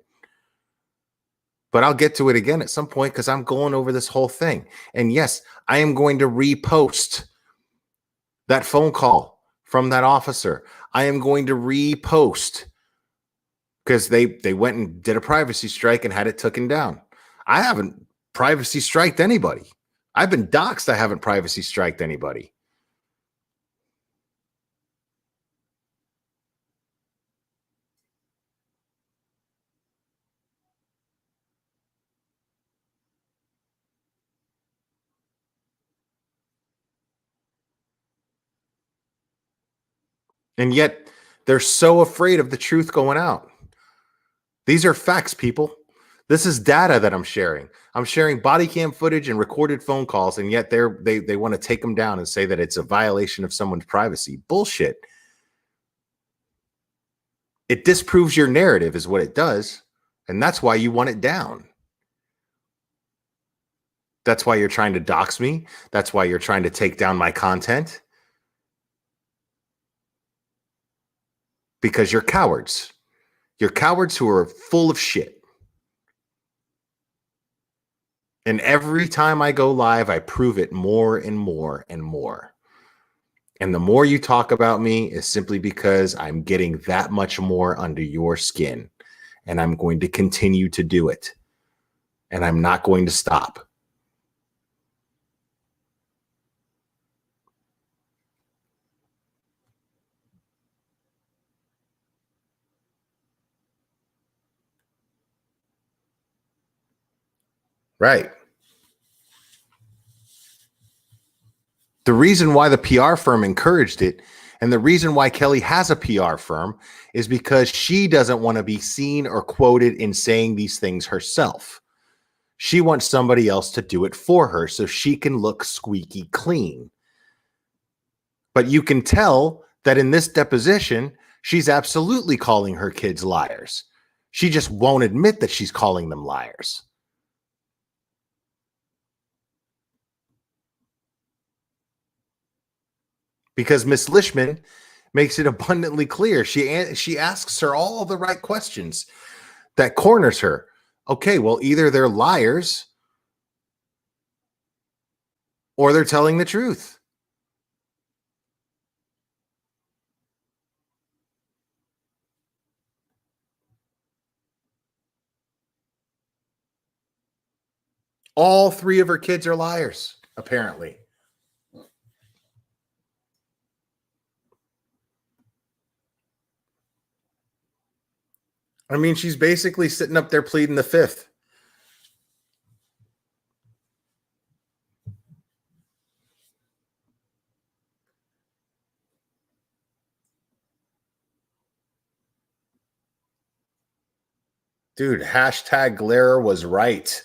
But I'll get to it again at some point because I'm going over this whole thing. And yes, I am going to repost that phone call from that officer. I am going to repost because they went and did a privacy strike and had it taken down. I haven't privacy striked anybody. I've been doxxed. I haven't privacy striked anybody. And yet they're so afraid of the truth going out. These are facts, people. This is data that I'm sharing. I'm sharing body cam footage and recorded phone calls, and yet they want to take them down and say that it's a violation of someone's privacy. Bullshit. It disproves your narrative is what it does, and that's why you want it down. That's why you're trying to dox me. That's why you're trying to take down my content. Because you're cowards. You're cowards who are full of shit. And every time I go live, I prove it more and more and more. And the more you talk about me is simply because I'm getting that much more under your skin. And I'm going to continue to do it. And I'm not going to stop. Right. The reason why the PR firm encouraged it and the reason why Kelly has a PR firm is because she doesn't want to be seen or quoted in saying these things herself. She wants somebody else to do it for her so she can look squeaky clean. But you can tell that in this deposition, she's absolutely calling her kids liars. She just won't admit that she's calling them liars. Because Miss Lishman makes it abundantly clear. She asks her all the right questions that corners her. Okay, well, either they're liars or they're telling the truth. All three of her kids are liars, apparently. I mean, she's basically sitting up there pleading the fifth. Dude, hashtag Glare was right.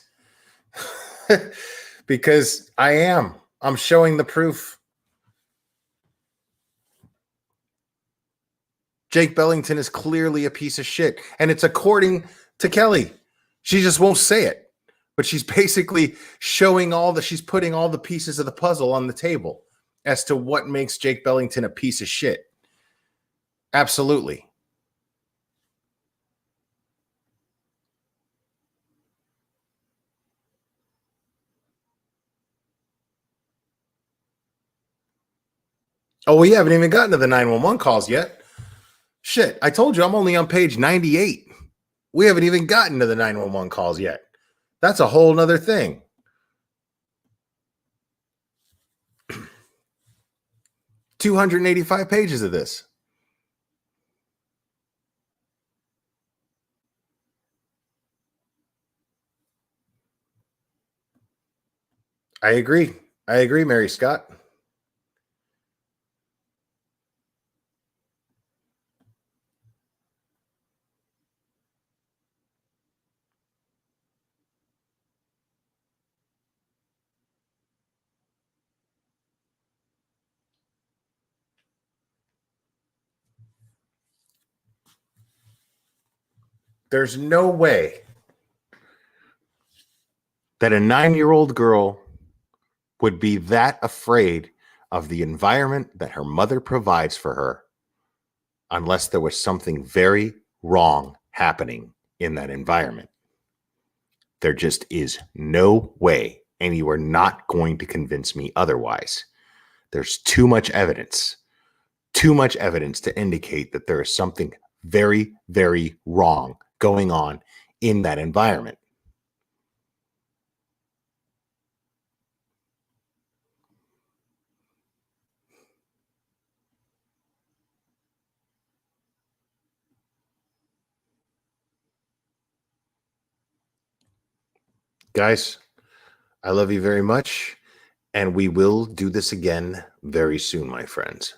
Because I'm showing the proof. Jake Bellington is clearly a piece of shit. And it's according to Kelly. She just won't say it. But she's basically she's putting all the pieces of the puzzle on the table as to what makes Jake Bellington a piece of shit. Absolutely. Oh, we haven't even gotten to the 911 calls yet. Shit, I told you I'm only on page 98. We haven't even gotten to the 911 calls yet. That's a whole nother thing. $285 pages of this. I agree, Mary Scott. There's no way that a 9-year-old girl would be that afraid of the environment that her mother provides for her unless there was something very wrong happening in that environment. There just is no way, and you are not going to convince me otherwise. There's too much evidence to indicate that there is something very, very wrong going on in that environment. Guys, I love you very much, and we will do this again very soon, my friends.